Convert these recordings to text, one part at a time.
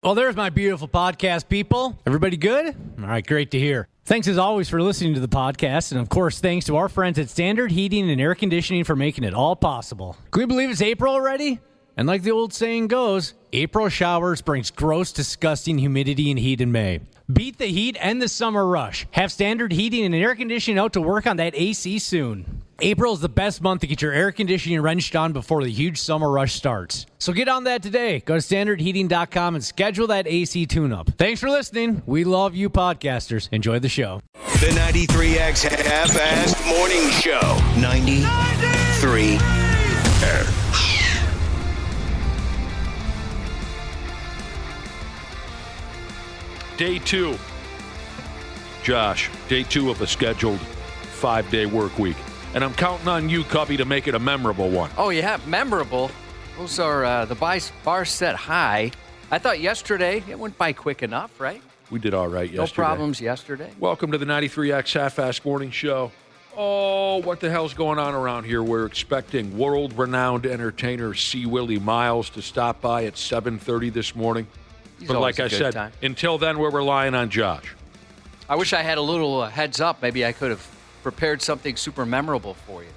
Well, there's my beautiful podcast, people. Everybody good? All right, great to hear. Thanks, as always, for listening to the podcast. And, of course, thanks to our friends at Standard Heating and Air Conditioning for making it all possible. Can we believe it's April already? And like the old saying goes, April showers brings gross, disgusting humidity and heat in May. Beat the heat and the summer rush. Have Standard Heating and Air Conditioning out to work on that AC soon. April is the best month to get your air conditioning wrenched on before the huge summer rush starts. So get on that today. Go to standardheating.com and schedule that AC tune-up. Thanks for listening. We love you podcasters. Enjoy the show. The 93X Half-Assed Morning Show. 93. Day two. Josh, day two of a scheduled 5-day work week. And I'm counting on you, Cubby, to make it a memorable one. Oh, yeah, memorable. Those are the bar set high. I thought yesterday it went by quick enough, right? We did all right yesterday. No problems yesterday. Welcome to the 93X Half-Assed Morning Show. Oh, what the hell's going on around here? We're expecting world-renowned entertainer C. Willi Myles to stop by at 7:30 this morning. But like I said, until then, we're relying on Josh. I wish I had a little heads up. Maybe I could have prepared something super memorable for you.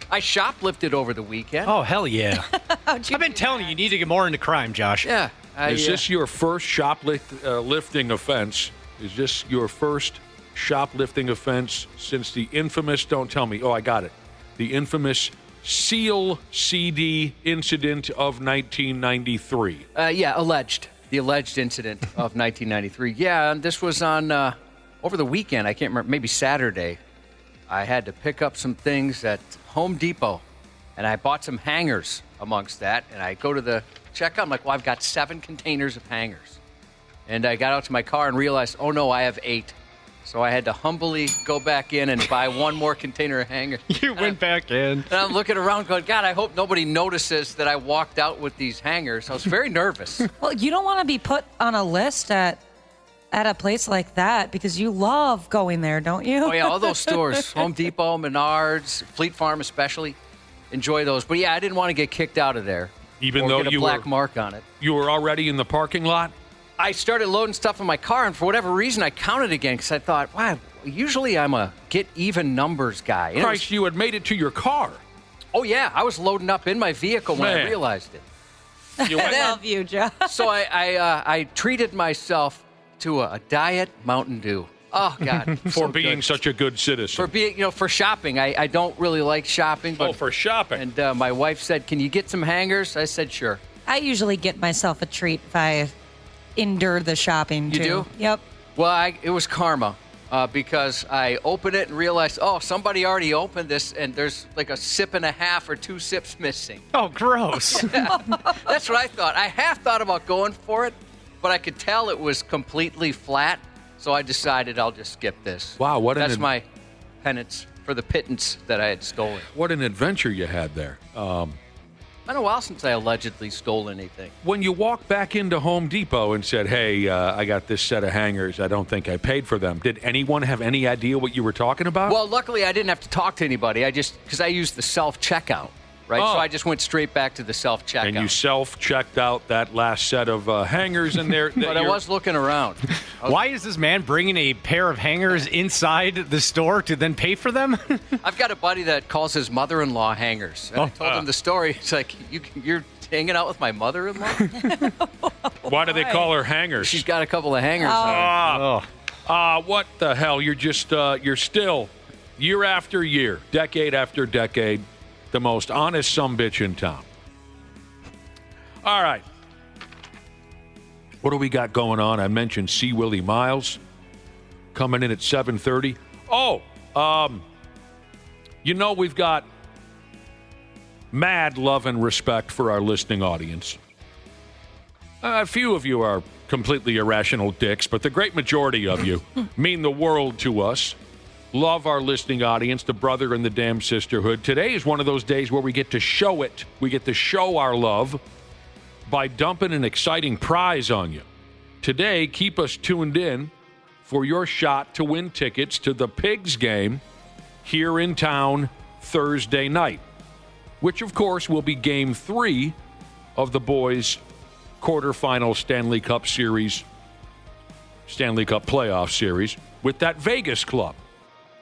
I shoplifted over the weekend. Oh, hell yeah. I've been telling you need to get more into crime, Josh. Yeah. Is this your first shoplifting offense? Is this your first shoplifting offense since the infamous, don't tell me, oh, I got it, the infamous Seal CD incident of 1993? Yeah, alleged. The alleged incident of 1993. Yeah, and this was on over the weekend. I can't remember, maybe Saturday. I had to pick up some things at Home Depot, and I bought some hangers amongst that. And I go to the checkout. I'm like, well, I've got 7 containers of hangers. And I got out to my car and realized, oh, no, I have 8. So I had to humbly go back in and buy one more container of hangers. You went back in. And I'm looking around going, God, I hope nobody notices that I walked out with these hangers. I was very nervous. Well, you don't want to be put on a list at a place like that because you love going there, don't you? Oh, yeah, all those stores, Home Depot, Menards, Fleet Farm especially, enjoy those. But, yeah, I didn't want to get kicked out of there. Even or though get a black mark on it. You were already in the parking lot? I started loading stuff in my car, and for whatever reason, I counted again because I thought, wow, usually I'm a get even numbers guy. And Christ, you had made it to your car. Oh, yeah, I was loading up in my vehicle when I realized it. I love you, Josh. So I treated myself to a Diet Mountain Dew. Oh, God. For being such a good citizen. For being, for shopping. I don't really like shopping. But, for shopping. And my wife said, can you get some hangers? I said, sure. I usually get myself a treat if I endure the shopping, too. You do? Yep. Well, it was karma because I opened it and realized, oh, somebody already opened this, and there's like a sip and a half or 2 sips missing. Oh, gross. That's what I thought. I half thought about going for it, but I could tell it was completely flat, so I decided I'll just skip this. Wow, That's my penance for the pittance that I had stolen. What an adventure you had there. It's been a while since I allegedly stole anything. When you walked back into Home Depot and said, hey, I got this set of hangers, I don't think I paid for them, did anyone have any idea what you were talking about? Well, luckily I didn't have to talk to anybody. Because I used the self-checkout, right? Oh. So I just went straight back to the self-checkout. And you self-checked out that last set of hangers in there. But I was looking around. Why is this man bringing a pair of hangers inside the store to then pay for them? I've got a buddy that calls his mother-in-law hangers. And I told him the story. It's like, you're hanging out with my mother-in-law? Why do they call her hangers? She's got a couple of hangers what the hell? You're just, you're still, year after year, decade after decade, the most honest sumbitch in town. All right. What do we got going on? I mentioned C. Willi Myles coming in at 7:30. Oh, we've got mad love and respect for our listening audience. A few of you are completely irrational dicks, but the great majority of you mean the world to us. Love our listening audience, the brother and the damn sisterhood. Today is one of those days where we get to show it. We get to show our love by dumping an exciting prize on you. Today, keep us tuned in for your shot to win tickets to the Pigs game here in town Thursday night, which, of course, will be Game 3 of the boys' quarterfinal Stanley Cup series, Stanley Cup playoff series with that Vegas club.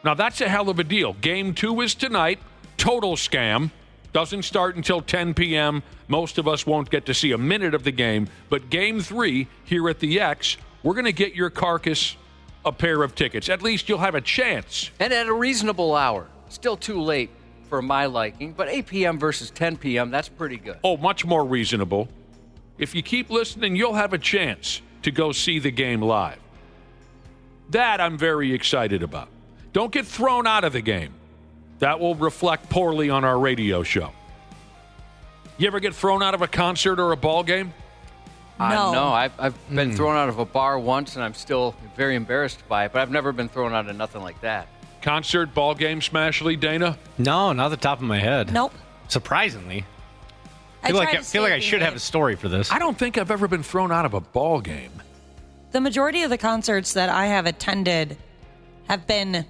Now, that's a hell of a deal. Game 2 is tonight. Total scam. Doesn't start until 10 p.m. Most of us won't get to see a minute of the game. But Game 3 here at the X, we're going to get your carcass a pair of tickets. At least you'll have a chance. And at a reasonable hour. Still too late for my liking, but 8 p.m. versus 10 p.m., that's pretty good. Oh, much more reasonable. If you keep listening, you'll have a chance to go see the game live. That I'm very excited about. Don't get thrown out of the game. That will reflect poorly on our radio show. You ever get thrown out of a concert or a ball game? No. No, I've been thrown out of a bar once, and I'm still very embarrassed by it, but I've never been thrown out of nothing like that. Concert, ball game, Smashly, Dana? No, not the top of my head. Nope. Surprisingly. I feel like I should have a story for this. I don't think I've ever been thrown out of a ball game. The majority of the concerts that I have attended have been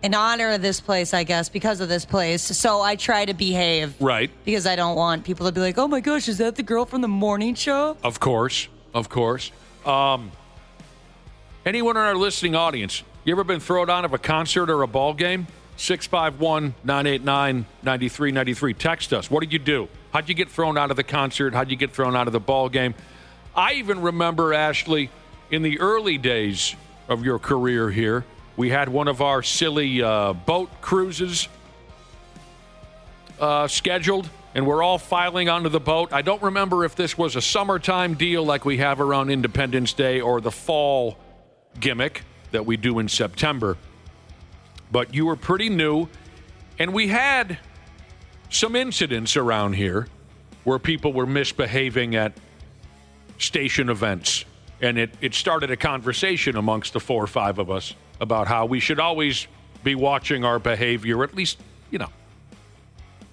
in honor of this place, I guess, because of this place. So I try to behave. Right. Because I don't want people to be like, oh my gosh, is that the girl from the morning show? Of course. Anyone in our listening audience, you ever been thrown out of a concert or a ball game? 651-989-9393. Text us. What did you do? How'd you get thrown out of the concert? How'd you get thrown out of the ball game? I even remember, Ashley, in the early days of your career here, we had one of our silly boat cruises scheduled, and we're all filing onto the boat. I don't remember if this was a summertime deal like we have around Independence Day or the fall gimmick that we do in September. But you were pretty new, and we had some incidents around here where people were misbehaving at station events. And it started a conversation amongst the 4 or 5 of us about how we should always be watching our behavior. At least,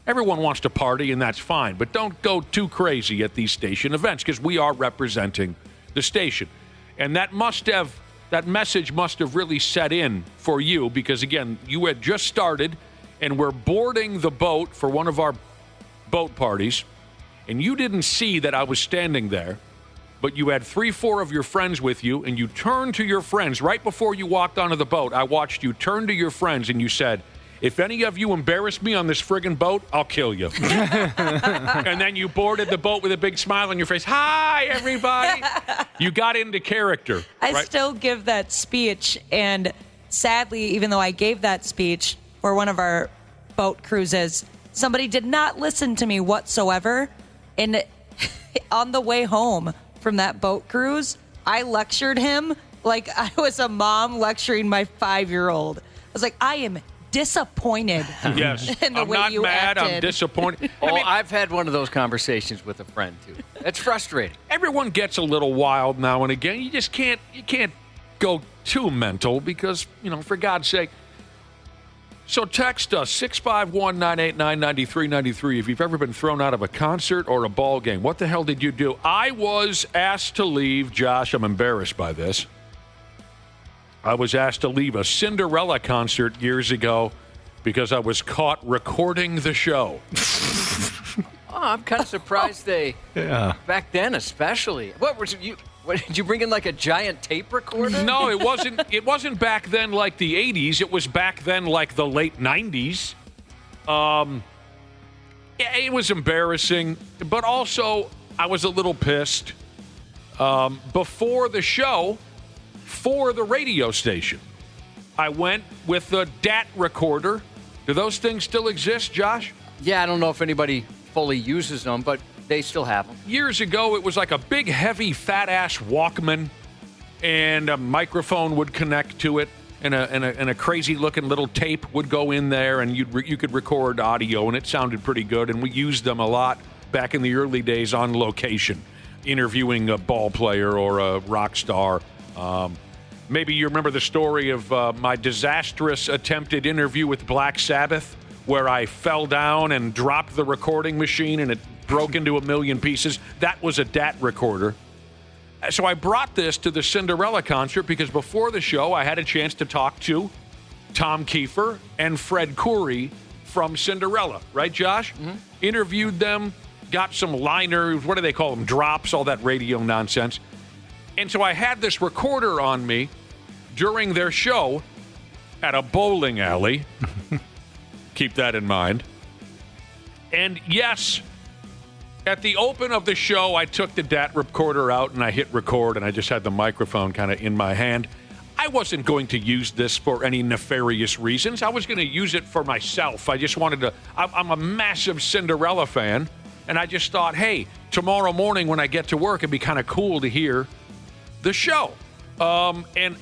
everyone wants to party, and that's fine. But don't go too crazy at these station events, because we are representing the station. And that message must have really set in for you, because, again, you had just started, and we're boarding the boat for one of our boat parties, and you didn't see that I was standing there. But you had 3-4 of your friends with you, and you turned to your friends right before you walked onto the boat. I watched you turn to your friends, and you said, if any of you embarrass me on this friggin' boat, I'll kill you. And then you boarded the boat with a big smile on your face. Hi, everybody. You got into character. I still give that speech, and sadly, even though I gave that speech for one of our boat cruises, somebody did not listen to me whatsoever. And on the way home from that boat cruise, I lectured him like I was a mom lecturing my 5-year-old. I was like, I am disappointed. Yes. In the I'm way not you mad. acted. I'm disappointed. I've had one of those conversations with a friend, too. It's frustrating. Everyone gets a little wild now and again. You just can't go too mental because, for God's sake. So text us, 651-989-9393, if you've ever been thrown out of a concert or a ball game. What the hell did you do? I was asked to leave. Josh, I'm embarrassed by this. I was asked to leave a Cinderella concert years ago because I was caught recording the show. I'm kind of surprised back then especially. What did you bring in, like a giant tape recorder? No, it wasn't. It wasn't back then like the 80s. It was back then like the late 90s. It was embarrassing, but also I was a little pissed. Before the show, for the radio station, I went with the DAT recorder. Do those things still exist, Josh? Yeah, I don't know if anybody fully uses them, but they still have them. Years ago, it was like a big, heavy, fat-ass Walkman, and a microphone would connect to it, and a crazy-looking little tape would go in there, and you could record audio, and it sounded pretty good, and we used them a lot back in the early days on location, interviewing a ball player or a rock star. Maybe you remember the story of my disastrous attempted interview with Black Sabbath, where I fell down and dropped the recording machine, and it broke into a million pieces. That was a DAT recorder. So I brought this to the Cinderella concert because before the show, I had a chance to talk to Tom Kiefer and Fred Coury from Cinderella. Right, Josh? Mm-hmm. Interviewed them got some liners, what do they call them, drops, all that radio nonsense. And so I had this recorder on me during their show at a bowling alley. Keep that in mind. And yes, at the open of the show, I took the DAT recorder out and I hit record and I just had the microphone kind of in my hand. I wasn't going to use this for any nefarious reasons. I was going to use it for myself. I just wanted to. I'm a massive Cinderella fan, and I just thought, hey, tomorrow morning when I get to work, it'd be kind of cool to hear the show. And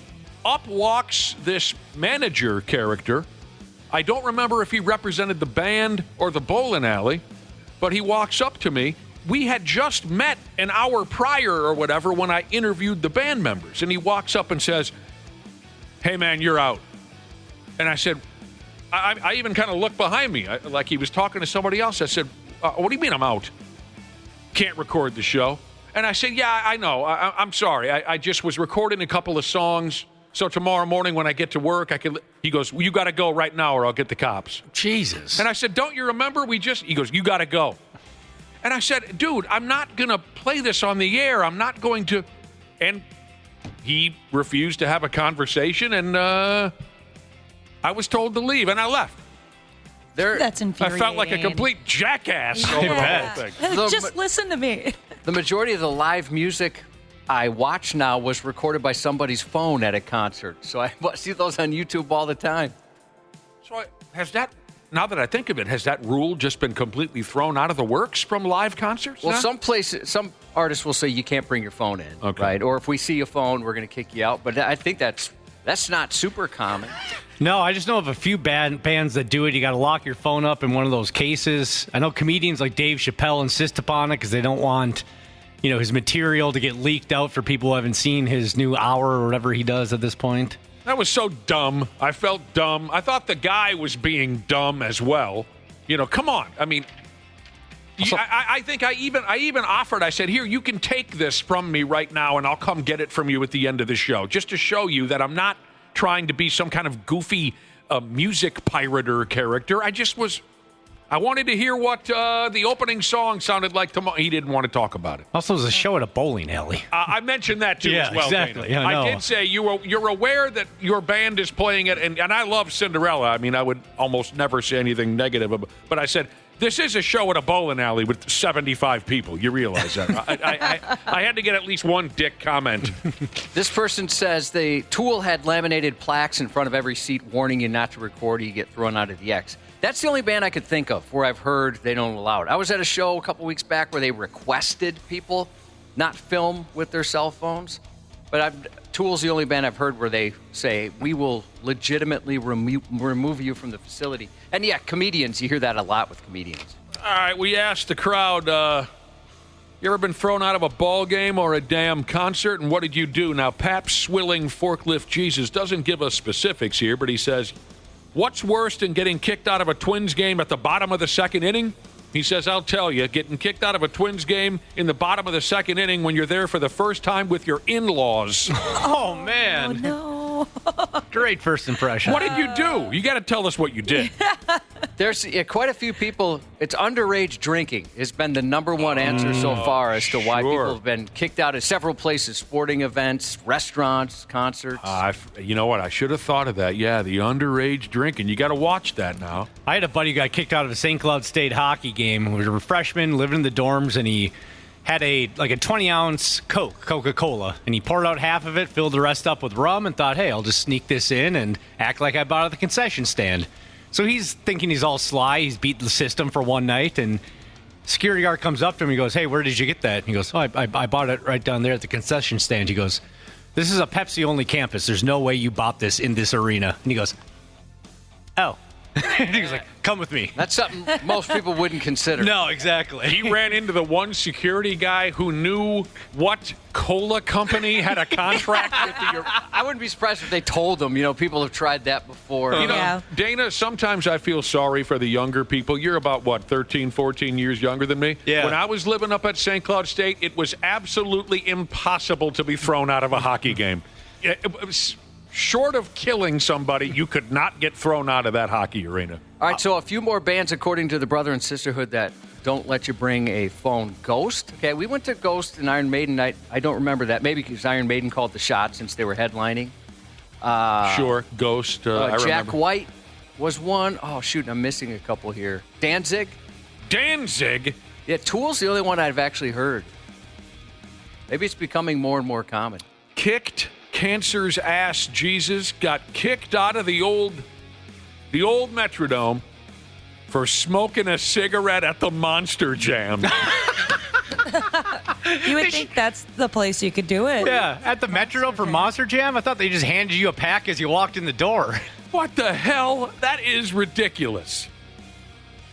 up walks this manager character. I don't remember if he represented the band or the bowling alley, but he walks up to me. We had just met an hour prior or whatever when I interviewed the band members, and he walks up and says, hey, man, you're out. And I said, I even kind of looked behind me, like he was talking to somebody else. I said, what do you mean I'm out? Can't record the show. And I said, yeah, I know. I'm sorry. I just was recording a couple of songs, so tomorrow morning when I get to work, I can. He goes, well, you got to go right now or I'll get the cops. Jesus. And I said, don't you remember? He goes, you got to go. And I said, dude, I'm not going to play this on the air. I'm not going to. And he refused to have a conversation, and I was told to leave, and I left. That's infuriating. I felt like a complete jackass over the whole thing. Just listen to me. The majority of the live music I watch now was recorded by somebody's phone at a concert. So I see those on YouTube all the time. So now that I think of it, has that rule just been completely thrown out of the works from live concerts? Well, now? some artists will say you can't bring your phone in, right? Or if we see a phone, we're going to kick you out. But I think that's not super common. No, I just know of a few bands that do it. You got to lock your phone up in one of those cases. I know comedians like Dave Chappelle insist upon it because they don't want, his material to get leaked out for people who haven't seen his new hour or whatever he does at this point. That was so dumb. I felt dumb. I thought the guy was being dumb as well. Come on. I mean, I think I even offered. I said, here, you can take this from me right now, and I'll come get it from you at the end of the show, just to show you that I'm not trying to be some kind of goofy music pirater character. I wanted to hear what the opening song sounded like tomorrow. He didn't want to talk about it. Also, it was a show at a bowling alley. I mentioned that too as well. Exactly. Dana. I did say you're aware that your band is playing it, and I love Cinderella. I mean, I would almost never say anything negative about, but I said this is a show at a bowling alley with 75 people. You realize that? I had to get at least one dick comment. This person says the Tool had laminated plaques in front of every seat warning you not to record or you get thrown out of the X. That's the only band I could think of where I've heard they don't allow it. I was at a show a couple weeks back where they requested people not film with their cell phones. But Tool's the only band I've heard where they say, we will legitimately remove you from the facility. And yeah, comedians, you hear that a lot with comedians. All right, we asked the crowd, you ever been thrown out of a ball game or a damn concert, and what did you do? Now, Pap Swilling Forklift Jesus doesn't give us specifics here, but he says, what's worse than getting kicked out of a Twins game at the bottom of the second inning? He says, I'll tell you, getting kicked out of a Twins game in the bottom of the second inning when you're there for the first time with your in-laws. Oh, man. Oh, no. Great first impression. What did you do? You got to tell us what you did. There's quite a few people. It's underage drinking has been the number one answer so far as to why people have been kicked out of several places, sporting events, restaurants, concerts. You know what? I should have thought of that. Yeah, the underage drinking. You got to watch that now. I had a buddy who got kicked out of a St. Cloud State hockey game. He was a freshman, living in the dorms, and he had a 20-ounce Coca-Cola, and he poured out half of it, filled the rest up with rum, and thought, hey, I'll just sneak this in and act like I bought it at the concession stand. So he's thinking he's all sly. He's beat the system for one night, and security guard comes up to him. He goes, hey, where did you get that? And he goes, oh, I bought it right down there at the concession stand. He goes, this is a Pepsi-only campus. There's no way you bought this in this arena. And he goes, oh. And he was like, come with me. That's something most people wouldn't consider. No, exactly. He ran into the one security guy who knew what cola company had a contract with the... I wouldn't be surprised if they told them. People have tried that before. Dana, sometimes I feel sorry for the younger people. You're about, 13, 14 years younger than me? Yeah. When I was living up at St. Cloud State, it was absolutely impossible to be thrown out of a hockey game. It was... Short of killing somebody, you could not get thrown out of that hockey arena. All right, so a few more bands, according to the Brother and Sisterhood, that don't let you bring a phone. Ghost. Okay, we went to Ghost and Iron Maiden. I don't remember that. Maybe because Iron Maiden called the shot since they were headlining. Sure, Ghost. I Jack remember. White was one. Oh, shoot, I'm missing a couple here. Danzig. Yeah, Tool's the only one I've actually heard. Maybe it's becoming more and more common. Kicked cancer's ass. Jesus got kicked out of the old Metrodome for smoking a cigarette at the Monster Jam. You would think that's the place you could do it. Yeah, at the Metrodome for Monster Jam? I thought they just handed you a pack as you walked in the door. What the hell? That is ridiculous.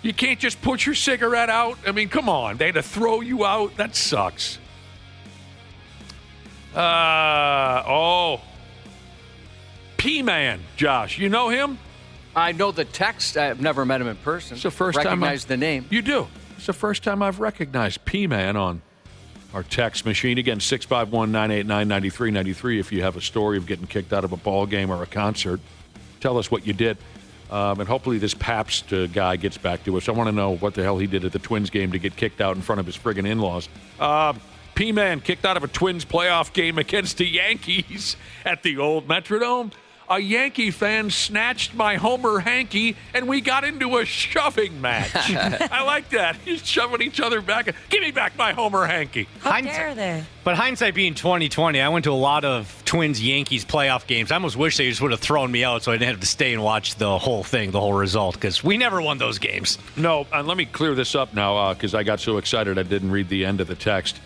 You can't just put your cigarette out? I mean, come on. They had to throw you out? That sucks. P-Man, Josh. You know him? I know the text. I've never met him in person. It's the first time Recognize the name. You do. It's the first time I've recognized P-Man on our text machine. Again, 651-989-9393 if you have a story of getting kicked out of a ball game or a concert. Tell us what you did. And hopefully this Pabst guy gets back to us. I want to know what the hell he did at the Twins game to get kicked out in front of his friggin' in-laws. P-Man kicked out of a Twins playoff game against the Yankees at the old Metrodome. A Yankee fan snatched my Homer hanky, and we got into a shoving match. I like that. He's shoving each other back. Give me back my Homer hanky. How dare they? But hindsight being 2020, I went to a lot of Twins-Yankees playoff games. I almost wish they just would have thrown me out so I didn't have to stay and watch the whole thing, the whole result, because we never won those games. No, and let me clear this up now because I got so excited I didn't read the end of the text.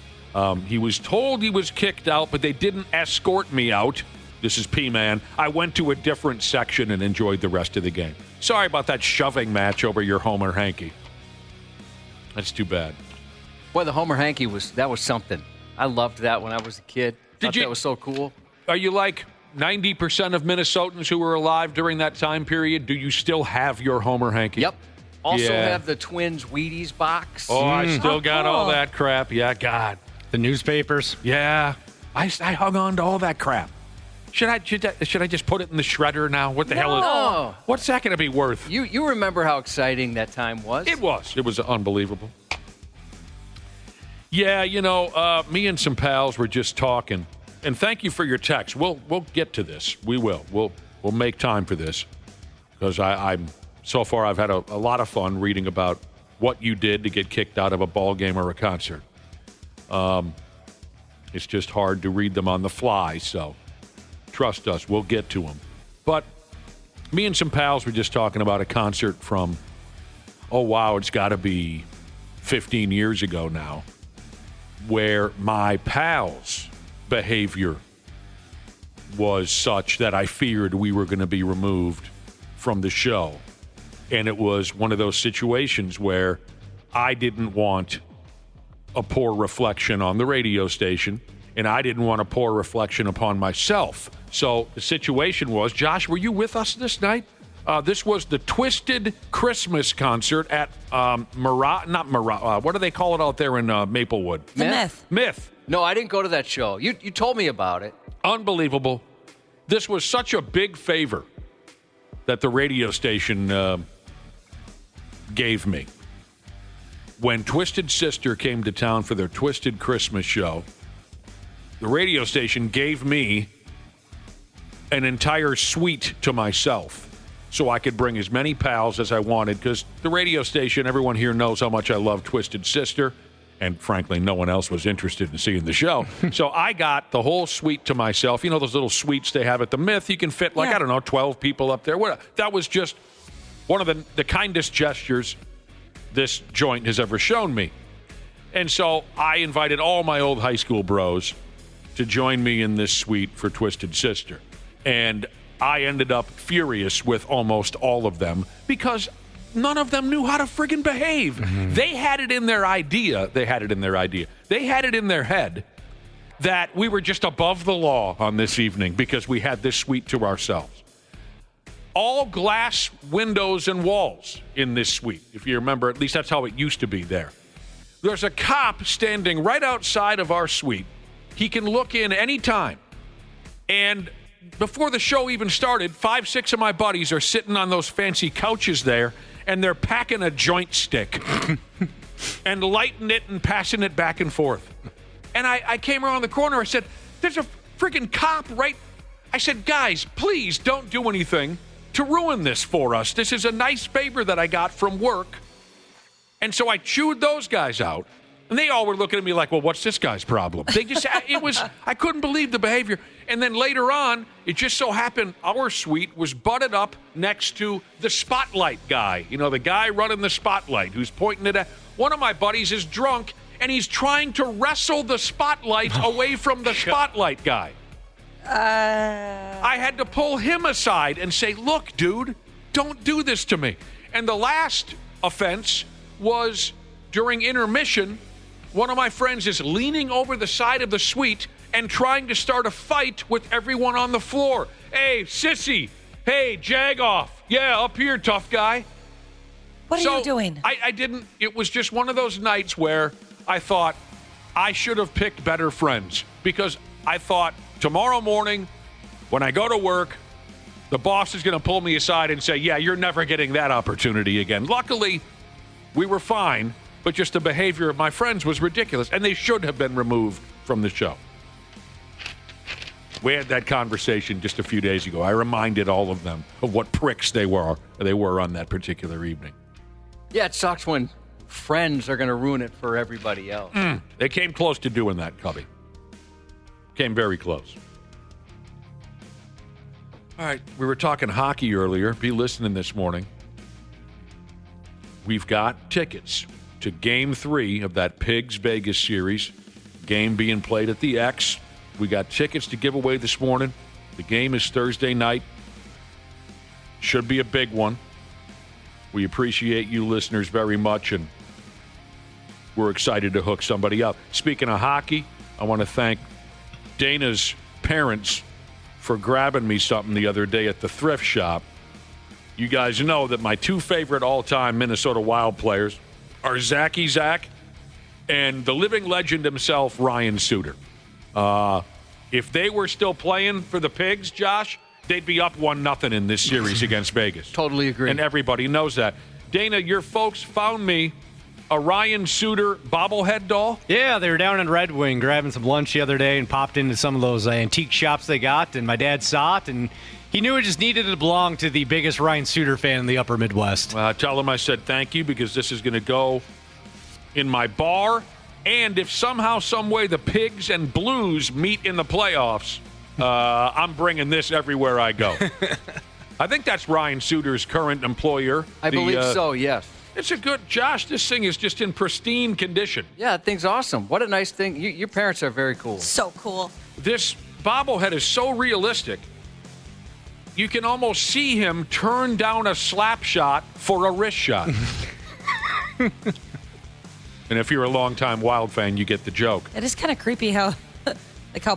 He was told he was kicked out, but they didn't escort me out. This is P-Man. I went to a different section and enjoyed the rest of the game. Sorry about that shoving match over your Homer hanky. That's too bad. Boy, the Homer hanky was something. I loved that when I was a kid. That was so cool. Are you like 90% of Minnesotans who were alive during that time period? Do you still have your Homer hanky? Yep. Also have the Twins Wheaties box. Oh, I still got cool. all that crap. Yeah, God. The newspapers. Yeah. I hung on to all that crap. Should I just put it in the shredder now? What the hell is what's that going to be worth? You remember how exciting that time was? It was. It was unbelievable. Yeah, me and some pals were just talking. And thank you for your text. We'll get to this. We will. We'll make time for this. Because I'm so far I've had a lot of fun reading about what you did to get kicked out of a ball game or a concert. It's just hard to read them on the fly, so trust us, we'll get to them. But me and some pals were just talking about a concert from, it's got to be 15 years ago now, where my pals' behavior was such that I feared we were going to be removed from the show. And it was one of those situations where I didn't want a poor reflection on the radio station, and I didn't want a poor reflection upon myself. So the situation was, Josh, were you with us this night? This was the Twisted Christmas concert at what do they call it out there in Maplewood? The Myth. No, I didn't go to that show. You told me about it. Unbelievable. This was such a big favor that the radio station gave me. When Twisted Sister came to town for their Twisted Christmas show, the radio station gave me an entire suite to myself so I could bring as many pals as I wanted, because the radio station, everyone here knows how much I love Twisted Sister, and frankly, no one else was interested in seeing the show. So I got the whole suite to myself. You know those little suites they have at the Myth? You can fit, 12 people up there. That was just one of the kindest gestures this joint has ever shown me. And so I invited all my old high school bros to join me in this suite for Twisted Sister. And I ended up furious with almost all of them because none of them knew how to friggin' behave. Mm-hmm. They had it in their idea. They had it in their head that we were just above the law on this evening because we had this suite to ourselves. All glass windows and walls in this suite. If you remember, at least that's how it used to be there. There's a cop standing right outside of our suite. He can look in any time. And before the show even started, 5-6 of my buddies are sitting on those fancy couches there, and they're packing a joint stick. and lighting it and passing it back and forth. And I came around the corner. I said, there's a freaking cop right. I said, guys, please don't do anything to ruin this for us. This is a nice favor that I got from work. And so I chewed those guys out. And they all were looking at me like, well, what's this guy's problem? They just, I couldn't believe the behavior. And then later on, it just so happened our suite was butted up next to the spotlight guy. You know, the guy running the spotlight who's pointing it at. One of my buddies is drunk, and he's trying to wrestle the spotlight away from the spotlight guy. I had to pull him aside and say, look, dude, don't do this to me. And the last offense was during intermission. One of my friends is leaning over the side of the suite and trying to start a fight with everyone on the floor. Hey, sissy. Hey, jag off. Yeah, up here, tough guy. What are you doing? I didn't. It was just one of those nights where I thought I should have picked better friends, because I thought tomorrow morning when I go to work, the boss is going to pull me aside and say, yeah, you're never getting that opportunity again. Luckily, we were fine. But just the behavior of my friends was ridiculous, and they should have been removed from the show. We had that conversation just a few days ago. I reminded all of them of what pricks they were on that particular evening. Yeah, it sucks when friends are going to ruin it for everybody else. They came close to doing that, Cubby. Came very close. All right, we were talking hockey earlier. Be listening this morning. We've got tickets to Game 3 of that Pigs Vegas series. Game being played at the X. We got tickets to give away this morning. The game is Thursday night. Should be a big one. We appreciate you listeners very much, and we're excited to hook somebody up. Speaking of hockey, I want to thank Dana's parents for grabbing me something the other day at the thrift shop. You guys know that my two favorite all-time Minnesota Wild players are Zachy Zach and the living legend himself, Ryan Suter. If they were still playing for the Pigs, Josh, they'd be up 1-0 in this series against Vegas. Totally agree. And everybody knows that. Dana, your folks found me a Ryan Suter bobblehead doll? Yeah, they were down in Red Wing grabbing some lunch the other day and popped into some of those antique shops they got, and my dad saw it, and he knew it just needed to belong to the biggest Ryan Suter fan in the upper Midwest. Well, I tell him I said thank you, because this is going to go in my bar, and if somehow, some way the Pigs and Blues meet in the playoffs, I'm bringing this everywhere I go. I think that's Ryan Suter's current employer. I believe so, yes. It's a good, Josh, this thing is just in pristine condition. Yeah, that thing's awesome. What a nice thing. Your parents are very cool. So cool. This bobblehead is so realistic. You can almost see him turn down a slap shot for a wrist shot. And if you're a longtime Wild fan, you get the joke. It is kind of creepy how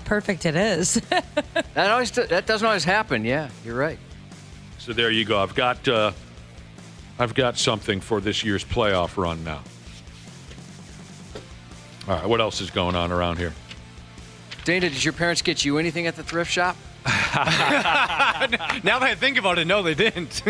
perfect it is. That doesn't always happen. Yeah, you're right. So there you go. I've got something for this year's playoff run now. All right, what else is going on around here? Dana, did your parents get you anything at the thrift shop? Now that I think about it, no, they didn't.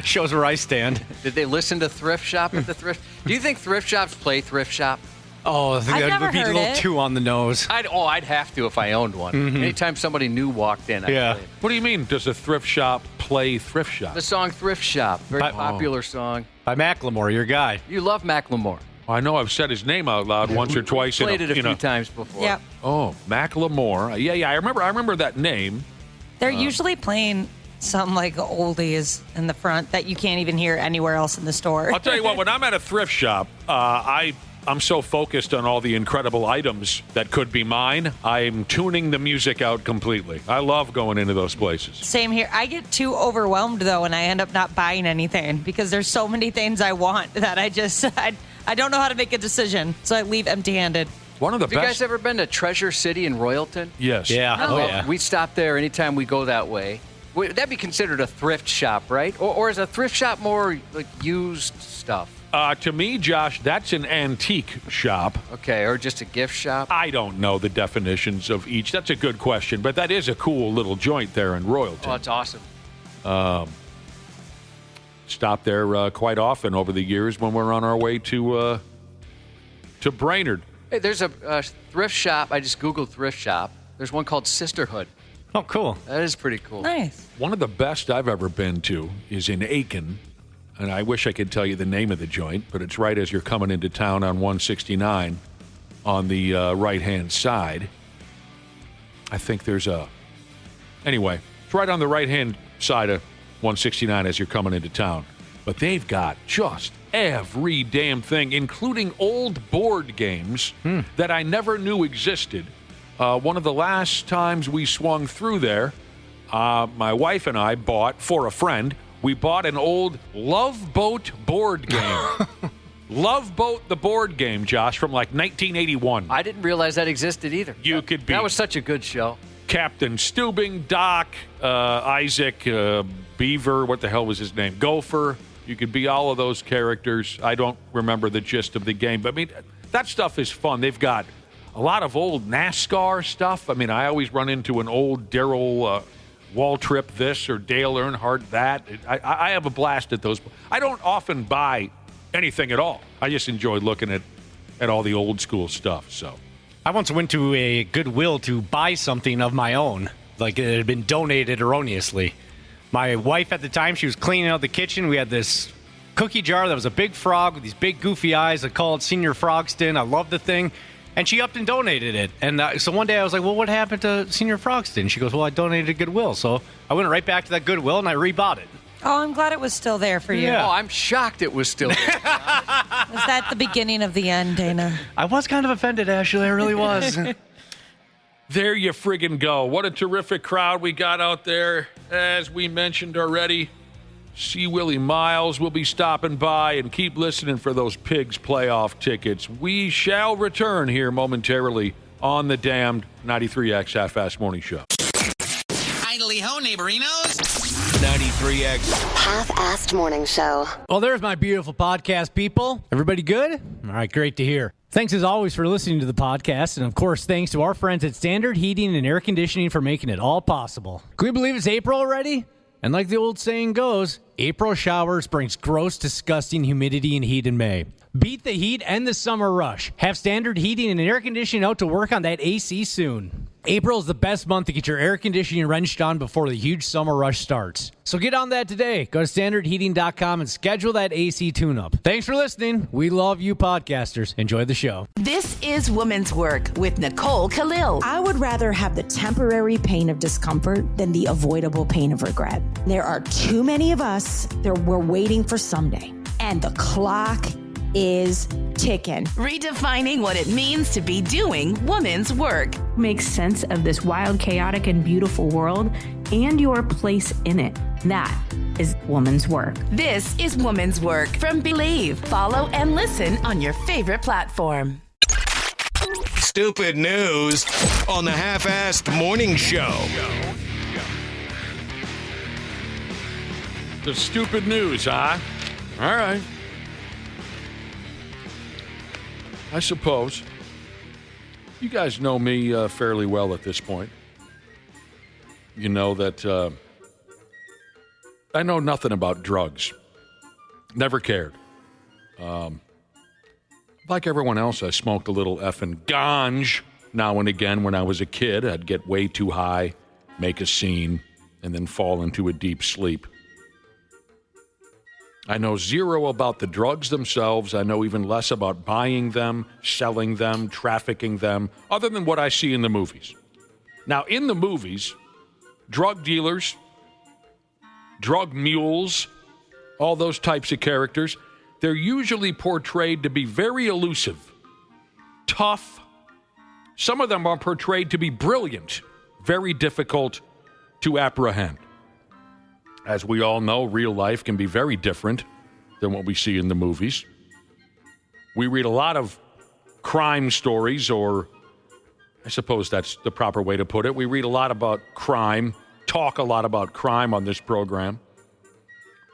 Shows where I stand. Did they listen to thrift shop at the thrift? Do you think thrift shops play thrift shop? Oh, I think I've that would be a never little heard it. too on the nose. I'd have to if I owned one. Mm-hmm. Anytime somebody new walked in, I'd Yeah. play it. What do you mean, does a thrift shop play thrift shop? The song Thrift Shop, very popular song. By Macklemore, your guy. You love Macklemore. I know I've said his name out loud once or twice. Played it a few times before. Yep. Oh, Macklemore. Yeah, I remember that name. They're usually playing some like oldies in the front that you can't even hear anywhere else in the store. I'll tell you what, when I'm at a thrift shop, I'm so focused on all the incredible items that could be mine, I'm tuning the music out completely. I love going into those places. Same here. I get too overwhelmed though, and I end up not buying anything because there's so many things I want that I don't know how to make a decision, so I leave empty-handed. One of the Have you best. guys ever been to Treasure City in Royalton? Yes. Yeah. No. Oh, yeah. We stop there anytime we go that way. Would that be considered a thrift shop, right? Or is a thrift shop more like used stuff? To me, Josh, that's an antique shop. Okay, or just a gift shop? I don't know the definitions of each. That's a good question, but that is a cool little joint there in Royalton. Oh, it's awesome. Stop there quite often over the years when we're on our way to Brainerd. Hey, there's a thrift shop. I just Googled thrift shop. There's one called Sisterhood. Oh, cool. That is pretty cool. Nice. One of the best I've ever been to is in Aiken, and I wish I could tell you the name of the joint, but it's right as you're coming into town on 169 on the right-hand side. I think there's anyway, it's right on the right-hand side of 169 as you're coming into town. But they've got just every damn thing, including old board games that I never knew existed. One of the last times we swung through there, my wife and I bought, for a friend, we bought an old Love Boat board game. Love Boat, the board game, Josh, from like 1981. I didn't realize that existed either. You could be. That was such a good show. Captain Steubing, Doc, Isaac, Beaver, what the hell was his name? Gopher. You could be all of those characters. I don't remember the gist of the game, but I mean, that stuff is fun. They've got a lot of old NASCAR stuff. I mean, I always run into an old Darrell Waltrip this or Dale Earnhardt that. I have a blast at those. I don't often buy anything at all. I just enjoy looking at all the old school stuff. So I once went to a Goodwill to buy something of my own, like it had been donated erroneously. My wife at the time, she was cleaning out the kitchen. We had this cookie jar that was a big frog with these big goofy eyes. I call it Senior Frogston. I love the thing. And she upped and donated it. And so one day I was like, well, what happened to Senior Frogston? She goes, well, I donated to Goodwill. So I went right back to that Goodwill and I rebought it. Oh, I'm glad it was still there for you. Yeah. Oh, I'm shocked it was still there. Was that the beginning of the end, Dana? I was kind of offended, Ashley. I really was. there you friggin' go. What a terrific crowd we got out there. As we mentioned already, see Willi Myles will be stopping by, and keep listening for those Pigs playoff tickets. We shall return here momentarily on the damned 93X Half-Ass Morning Show. Idly ho, neighborinos. 93X Half-Assed Morning Show. Well, there's my beautiful podcast, people. Everybody good? All right, great to hear. Thanks, as always, for listening to the podcast. And, of course, thanks to our friends at Standard Heating and Air Conditioning for making it all possible. Can we believe it's April already? And like the old saying goes, April showers brings gross, disgusting humidity and heat in May. Beat the heat and the summer rush. Have Standard Heating and Air Conditioning out to work on that AC soon. April is the best month to get your air conditioning wrenched on before the huge summer rush starts. So get on that today. Go to standardheating.com and schedule that AC tune-up. Thanks for listening. We love you podcasters. Enjoy the show. This is Woman's Work with Nicole Khalil. I would rather have the temporary pain of discomfort than the avoidable pain of regret. There are too many of us that we're waiting for someday, and the clock is ticking. Redefining what it means to be doing woman's work. Make sense of this wild, chaotic, and beautiful world and your place in it. That is woman's work. This is Woman's Work from Believe. Follow and listen on your favorite platform. Stupid news on the Half-Assed Morning Show. The stupid news, huh? All right. I suppose. You guys know me fairly well at this point. You know that I know nothing about drugs. Never cared. Like everyone else, I smoked a little effing ganj now and again when I was a kid. I'd get way too high, make a scene, and then fall into a deep sleep. I know zero about the drugs themselves. I know even less about buying them, selling them, trafficking them, other than what I see in the movies. Now, in the movies, drug dealers, drug mules, all those types of characters, they're usually portrayed to be very elusive, tough. Some of them are portrayed to be brilliant, very difficult to apprehend. As we all know, real life can be very different than what we see in the movies. We read a lot of crime stories, or I suppose that's the proper way to put it. We read a lot about crime, talk a lot about crime on this program,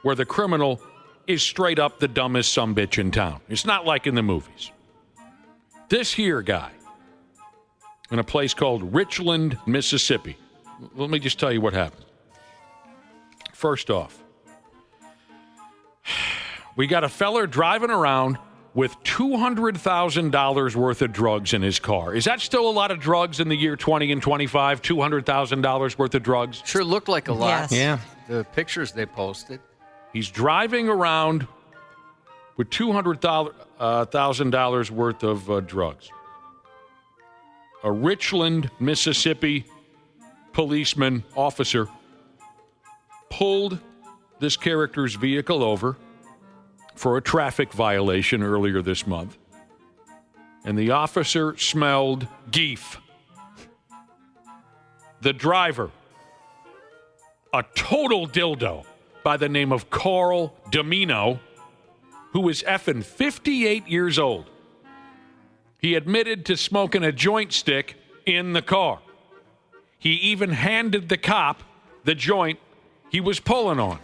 where the criminal is straight up the dumbest sumbitch in town. It's not like in the movies. This here guy, in a place called Richland, Mississippi. Let me just tell you what happened. First off, We got a feller driving around with $200,000 worth of drugs in his car. Is that still a lot of drugs in the year 20 and 25? $200,000 worth of drugs? Sure looked like a lot. Yes. Yeah. The pictures they posted. He's driving around with $200,000 worth of drugs. A Richland, Mississippi policeman officer pulled this character's vehicle over for a traffic violation earlier this month. And the officer smelled geef. The driver, a total dildo by the name of Carl Domino, who is effing 58 years old. He admitted to smoking a joint stick in the car. He even handed the cop the joint he was pulling on.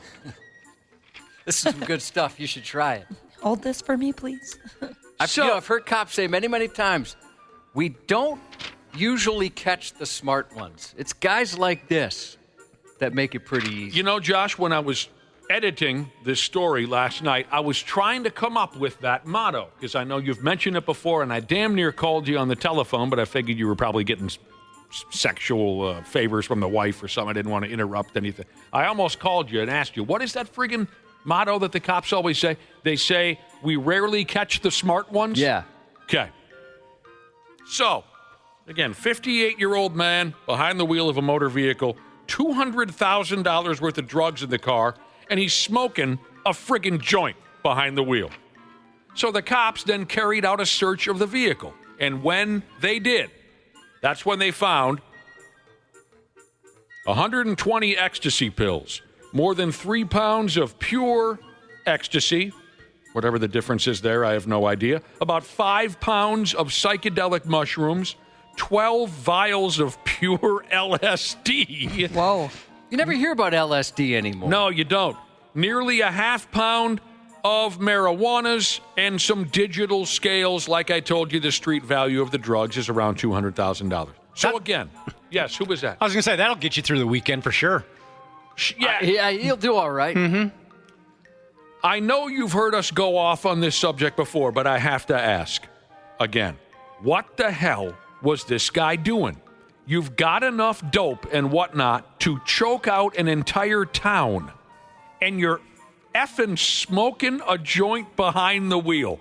This is some good stuff. You should try it. Hold this for me, please. I've heard cops say many, many times, we don't usually catch the smart ones. It's guys like this that make it pretty easy. You know, Josh, when I was editing this story last night, I was trying to come up with that motto because I know you've mentioned it before, and I damn near called you on the telephone, but I figured you were probably getting sexual favors from the wife or something. I didn't want to interrupt anything. I almost called you and asked you, what is that friggin' motto that the cops always say? They say, we rarely catch the smart ones? Yeah. Okay. So, again, 58-year-old man behind the wheel of a motor vehicle, $200,000 worth of drugs in the car, and he's smoking a friggin' joint behind the wheel. So the cops then carried out a search of the vehicle. And when they did, that's when they found 120 ecstasy pills, more than 3 pounds of pure ecstasy, whatever the difference is there, I have no idea, about 5 pounds of psychedelic mushrooms, 12 vials of pure LSD. Whoa. You never hear about LSD anymore. No, you don't. Nearly a half pound of marijuanas and some digital scales. Like I told you, the street value of the drugs is around $200,000. So again, yes, who was that? I was going to say, that'll get you through the weekend for sure. Yeah, he'll do all right. Mm-hmm. I know you've heard us go off on this subject before, but I have to ask again, what the hell was this guy doing? You've got enough dope and whatnot to choke out an entire town, and you're effing smoking a joint behind the wheel.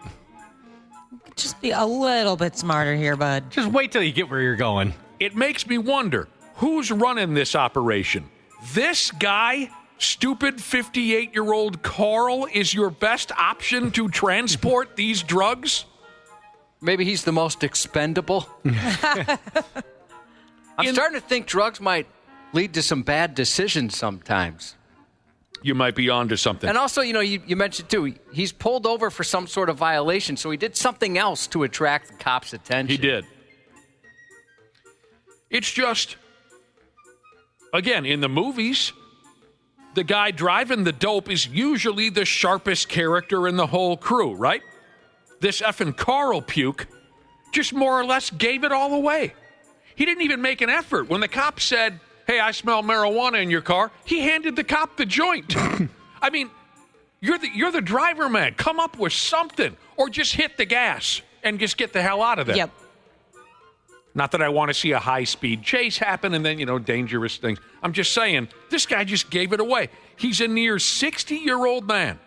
Just be a little bit smarter here, bud. Just wait till you get where you're going. It makes me wonder, who's running this operation? This guy, stupid 58-year-old Carl, is your best option to transport these drugs? Maybe he's the most expendable. I'm starting to think drugs might lead to some bad decisions sometimes. You might be onto something. And also, you mentioned, too, he's pulled over for some sort of violation, so he did something else to attract the cops' attention. He did. It's just, again, in the movies, the guy driving the dope is usually the sharpest character in the whole crew, right? This effing Carl puke just more or less gave it all away. He didn't even make an effort. When the cop said, hey, I smell marijuana in your car, he handed the cop the joint. I mean, you're the driver, man. Come up with something. Or just hit the gas and just get the hell out of there. Yep. Not that I want to see a high-speed chase happen and then, dangerous things. I'm just saying, this guy just gave it away. He's a near 60-year-old man,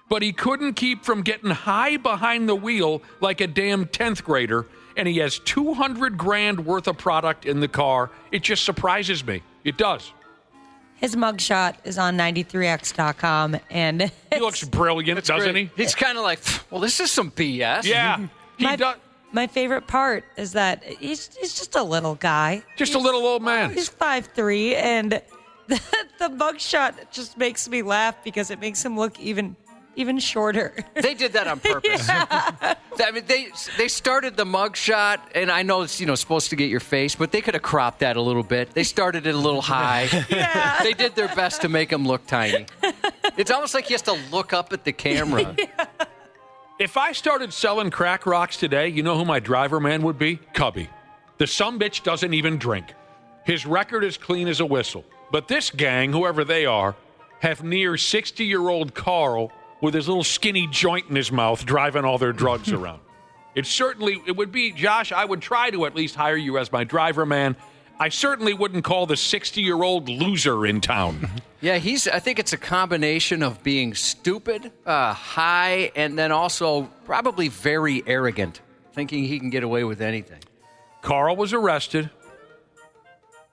but he couldn't keep from getting high behind the wheel like a damn 10th grader, and he has $200,000 worth of product in the car. It just surprises me. It does. His mugshot is on 93x.com, and he looks brilliant, doesn't he? He's kind of like, well, this is some BS. Yeah, he does. My favorite part is that he's just a little guy. Just a little old man. He's 5'3", and the mugshot just makes me laugh because it makes him look even shorter. They did that on purpose. Yeah. I mean, they started the mugshot, and I know it's supposed to get your face, but they could have cropped that a little bit. They started it a little high. Yeah. They did their best to make him look tiny. It's almost like he has to look up at the camera. Yeah. If I started selling crack rocks today, you know who my driver man would be? Cubby. The sumbitch doesn't even drink. His record is clean as a whistle. But this gang, whoever they are, have near 60-year-old Carl with his little skinny joint in his mouth driving all their drugs around. It would be, Josh, I would try to at least hire you as my driver, man. I certainly wouldn't call the 60-year-old loser in town. Yeah, I think it's a combination of being stupid, high, and then also probably very arrogant, thinking he can get away with anything. Carl was arrested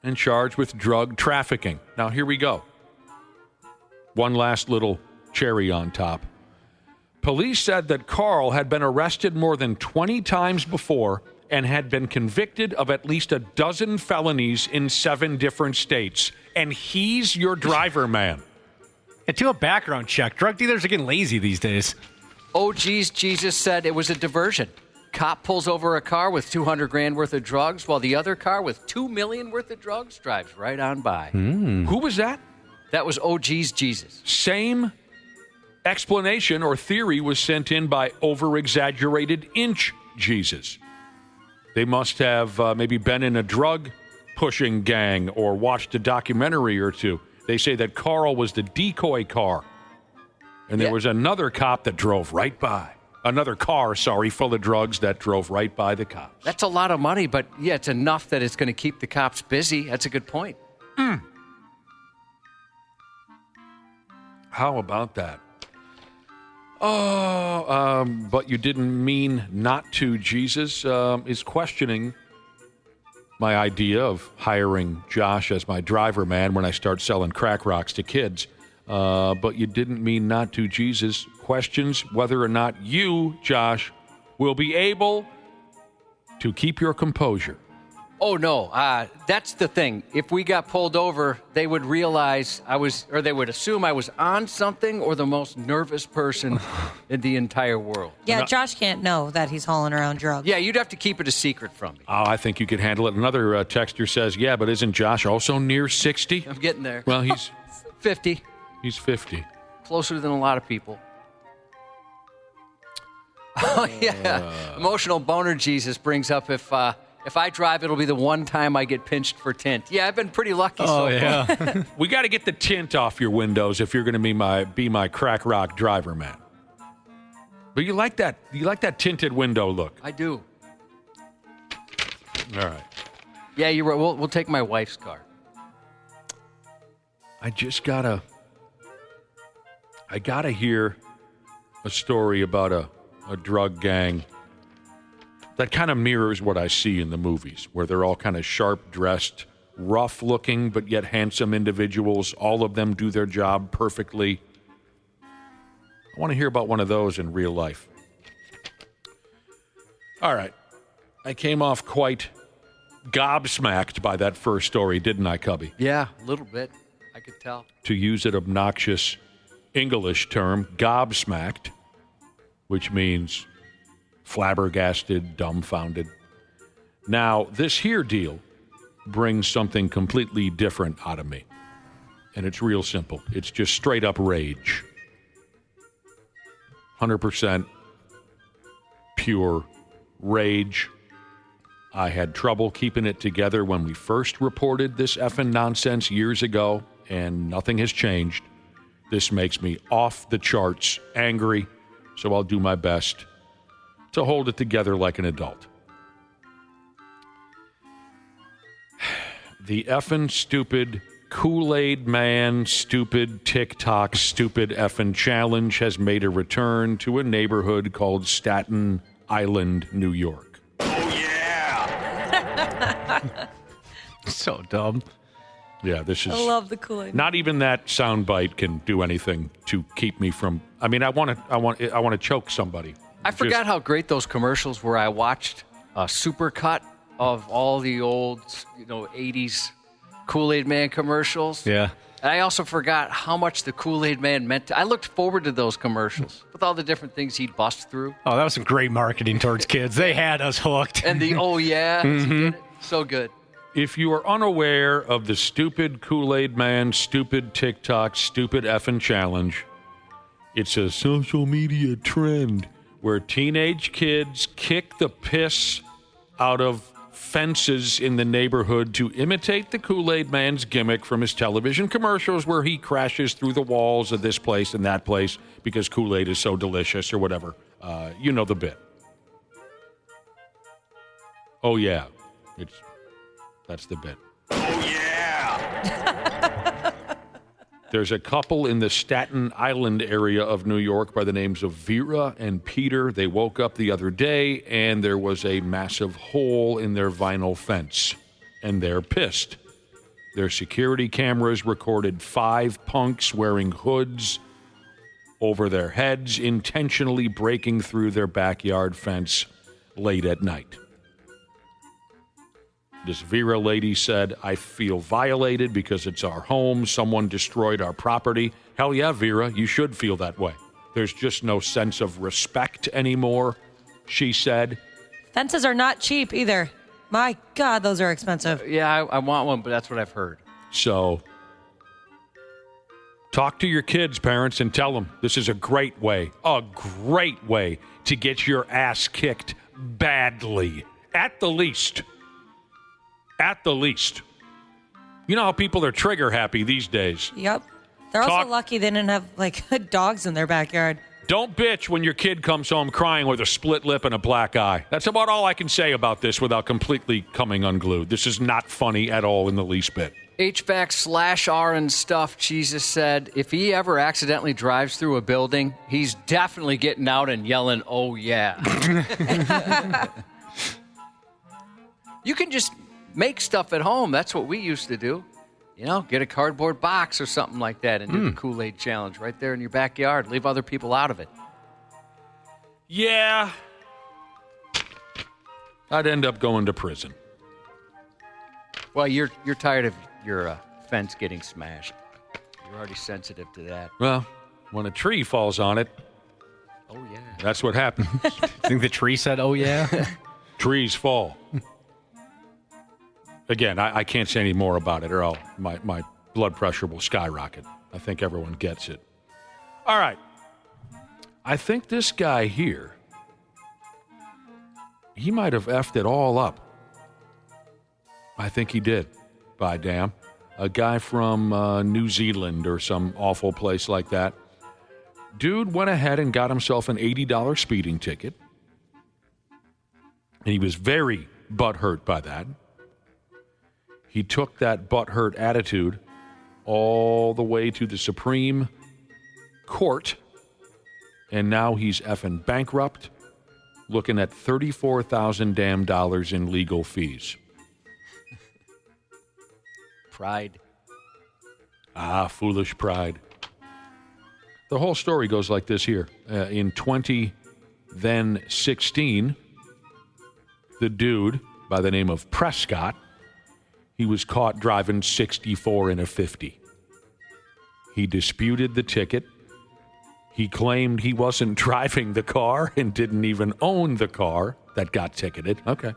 and charged with drug trafficking. Now, here we go. One last little cherry on top. Police said that Carl had been arrested more than 20 times before and had been convicted of at least a dozen felonies in 7 different states. And he's your driver, man. And do a background check. Drug dealers are getting lazy these days. Oh, geez, Jesus said it was a diversion. Cop pulls over a car with $200,000 worth of drugs, while the other car with $2 million worth of drugs drives right on by. Who was that? That was Oh, geez, Jesus. Same explanation or theory was sent in by over-exaggerated inch Jesus. They must have maybe been in a drug-pushing gang or watched a documentary or two. They say that Carl was the decoy car, and there was another cop that drove right by. Another car, full of drugs that drove right by the cops. That's a lot of money, but yeah, it's enough that it's going to keep the cops busy. That's a good point. How about that? But you didn't mean not to. Jesus is questioning my idea of hiring Josh as my driver, man, when I start selling crack rocks to kids. But you didn't mean not to. Jesus questions whether or not you, Josh, will be able to keep your composure. Oh, no. That's the thing. If we got pulled over, they would realize they would assume I was on something or the most nervous person in the entire world. Yeah, Josh can't know that he's hauling around drugs. Yeah, you'd have to keep it a secret from me. Oh, I think you could handle it. Another texter says, yeah, but isn't Josh also near 60? I'm getting there. Well, he's 50. He's 50. Closer than a lot of people. Oh, yeah. Emotional boner Jesus brings up if I drive, it'll be the one time I get pinched for tint. Yeah, I've been pretty lucky so far. We got to get the tint off your windows if you're going to be my crack rock driver, man. But you like that? You like that tinted window look? I do. All right. Yeah, you're right. We'll take my wife's car. I gotta hear a story about a drug gang that kind of mirrors what I see in the movies, where they're all kind of sharp-dressed, rough-looking, but yet handsome individuals. All of them do their job perfectly. I want to hear about one of those in real life. All right. I came off quite gobsmacked by that first story, didn't I, Cubby? Yeah, a little bit. I could tell. To use an obnoxious English term, gobsmacked, which means flabbergasted, dumbfounded. Now, this here deal brings something completely different out of me. And it's real simple. It's just straight up rage. 100% pure rage. I had trouble keeping it together when we first reported this effing nonsense years ago, and nothing has changed. This makes me off the charts angry, so I'll do my best to hold it together like an adult. The effing stupid Kool-Aid Man, stupid TikTok, stupid effing challenge has made a return to a neighborhood called Staten Island, New York. Oh, yeah! So dumb. Yeah, this is. I love the Kool-Aid. Not even that soundbite can do anything to keep me from. I mean, I want to choke somebody. I forgot how great those commercials were. I watched a supercut of all the old, 80s Kool-Aid Man commercials. Yeah. And I also forgot how much the Kool-Aid Man meant to. I looked forward to those commercials with all the different things he'd bust through. Oh, that was some great marketing towards kids. They had us hooked. And the oh yeah, Mm-hmm. So good. If you are unaware of the stupid Kool-Aid Man, stupid TikTok, stupid effing challenge, it's a social media trend where teenage kids kick the piss out of fences in the neighborhood to imitate the Kool-Aid Man's gimmick from his television commercials where he crashes through the walls of this place and that place because Kool-Aid is so delicious or whatever. You know the bit. Oh, yeah. That's the bit. Oh, yeah. There's a couple in the Staten Island area of New York by the names of Vera and Peter. They woke up the other day, and there was a massive hole in their vinyl fence, and they're pissed. Their security cameras recorded 5 punks wearing hoods over their heads, intentionally breaking through their backyard fence late at night. This Vera lady said, I feel violated because it's our home. Someone destroyed our property. Hell yeah, Vera, you should feel that way. There's just no sense of respect anymore, she said. Fences are not cheap either. My God, those are expensive. Yeah, I want one, but that's what I've heard. So, talk to your kids, parents, and tell them this is a great way to get your ass kicked badly, at the least. At the least. You know how people are trigger happy these days. Yep. They're also lucky they didn't have, dogs in their backyard. Don't bitch when your kid comes home crying with a split lip and a black eye. That's about all I can say about this without completely coming unglued. This is not funny at all in the least bit. HVAC/R and stuff, Jesus said, if he ever accidentally drives through a building, he's definitely getting out and yelling, oh, yeah. You can just make stuff at home. That's what we used to do. You know, get a cardboard box or something like that and do the Kool-Aid challenge right there in your backyard. Leave other people out of it. Yeah. I'd end up going to prison. Well, you're tired of your fence getting smashed. You're already sensitive to that. Well, when a tree falls on it, oh, yeah. That's what happens. I think the tree said, oh, yeah. Trees fall. Again, I can't say any more about it or else my blood pressure will skyrocket. I think everyone gets it. All right. I think this guy here, he might have effed it all up. I think he did, by damn. A guy from New Zealand or some awful place like that. Dude went ahead and got himself an $80 speeding ticket. And he was very butthurt by that. He took that butthurt attitude all the way to the Supreme Court, and now he's effing bankrupt, looking at $34,000 damn dollars in legal fees. Pride. Ah, foolish pride. The whole story goes like this here. In 2016, the dude by the name of Prescott, he was caught driving 64 in a 50. He disputed the ticket. He claimed he wasn't driving the car and didn't even own the car that got ticketed. Okay.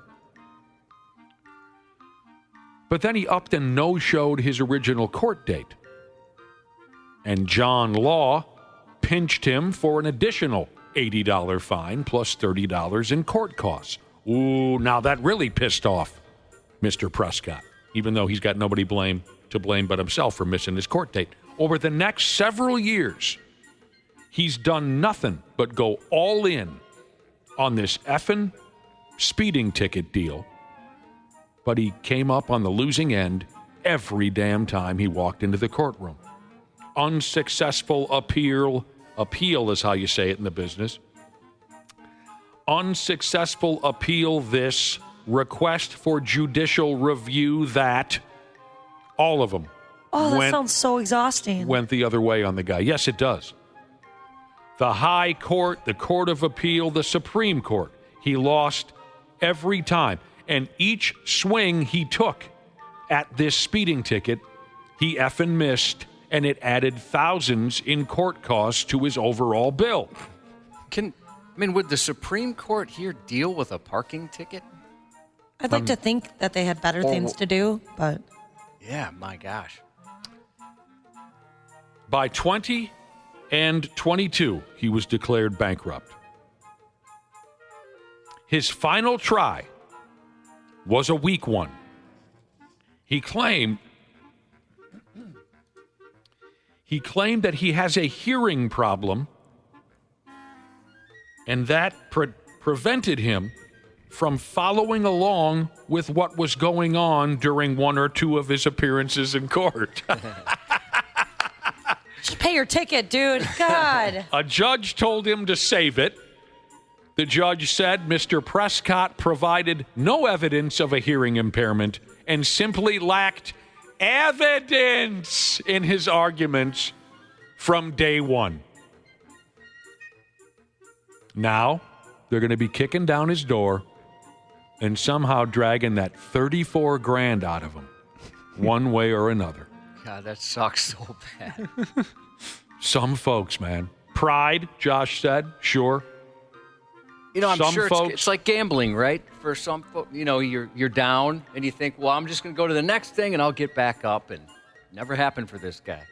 But then he upped and no-showed his original court date. And John Law pinched him for an additional $80 fine plus $30 in court costs. Ooh, now that really pissed off Mr. Prescott, even though he's got nobody to blame but himself for missing his court date. Over the next several years, he's done nothing but go all in on this effing speeding ticket deal. But he came up on the losing end every damn time he walked into the courtroom. Unsuccessful appeal is how you say it in the business. Unsuccessful appeal this, request for judicial review that, all of them. Oh, that sounds so exhausting. Went the other way on the guy. Yes, it does. The High Court, the Court of Appeal, the Supreme Court. He lost every time. And each swing he took at this speeding ticket, he effing missed, and it added thousands in court costs to his overall bill. Would the Supreme Court here deal with a parking ticket? I'd like to think that they had better things to do, but... Yeah, my gosh. By 2022, he was declared bankrupt. His final try was a weak one. He claimed that he has a hearing problem, and that prevented him from following along with what was going on during one or two of his appearances in court. Just pay your ticket, dude. God. A judge told him to save it. The judge said Mr. Prescott provided no evidence of a hearing impairment and simply lacked evidence in his arguments from day one. Now, they're going to be kicking down his door and somehow dragging that $34,000 out of him, one way or another. God, that sucks so bad. Some folks, man. Pride, Josh said, sure. I'm some sure folks, it's like gambling, right? For some folks, you're down and you think, well, I'm just going to go to the next thing and I'll get back up. And never happened for this guy.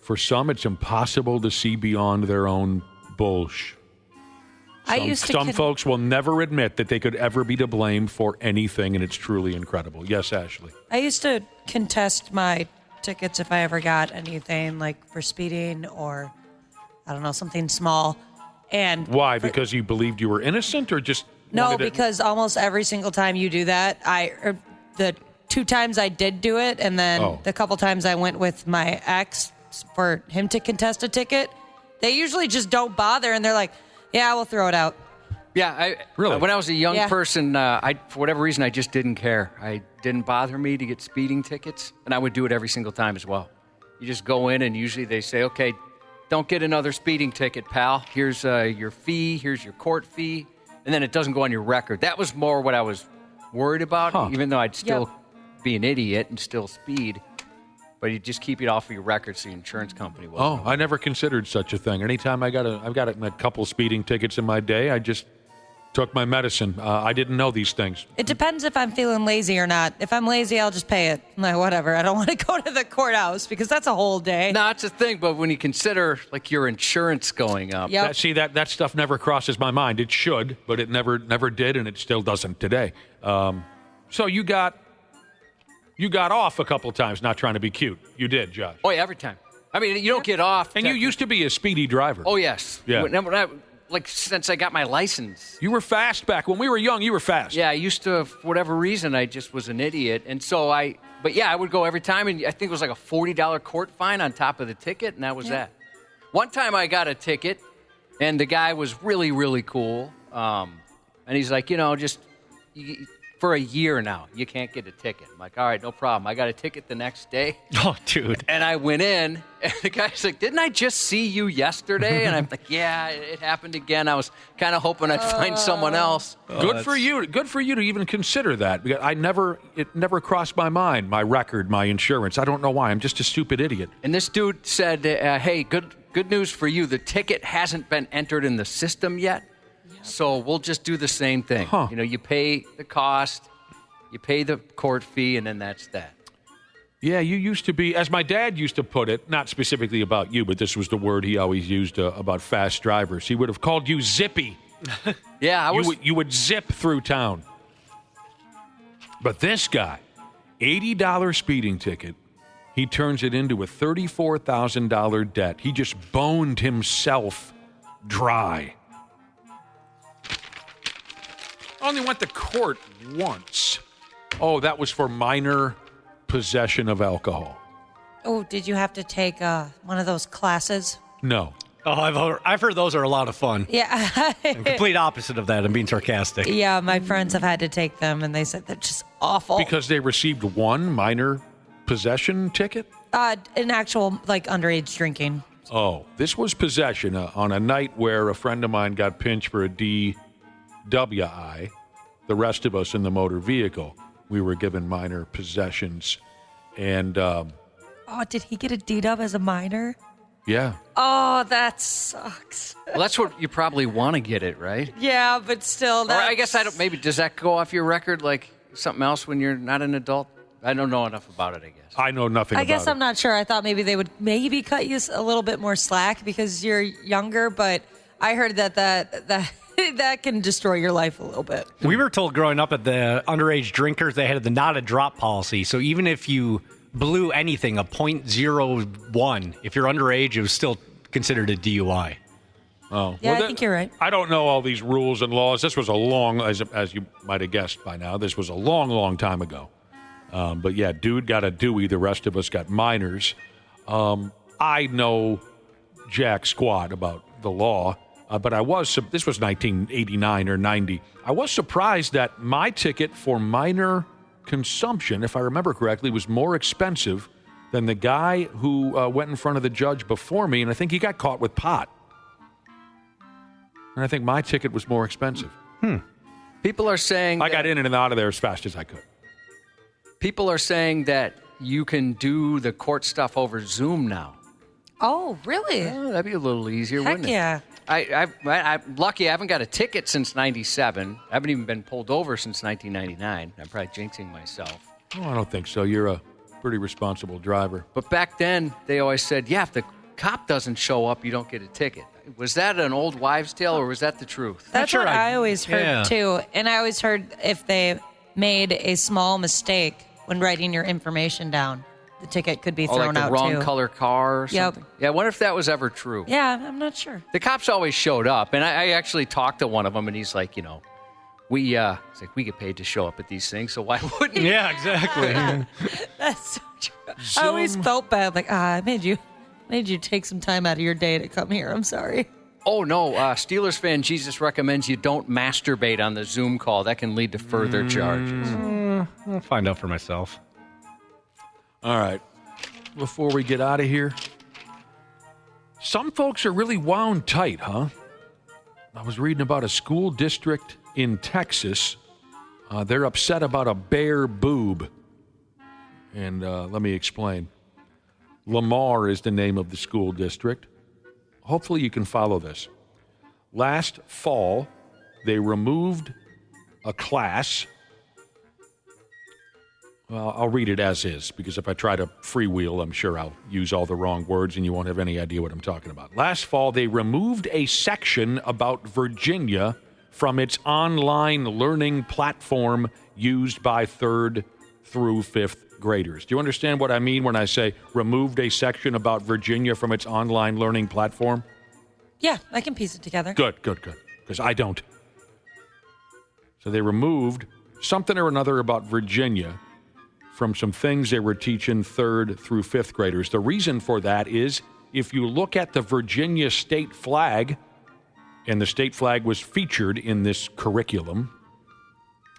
For some, it's impossible to see beyond their own bullshit. Some folks will never admit that they could ever be to blame for anything, and it's truly incredible. Yes, Ashley. I used to contest my tickets if I ever got anything like for speeding or, I don't know, something small. And why? Because you believed you were innocent, or just no? Because almost every single time you do that, the 2 times I did do it, and then the couple times I went with my ex for him to contest a ticket, they usually just don't bother, and they're like, yeah, we'll throw it out. Yeah, really? When I was a young person, for whatever reason, I just didn't care. It didn't bother me to get speeding tickets, and I would do it every single time as well. You just go in, and usually they say, okay, don't get another speeding ticket, pal. Here's your fee. Here's your court fee. And then it doesn't go on your record. That was more what I was worried about, even though I'd still be an idiot and still speed. But you just keep it off of your record so your insurance company will. Oh, I never considered such a thing. Anytime I've got a couple speeding tickets in my day, I just took my medicine. I didn't know these things. It depends if I'm feeling lazy or not. If I'm lazy, I'll just pay it. I'm like, whatever. I don't want to go to the courthouse because that's a whole day. No, it's a thing. But when you consider like your insurance going up, that stuff never crosses my mind. It should, but it never did, and it still doesn't today. So you got off a couple of times, not trying to be cute. You did, Josh. Oh yeah, every time. I mean, you don't get off. And you used to be a speedy driver. Oh yes. Yeah. Since I got my license. You were fast back when we were young. You were fast. Yeah, I used to, for whatever reason, I just was an idiot, and so I would go every time, and I think it was like a $40 court fine on top of the ticket, and that was that. One time I got a ticket, and the guy was really, really cool, and he's like, for a year now, you can't get a ticket. I'm like, all right, no problem. I got a ticket the next day. Oh, dude. And I went in, and the guy's like, didn't I just see you yesterday? And I'm like, yeah, it happened again. I was kind of hoping I'd find someone else. Good for you. Good for you to even consider that. Because it never crossed my mind, my record, my insurance. I don't know why. I'm just a stupid idiot. And this dude said, hey, good news for you. The ticket hasn't been entered in the system yet. So we'll just do the same thing. Huh. You pay the cost, you pay the court fee, and then that's that. Yeah, you used to be, as my dad used to put it, not specifically about you, but this was the word he always used about fast drivers. He would have called you zippy. Yeah, you would zip through town. But this guy, $80 speeding ticket, he turns it into a $34,000 debt. He just boned himself dry. Only went to court once. Oh, that was for minor possession of alcohol. Oh, did you have to take one of those classes? No. Oh, I've heard those are a lot of fun. Yeah. Complete opposite of that. I'm being sarcastic. Yeah, my friends have had to take them, and they said they're just awful. Because they received one minor possession ticket? An actual, underage drinking. Oh, this was possession on a night where a friend of mine got pinched for a DWI. The rest of us in the motor vehicle, we were given minor possessions. And, did he get a D-dub as a minor? Yeah. Oh, that sucks. Well, that's what you probably want to get it, right? Yeah, but still, Or I guess maybe, does that go off your record like something else when you're not an adult? I don't know enough about it, I guess. I know nothing about it. I guess I'm not sure. I thought maybe they would cut you a little bit more slack because you're younger, but I heard that that can destroy your life a little bit. We were told growing up that the underage drinkers, they had the not a drop policy. So even if you blew anything, a .01, if you're underage, it was still considered a DUI. Oh, Yeah, I think you're right. I don't know all these rules and laws. This was a long, as you might have guessed by now, this was a long, long time ago. But yeah, dude got a Dewey. The rest of us got minors. I know jack squat about the law, but this was 1989 or 90. I was surprised that my ticket for minor consumption, if I remember correctly, was more expensive than the guy who went in front of the judge before me, and I think he got caught with pot. And I think my ticket was more expensive. People are saying I got in and out of there as fast as I could. People are saying that you can do the court stuff over Zoom now. Oh, really? Oh, that'd be a little easier, Heck wouldn't it? yeah. I'm lucky I haven't got a ticket since 97. I haven't even been pulled over since 1999. I'm probably jinxing myself. Oh, I don't think so. You're a pretty responsible driver. But back then, they always said, yeah, if the cop doesn't show up, you don't get a ticket. Was that an old wives' tale, or was that the truth? That's what I always heard, too. And I always heard if they made a small mistake when writing your information down, the ticket could be thrown out, too. Like the wrong too. color car or something? Yep. Yeah, I wonder if that was ever true. Yeah, I'm not sure. The cops always showed up, and I actually talked to one of them, and he's like, we get paid to show up at these things, so why wouldn't you? Yeah, exactly. That's so true. I always felt bad, like, I made you take some time out of your day to come here. I'm sorry. Oh, no. Steelers fan Jesus recommends you don't masturbate on the Zoom call. That can lead to further charges. I'll find out for myself. All right. Before we get out of here, some folks are really wound tight, huh? I was reading about a school district in Texas. They're upset about a bare boob. And let me explain. Lamar is the name of the school district. Hopefully you can follow this. Last fall, they removed a class. Well, I'll read it as is, because if I try to freewheel, I'm sure I'll use all the wrong words and you won't have any idea what I'm talking about. Last fall, they removed a section about Virginia from its online learning platform used by 3rd through 5th graders. Do you understand what I mean when I say removed a section about Virginia from its online learning platform? Yeah, I can piece it together. Good. Because I don't. So they removed something or another about Virginia from some things they were teaching 3rd through 5th graders. The reason for that is if you look at the Virginia state flag, and the state flag was featured in this curriculum,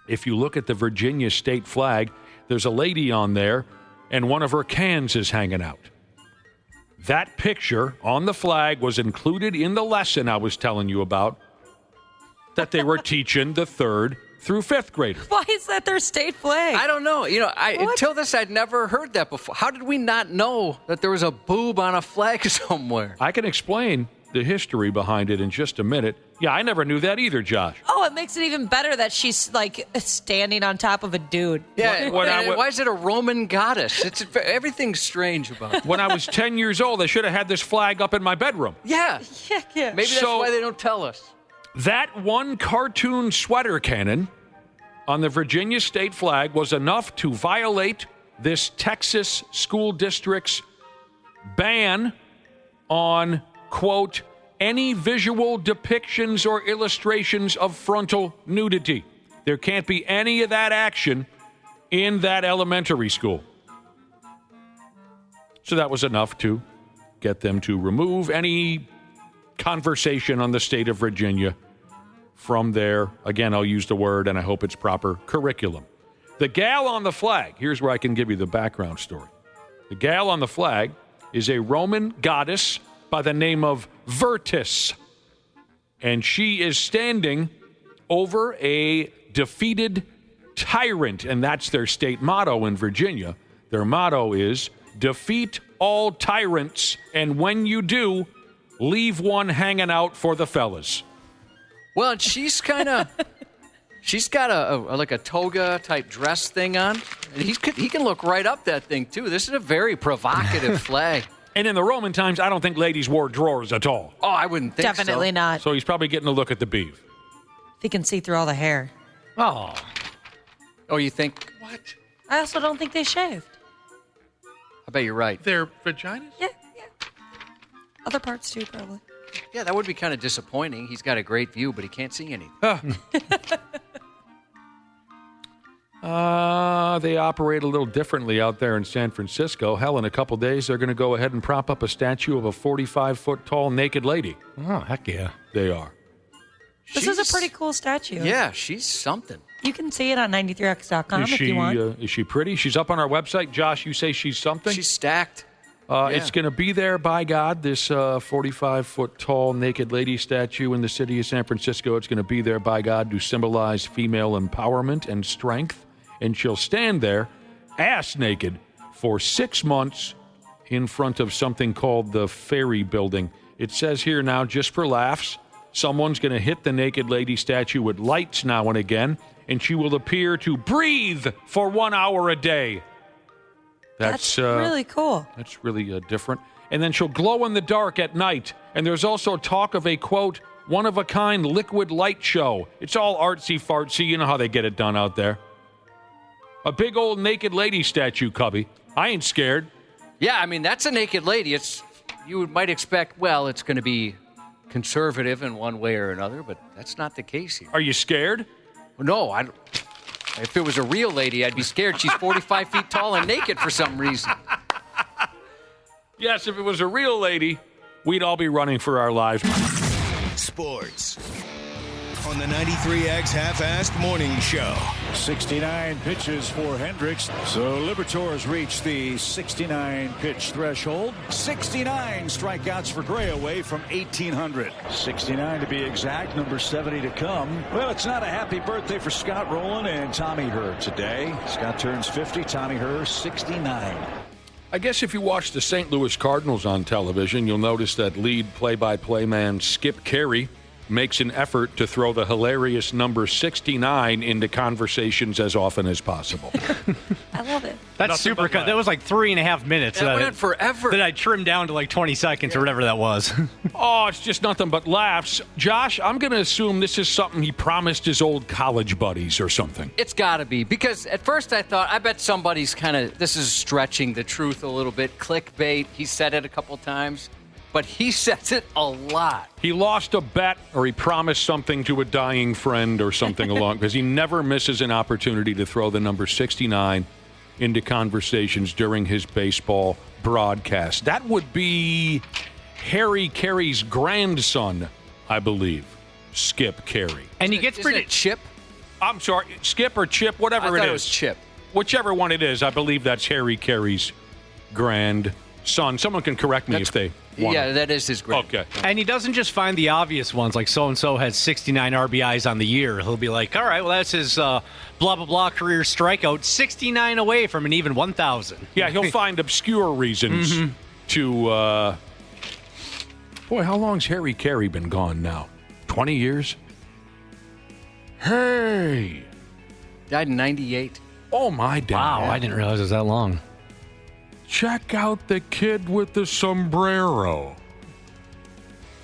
if you look at the Virginia state flag, there's a lady on there, and one of her cans is hanging out. That picture on the flag was included in the lesson I was telling you about that they were teaching the 3rd through 5th graders. Why is that their state flag? I don't know. Until this, I'd never heard that before. How did we not know that there was a boob on a flag somewhere? I can explain the history behind it in just a minute. Yeah, I never knew that either, Josh. Oh, it makes it even better that she's like standing on top of a dude. Yeah, why is it a Roman goddess? Everything's strange about it. When I was 10 years old, they should have had this flag up in my bedroom. Yeah. Yeah. Maybe that's why they don't tell us. That one cartoon sweater cannon on the Virginia state flag was enough to violate this Texas school district's ban on, quote, any visual depictions or illustrations of frontal nudity. There can't be any of that action in that elementary school. So that was enough to get them to remove any conversation on the state of Virginia from their, again, I'll use the word and I hope it's proper, curriculum. The gal on the flag, here's where I can give you the background story. The gal on the flag is a Roman goddess by the name of Virtus. And she is standing over a defeated tyrant, and that's their state motto in Virginia. Their motto is, defeat all tyrants, and when you do, leave one hanging out for the fellas. Well, and she's kind of, she's got a toga type dress thing on. And he can look right up that thing too. This is a very provocative flag. And in the Roman times, I don't think ladies wore drawers at all. Oh, I wouldn't think so. Definitely not. So he's probably getting a look at the beef. He can see through all the hair. Oh. Oh, you think? What? I also don't think they shaved. I bet you're right. Their vaginas? Yeah. Other parts too, probably. Yeah, that would be kind of disappointing. He's got a great view, but he can't see anything. They operate a little differently out there in San Francisco. Hell, in a couple days, they're going to go ahead and prop up a statue of a 45-foot-tall naked lady. Oh, heck yeah. They are. This is a pretty cool statue. Yeah, she's something. You can see it on 93x.com if you want. Is she pretty? She's up on our website. Josh, you say she's something? She's stacked. It's going to be there, by God, this 45-foot-tall naked lady statue in the city of San Francisco. It's going to be there, by God, to symbolize female empowerment and strength. And she'll stand there, ass naked, for 6 months in front of something called the Ferry Building. It says here now, just for laughs, someone's going to hit the naked lady statue with lights now and again, and she will appear to breathe for 1 hour a day. That's really cool. That's really different. And then she'll glow in the dark at night. And there's also talk of a, quote, one-of-a-kind liquid light show. It's all artsy-fartsy. You know how they get it done out there. A big old naked lady statue, Cubby. I ain't scared. Yeah, I mean, that's a naked lady. You might expect, well, it's going to be conservative in one way or another, but that's not the case here. Are you scared? No, I don't. If it was a real lady, I'd be scared. She's 45 feet tall and naked for some reason. Yes, if it was a real lady, we'd all be running for our lives. Sports on the 93X Half-Assed Morning Show. 69 pitches for Hendricks. So Liberators reached the 69-pitch threshold. 69 strikeouts for Gray away from 1,800. 69 to be exact, number 70 to come. Well, it's not a happy birthday for Scott Rowland and Tommy Herr today. Scott turns 50, Tommy Herr 69. I guess if you watch the St. Louis Cardinals on television, you'll notice that lead play-by-play man Skip Carey makes an effort to throw the hilarious number 69 into conversations as often as possible. I love it. That's Nothing super cut. That was like 3.5 minutes. That went forever. That I trimmed down to like 20 seconds or whatever that was. Oh, it's just nothing but laughs. Josh, I'm going to assume this is something he promised his old college buddies or something. It's got to be, because at first I thought, I bet somebody's this is stretching the truth a little bit. Clickbait. He said it a couple times. But he says it a lot. He lost a bet or he promised something to a dying friend or something along, because he never misses an opportunity to throw the number 69 into conversations during his baseball broadcast. That would be Harry Carey's grandson, I believe, Skip Carey. And he gets pretty... Chip? I'm sorry, Skip or Chip, whatever I thought it is. It was Chip. Whichever one it is, I believe that's Harry Carey's grandson. Someone can correct me if they want. Yeah, that is his grand. Okay. And he doesn't just find the obvious ones, like so-and-so has 69 RBIs on the year. He'll be like, all right, well, that's his blah-blah-blah career strikeout, 69 away from an even 1,000. Yeah, he'll find obscure reasons to... Boy, how long's Harry Carey been gone now? 20 years? Hey! Died in 98. Oh, my damn. Wow, I didn't realize it was that long. Check out the kid with the sombrero.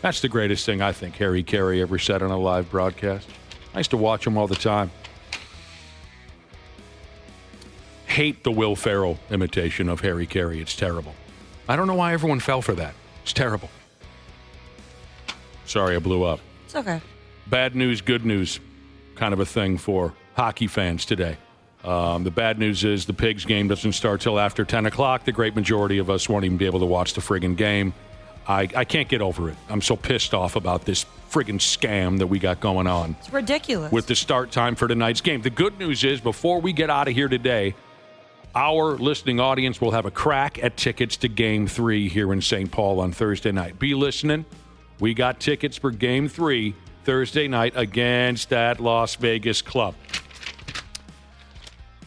That's the greatest thing I think Harry Carey ever said on a live broadcast. I used to watch him all the time. Hate the Will Ferrell imitation of Harry Carey. It's terrible. I don't know why everyone fell for that. It's terrible. Sorry I blew up. It's okay. Bad news, good news kind of a thing for hockey fans today. The bad news is the Pigs game doesn't start till after 10 o'clock. The great majority of us won't even be able to watch the friggin' game. I can't get over it. I'm so pissed off about this friggin' scam that we got going on. It's ridiculous. With the start time for tonight's game. The good news is, before we get out of here today, our listening audience will have a crack at tickets to Game 3 here in St. Paul on Thursday night. Be listening. We got tickets for Game 3 Thursday night against that Las Vegas club.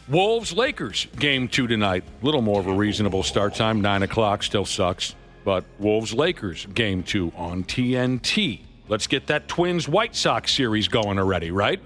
Wolves-Lakers, Game 2 tonight. A little more of a reasonable start time, 9 o'clock, still sucks. But Wolves-Lakers, Game 2 on TNT. Let's get that Twins-White Sox series going already, right?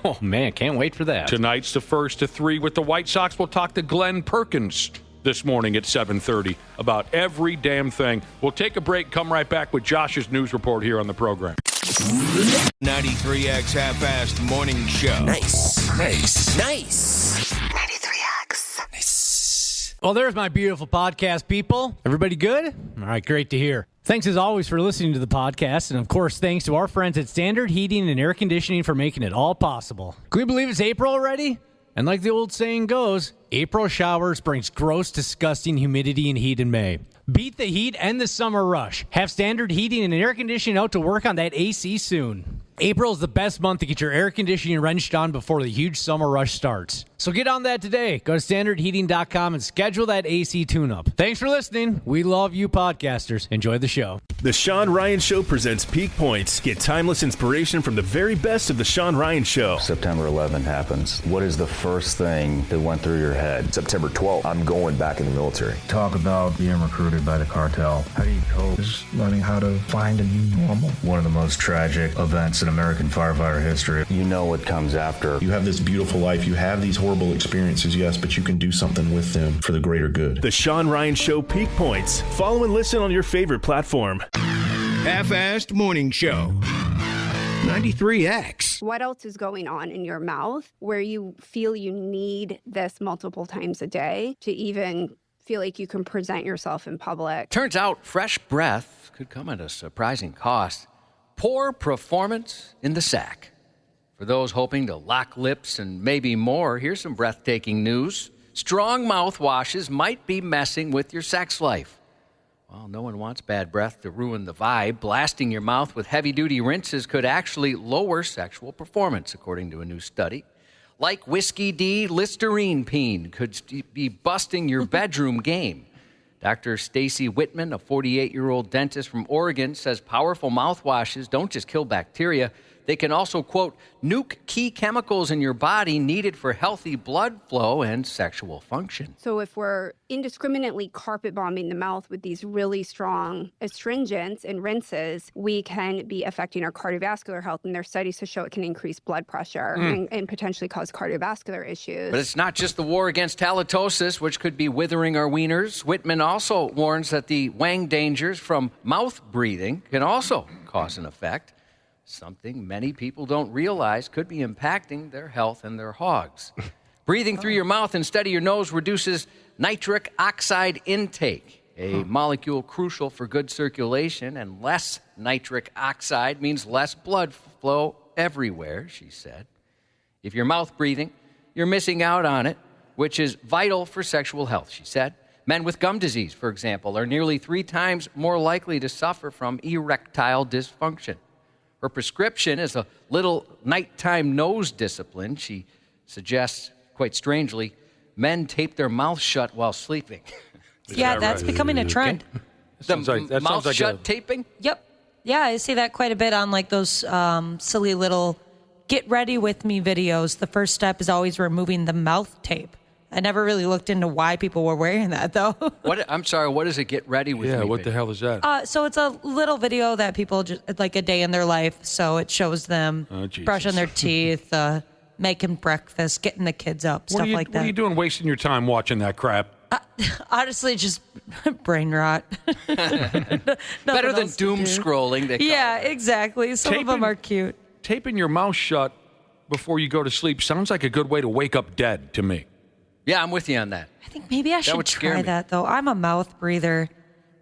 Oh, man, can't wait for that. Tonight's the first to 3 with the White Sox. We'll talk to Glen Perkins this morning at 7:30 about every damn thing. We'll take a break, come right back with Josh's news report here on the program. 93X Half-Assed Morning Show. Nice. 93X. Nice. Well, there's my beautiful podcast, people. Everybody good? All right, great to hear. Thanks as always for listening to the podcast. And of course, thanks to our friends at Standard Heating and Air Conditioning for making it all possible. Can we believe it's April already? And like the old saying goes, April showers brings gross, disgusting humidity and heat in May. Beat the heat and the summer rush. Have Standard Heating and Air Conditioning out to work on that AC soon. April is the best month to get your air conditioning wrenched on before the huge summer rush starts. So get on that today. Go to standardheating.com and schedule that AC tune-up. Thanks for listening. We love you podcasters. Enjoy the show. The Sean Ryan Show presents Peak Points. Get timeless inspiration from the very best of The Sean Ryan Show. September 11th happens. What is the first thing that went through your head? September 12th, I'm going back in the military. Talk about being recruited by the cartel. How do you cope? Just learning how to find a new normal. One of the most tragic events in American firefighter history. You know what comes after. You have this beautiful life. You have these horrible experiences, yes, but you can do something with them for the greater good. The Sean Ryan Show Peak Points. Follow and listen on your favorite platform. Half-Assed Morning Show. 93X. What else is going on in your mouth where you feel you need this multiple times a day to even feel like you can present yourself in public? Turns out fresh breath could come at a surprising cost. Poor performance in the sack. For those hoping to lock lips and maybe more, here's some breathtaking news. Strong mouthwashes might be messing with your sex life. Well, no one wants bad breath to ruin the vibe. Blasting your mouth with heavy-duty rinses could actually lower sexual performance, according to a new study. Like Whiskey D, Listerine Peen could be busting your bedroom game. Dr. Stacy Whitman, a 48-year-old dentist from Oregon, says powerful mouthwashes don't just kill bacteria. They can also, quote, nuke key chemicals in your body needed for healthy blood flow and sexual function. So if we're indiscriminately carpet bombing the mouth with these really strong astringents and rinses, we can be affecting our cardiovascular health. And there are studies to show it can increase blood pressure and potentially cause cardiovascular issues. But it's not just the war against halitosis, which could be withering our wieners. Whitman also warns that the wang dangers from mouth breathing can also cause an effect. Something many people don't realize could be impacting their health and their hogs. Breathing through your mouth instead of your nose reduces nitric oxide intake, a molecule crucial for good circulation, and less nitric oxide means less blood flow everywhere, she said. If you're mouth breathing, you're missing out on it, which is vital for sexual health, she said. Men with gum disease, for example, are nearly 3 times more likely to suffer from erectile dysfunction. Her prescription is a little nighttime nose discipline. She suggests, quite strangely, men tape their mouth shut while sleeping. Yeah, that's becoming a trend. The mouth shut taping? Yep. Yeah, I see that quite a bit on like those silly little get ready with me videos. The first step is always removing the mouth tape. I never really looked into why people were wearing that, though. I'm sorry, what is it, get ready with me? Yeah, what the hell is that? So it's a little video that people just, like a day in their life. So it shows them brushing their teeth, making breakfast, getting the kids up, stuff like that. What are you doing wasting your time watching that crap? Honestly, just brain rot. Better than doom scrolling. Yeah, exactly. Some of them are cute. Taping your mouth shut before you go to sleep sounds like a good way to wake up dead to me. Yeah, I'm with you on that. I think maybe I should try that, though. I'm a mouth breather,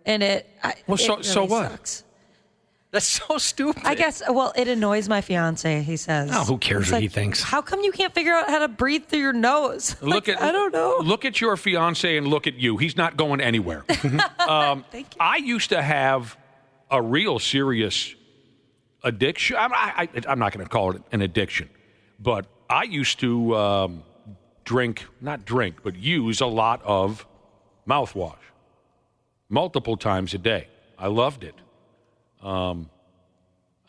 and it really so what? Sucks. That's so stupid. I guess, well, it annoys my fiance, he says. Oh, who cares what he thinks? How come you can't figure out how to breathe through your nose? I don't know. Look at your fiance and look at you. He's not going anywhere. Thank you. I used to have a real serious addiction. I'm not going to call it an addiction, but I used to use a lot of mouthwash multiple times a day. I loved it. I'm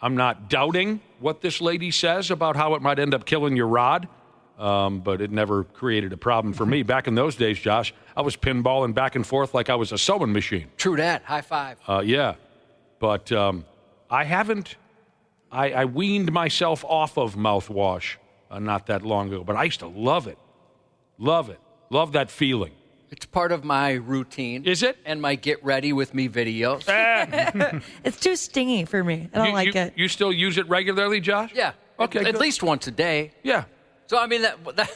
not doubting what this lady says about how it might end up killing your rod, but it never created a problem for me. Back in those days, Josh, I was pinballing back and forth like I was a sewing machine. True that. High five. Yeah. But I haven't. I weaned myself off of mouthwash not that long ago, but I used to love it. Love it. Love that feeling. It's part of my routine. Is it? And my get ready with me videos. It's too stingy for me. I don't like it. You still use it regularly, Josh? Yeah. Okay. At least once a day. Yeah. So, I mean,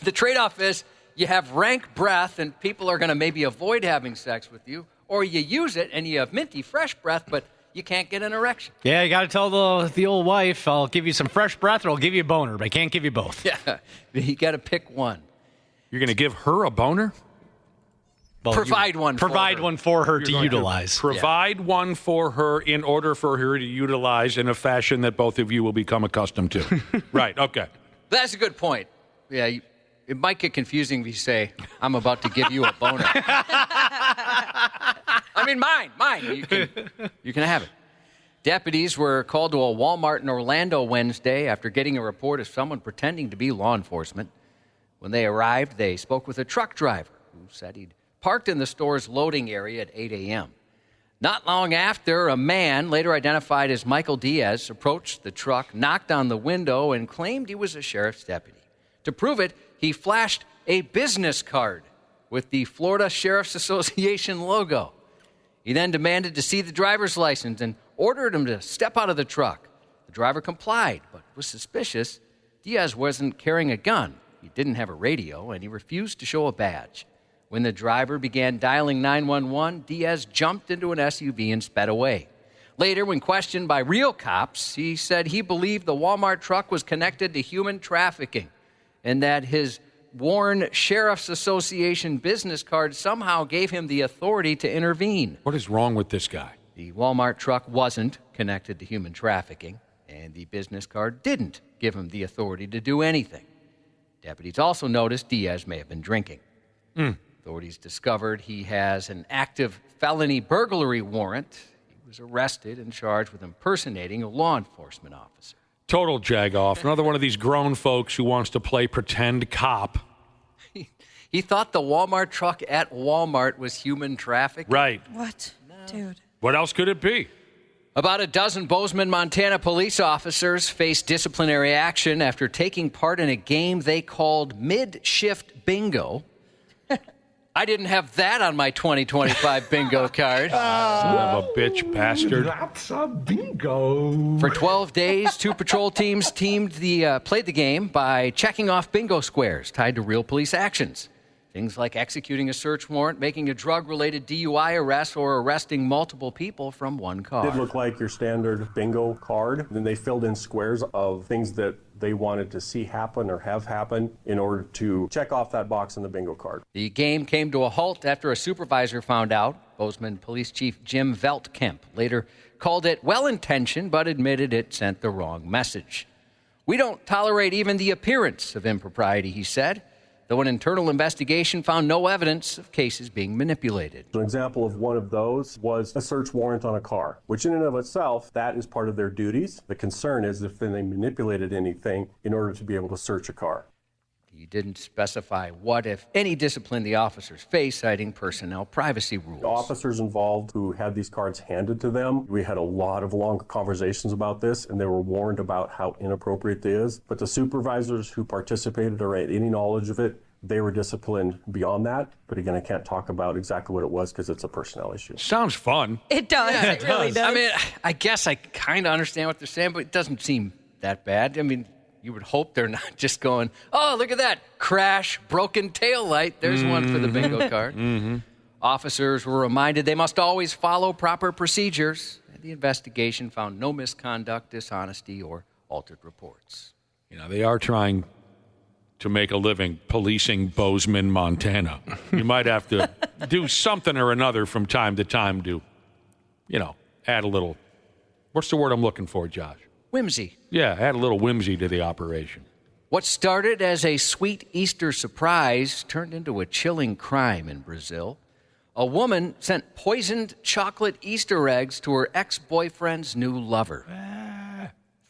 the trade-off is you have rank breath and people are going to maybe avoid having sex with you, or you use it and you have minty, fresh breath, but you can't get an erection. Yeah, you got to tell the old wife, I'll give you some fresh breath or I'll give you a boner, but I can't give you both. Yeah. You got to pick one. You're going to give her a boner? Well, provide one for her to utilize. Provide one for her in order for her to utilize in a fashion that both of you will become accustomed to. Right, okay. That's a good point. Yeah, it might get confusing if you say, I'm about to give you a boner. I mean, mine. You can have it. Deputies were called to a Walmart in Orlando Wednesday after getting a report of someone pretending to be law enforcement. When they arrived, they spoke with a truck driver who said he'd parked in the store's loading area at 8 a.m. Not long after, a man, later identified as Michael Diaz, approached the truck, knocked on the window, and claimed he was a sheriff's deputy. To prove it, he flashed a business card with the Florida Sheriff's Association logo. He then demanded to see the driver's license and ordered him to step out of the truck. The driver complied, but was suspicious. Diaz wasn't carrying a gun. He didn't have a radio, and he refused to show a badge. When the driver began dialing 911, Diaz jumped into an SUV and sped away. Later, when questioned by real cops, he said he believed the Walmart truck was connected to human trafficking and that his worn Sheriff's Association business card somehow gave him the authority to intervene. What is wrong with this guy? The Walmart truck wasn't connected to human trafficking, and the business card didn't give him the authority to do anything. Deputies also noticed Diaz may have been drinking. Authorities discovered he has an active felony burglary warrant. He was arrested and charged with impersonating a law enforcement officer. Total jag-off. Another one of these grown folks who wants to play pretend cop. He thought the Walmart truck at Walmart was human trafficking. Right. What? Dude. What else could it be? About a dozen Bozeman, Montana police officers faced disciplinary action after taking part in a game they called mid-shift bingo. I didn't have that on my 2025 bingo card. Son of a bitch bastard. That's a bingo. For 12 days, two patrol teams played the game by checking off bingo squares tied to real police actions. Things like executing a search warrant, making a drug-related DUI arrest, or arresting multiple people from one car. It did look like your standard bingo card. Then they filled in squares of things that they wanted to see happen or have happen in order to check off that box on the bingo card. The game came to a halt after a supervisor found out. Bozeman Police Chief Jim Veltkemp later called it well-intentioned, but admitted it sent the wrong message. We don't tolerate even the appearance of impropriety, he said, though an internal investigation found no evidence of cases being manipulated. An example of one of those was a search warrant on a car, which in and of itself, that is part of their duties. The concern is if they manipulated anything in order to be able to search a car. He didn't specify what, if any, discipline the officers face, citing personnel privacy rules. The officers involved who had these cards handed to them, we had a lot of long conversations about this, and they were warned about how inappropriate it is. But the supervisors who participated or had any knowledge of it, they were disciplined beyond that. But again, I can't talk about exactly what it was because it's a personnel issue. Sounds fun. It does. Yeah, it really does. I mean, I guess I kind of understand what they're saying, but it doesn't seem that bad. I mean, you would hope they're not just going, oh, look at that, crash, broken taillight. There's one for the bingo card. Officers were reminded they must always follow proper procedures. And the investigation found no misconduct, dishonesty, or altered reports. You know, they are trying to make a living policing Bozeman, Montana. You might have to do something or another from time to time to, you know, add a little, what's the word I'm looking for, Josh? Whimsy. Yeah, add a little whimsy to the operation. What started as a sweet Easter surprise turned into a chilling crime in Brazil. A woman sent poisoned chocolate Easter eggs to her ex-boyfriend's new lover.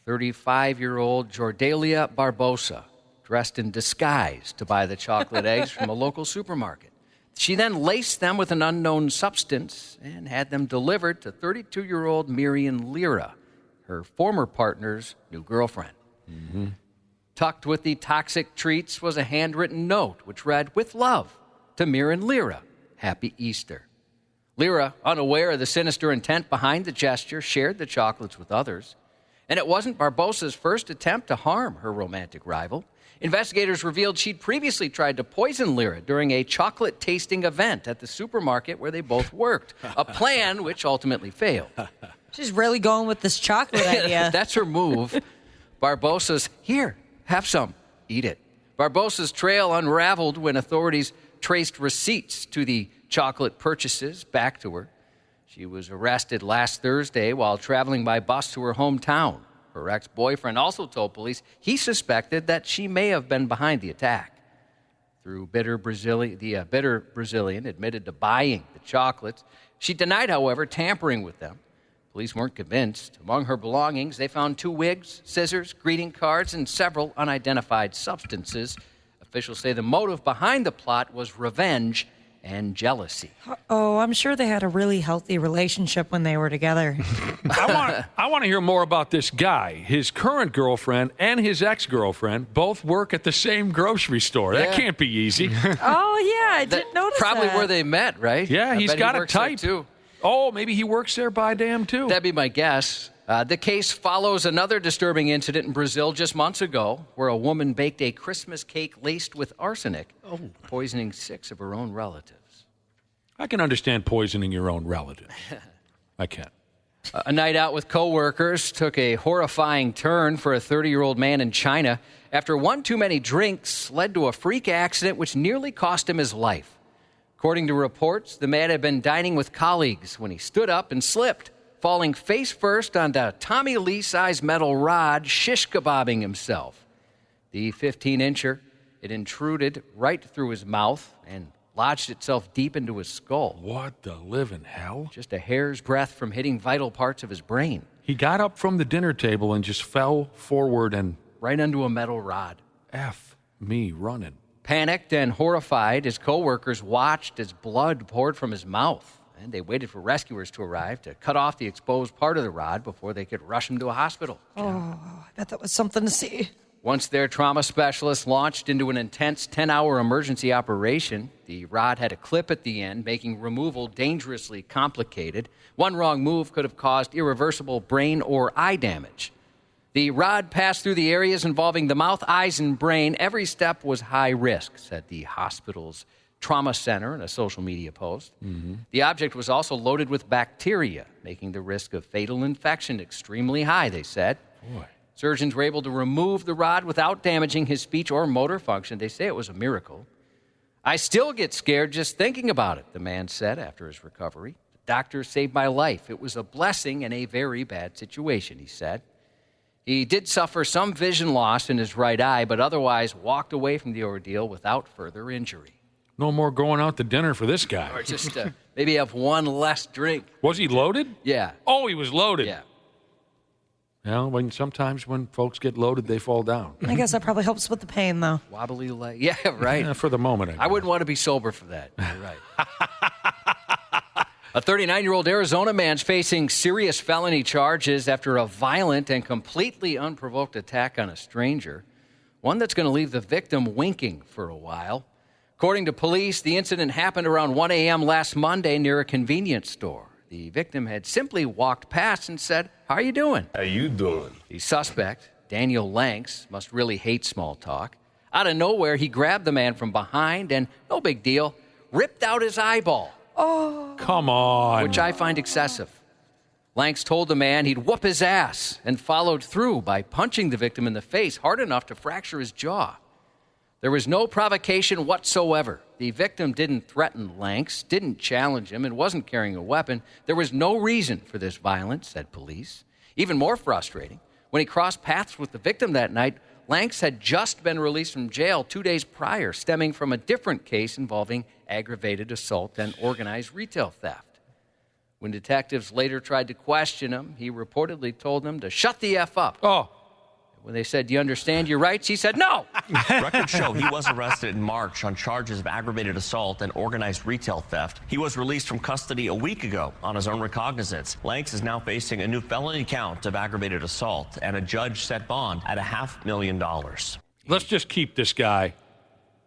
35-year-old Jordalia Barbosa, dressed in disguise to buy the chocolate eggs from a local supermarket. She then laced them with an unknown substance and had them delivered to 32-year-old Miriam Lira, her former partner's new girlfriend. Tucked with the toxic treats was a handwritten note which read, "With love, to Miriam Lira, Happy Easter. Lyra, unaware of the sinister intent behind the gesture, shared the chocolates with others. And it wasn't Barbosa's first attempt to harm her romantic rival. Investigators revealed she'd previously tried to poison Lyra during a chocolate-tasting event at the supermarket where they both worked, a plan which ultimately failed. She's really going with this chocolate idea. That's her move. Barbosa's, here, have some, eat it. Barbosa's trail unraveled when authorities traced receipts to the chocolate purchases back to her. She was arrested last Thursday while traveling by bus to her hometown. Her ex-boyfriend also told police he suspected that she may have been behind the attack. The bitter Brazilian admitted to buying the chocolates. She denied, however, tampering with them. Police weren't convinced. Among her belongings, they found 2 wigs, scissors, greeting cards, and several unidentified substances. Officials say the motive behind the plot was revenge and jealousy. Oh, I'm sure they had a really healthy relationship when they were together. I want to hear more about this guy. His current girlfriend and his ex-girlfriend both work at the same grocery store. Yeah. That can't be easy. Oh, yeah, I didn't notice probably that. where they met, right? Yeah, he's got a type. Too. Oh, maybe he works there by damn, too. That'd be my guess. The case follows another disturbing incident in Brazil just months ago, where a woman baked a Christmas cake laced with arsenic, poisoning 6 of her own relatives. I can understand poisoning your own relatives. I can. A night out with coworkers took a horrifying turn for a 30-year-old man in China after one too many drinks led to a freak accident which nearly cost him his life. According to reports, the man had been dining with colleagues when he stood up and slipped, falling face first onto a Tommy Lee-sized metal rod, shish kebabbing himself. The 15-incher, it intruded right through his mouth and lodged itself deep into his skull. What the living hell? Just a hair's breadth from hitting vital parts of his brain. He got up from the dinner table and just fell forward and... right into a metal rod. F me running. Panicked and horrified, his coworkers watched as blood poured from his mouth, and they waited for rescuers to arrive to cut off the exposed part of the rod before they could rush him to a hospital. Oh, I bet that was something to see. Once their trauma specialists launched into an intense 10-hour emergency operation, the rod had a clip at the end, making removal dangerously complicated. One wrong move could have caused irreversible brain or eye damage. The rod passed through the areas involving the mouth, eyes, and brain. Every step was high risk, said the hospital's trauma center in a social media post. Mm-hmm. The object was also loaded with bacteria, making the risk of fatal infection extremely high, they said. Boy. Surgeons were able to remove the rod without damaging his speech or motor function. They say it was a miracle. I still get scared just thinking about it, the man said after his recovery. The doctor saved my life. It was a blessing in a very bad situation, he said. He did suffer some vision loss in his right eye, but otherwise walked away from the ordeal without further injury. No more going out to dinner for this guy. Or just maybe have one less drink. Was he loaded? Yeah. Oh, he was loaded. Yeah. Well, sometimes when folks get loaded, they fall down. I guess that probably helps with the pain, though. Wobbly leg. Yeah, right. Yeah, for the moment. I wouldn't want to be sober for that. You're right. A 39-year-old Arizona man's facing serious felony charges after a violent and completely unprovoked attack on a stranger, one that's going to leave the victim winking for a while. According to police, the incident happened around 1 a.m. last Monday near a convenience store. The victim had simply walked past and said, "How are you doing?" How you doing? The suspect, Daniel Lanks, must really hate small talk. Out of nowhere, he grabbed the man from behind and, no big deal, ripped out his eyeball. Oh. Come on. Which I find excessive. Lanks told the man he'd whoop his ass and followed through by punching the victim in the face hard enough to fracture his jaw. There was no provocation whatsoever. The victim didn't threaten Lanks, didn't challenge him, and wasn't carrying a weapon. There was no reason for this violence, said police. Even more frustrating, when he crossed paths with the victim that night, Lanks had just been released from jail 2 days prior, stemming from a different case involving aggravated assault and organized retail theft. When detectives later tried to question him, he reportedly told them to shut the F up. Oh. When they said, "Do you understand your rights?" he said, "No." Records show he was arrested in March on charges of aggravated assault and organized retail theft. He was released from custody a week ago on his own recognizance. Lanks is now facing a new felony count of aggravated assault, and a judge set bond at $500,000. Let's just keep this guy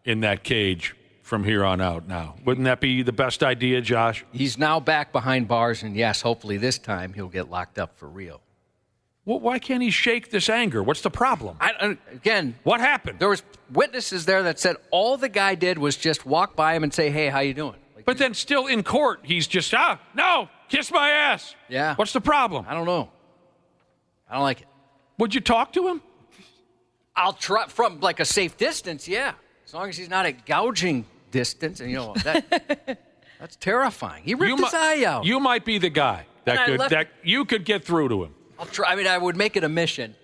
in that cage from here on out now. Wouldn't that be the best idea, Josh? He's now back behind bars, and yes, hopefully this time he'll get locked up for real. Well, why can't he shake this anger? What's the problem? Again, what happened? There was witnesses there that said all the guy did was just walk by him and say, hey, how you doing? But then still in court, he's just, no, kiss my ass. Yeah. What's the problem? I don't know. I don't like it. Would you talk to him? I'll try from like a safe distance, yeah. As long as he's not at gouging distance. And, that's terrifying. He ripped his eye out. You might be the guy that you could get through to him. I'll try. I mean, I would make it a mission.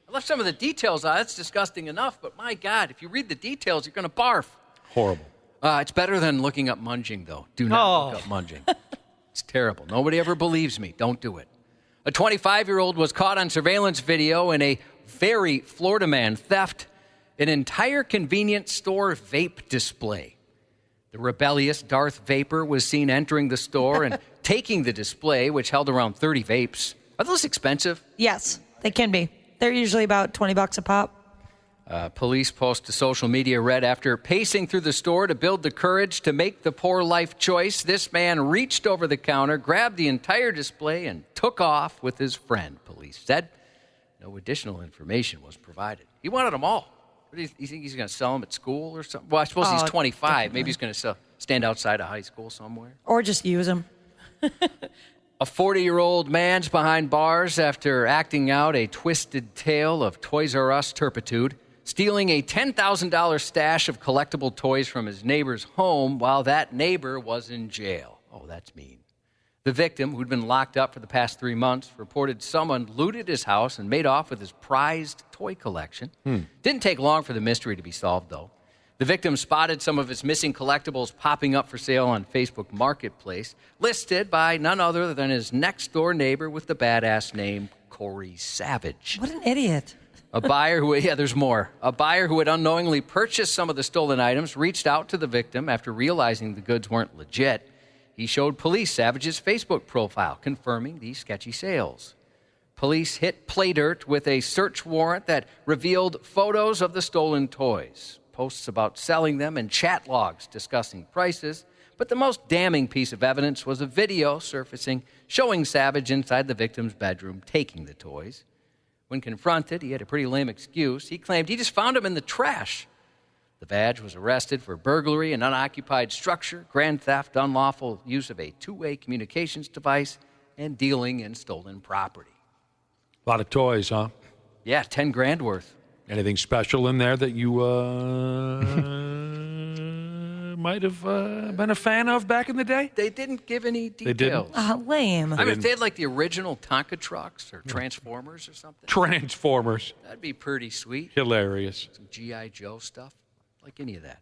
I left some of the details out. That's disgusting enough. But, my God, if you read the details, you're going to barf. Horrible. It's better than looking up munging, though. Do not look up munging. It's terrible. Nobody ever believes me. Don't do it. A 25-year-old was caught on surveillance video in a very Florida man theft an entire convenience store vape display. The rebellious Darth Vapor was seen entering the store and taking the display, which held around 30 vapes. Are those expensive? Yes, they can be. They're usually about $20 a pop. Police post to social media read, after pacing through the store to build the courage to make the poor life choice, this man reached over the counter, grabbed the entire display, and took off with his friend, police said. No additional information was provided. He wanted them all. What do you think he's going to sell them at school or something? Well, I suppose he's 25. Definitely. Maybe he's going to stand outside a high school somewhere. Or just use them. A 40-year-old man's behind bars after acting out a twisted tale of Toys R Us turpitude, stealing a $10,000 stash of collectible toys from his neighbor's home while that neighbor was in jail. Oh, that's mean. The victim, who'd been locked up for the past 3 months, reported someone looted his house and made off with his prized toy collection. Didn't take long for the mystery to be solved, though. The victim spotted some of his missing collectibles popping up for sale on Facebook Marketplace, listed by none other than his next-door neighbor with the badass name Corey Savage. What an idiot. A buyer who, there's more. A buyer who had unknowingly purchased some of the stolen items reached out to the victim after realizing the goods weren't legit. He showed police Savage's Facebook profile, confirming these sketchy sales. Police hit Play Dirt with a search warrant that revealed photos of the stolen toys, posts about selling them, and chat logs discussing prices. But the most damning piece of evidence was a video surfacing showing Savage inside the victim's bedroom taking the toys. When confronted, he had a pretty lame excuse. He claimed he just found them in the trash. The Vag was arrested for burglary, an unoccupied structure, grand theft, unlawful use of a two-way communications device, and dealing in stolen property. A lot of toys, huh? Yeah, $10,000 worth. Anything special in there that you might have been a fan of back in the day? They didn't give any details. They didn't? Oh, lame. I mean, if they had like the original Tonka trucks or Transformers or something. Transformers. That'd be pretty sweet. Hilarious. Some G.I. Joe stuff. Like any of that.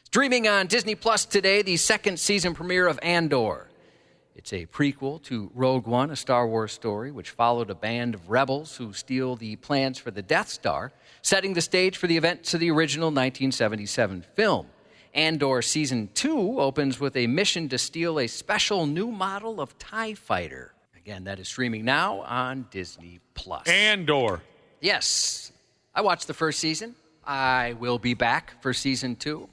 Streaming on Disney Plus today, the second season premiere of Andor. It's a prequel to Rogue One, a Star Wars story, which followed a band of rebels who steal the plans for the Death Star, setting the stage for the events of the original 1977 film. Andor Season 2 opens with a mission to steal a special new model of TIE fighter. Again, that is streaming now on Disney Plus. Andor. Yes. I watched the first season. I will be back for Season 2.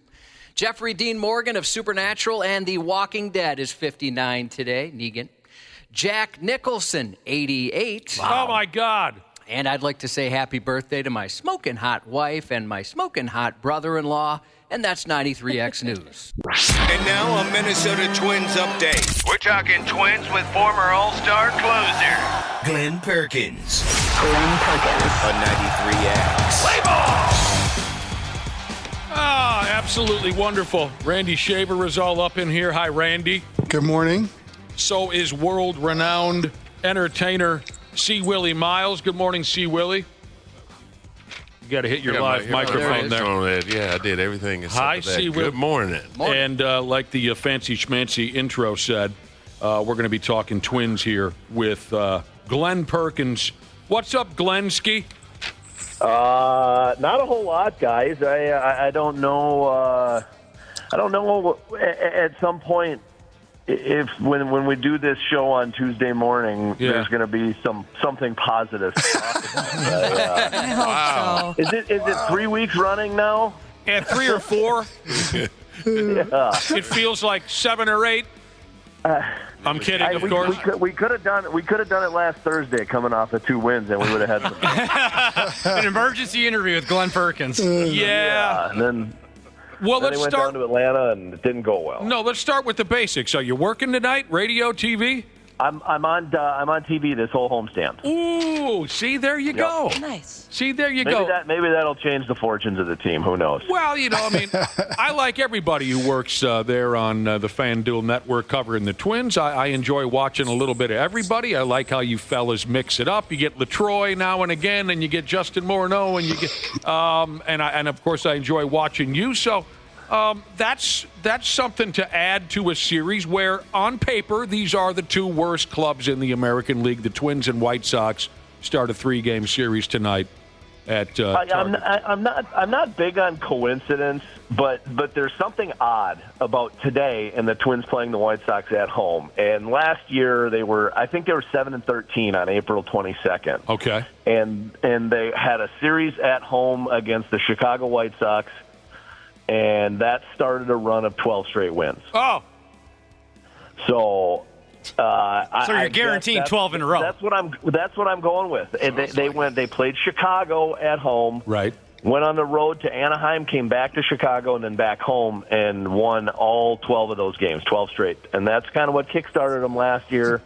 Jeffrey Dean Morgan of Supernatural and The Walking Dead is 59 today. Negan. Jack Nicholson, 88. Wow. Oh, my God. And I'd like to say happy birthday to my smoking hot wife and my smoking hot brother-in-law, and that's 93X News. And now a Minnesota Twins update. We're talking Twins with former All-Star closer, Glen Perkins. Glen Perkins. On 93X. Play ball! Ah, absolutely wonderful. Randy Shaver is all up in here. Hi, Randy. Good morning. So is world-renowned entertainer C. Willi Myles. Good morning, C. Willi. You got to hit your live microphone there. Yeah, I did everything. Hi, C. Willi. Good morning. And like the fancy schmancy intro said, we're going to be talking Twins here with Glen Perkins. What's up, Glenski? Not a whole lot, guys. I don't know. I don't know. At some point, if when we do this show on Tuesday morning, there's going to be something positive. I hope so. Is it 3 weeks running now? Yeah, 3 or 4. It feels like 7 or 8. I'm kidding, of course. We could have done it last Thursday, coming off of 2 wins, and we would have had an emergency interview with Glen Perkins. Yeah, and then. Well, then let's he went start down to Atlanta, and it didn't go well. No, let's start with the basics. Are you working tonight? Radio, TV? I'm on TV this whole homestand. Ooh, see, there you go. Nice. See, there you go. Maybe that'll change the fortunes of the team. Who knows? Well, I mean, I like everybody who works there on the FanDuel Network covering the Twins. I enjoy watching a little bit of everybody. I like how you fellas mix it up. You get LaTroy now and again, and you get Justin Morneau, and you get and of course I enjoy watching you. So. That's something to add to a series where, on paper, these are the 2 worst clubs in the American League. The Twins and White Sox start a 3-game series tonight. I'm not big on coincidence, but there's something odd about today and the Twins playing the White Sox at home. And last year they were 7-13 on April 22nd. Okay. And they had a series at home against the Chicago White Sox. And that started a run of 12 straight wins. Oh. So you're guaranteeing 12 in a row. That's what I'm going with. And they played Chicago at home. Right. Went on the road to Anaheim, came back to Chicago, and then back home and won all 12 of those games, 12 straight. And that's kind of what kickstarted them last year.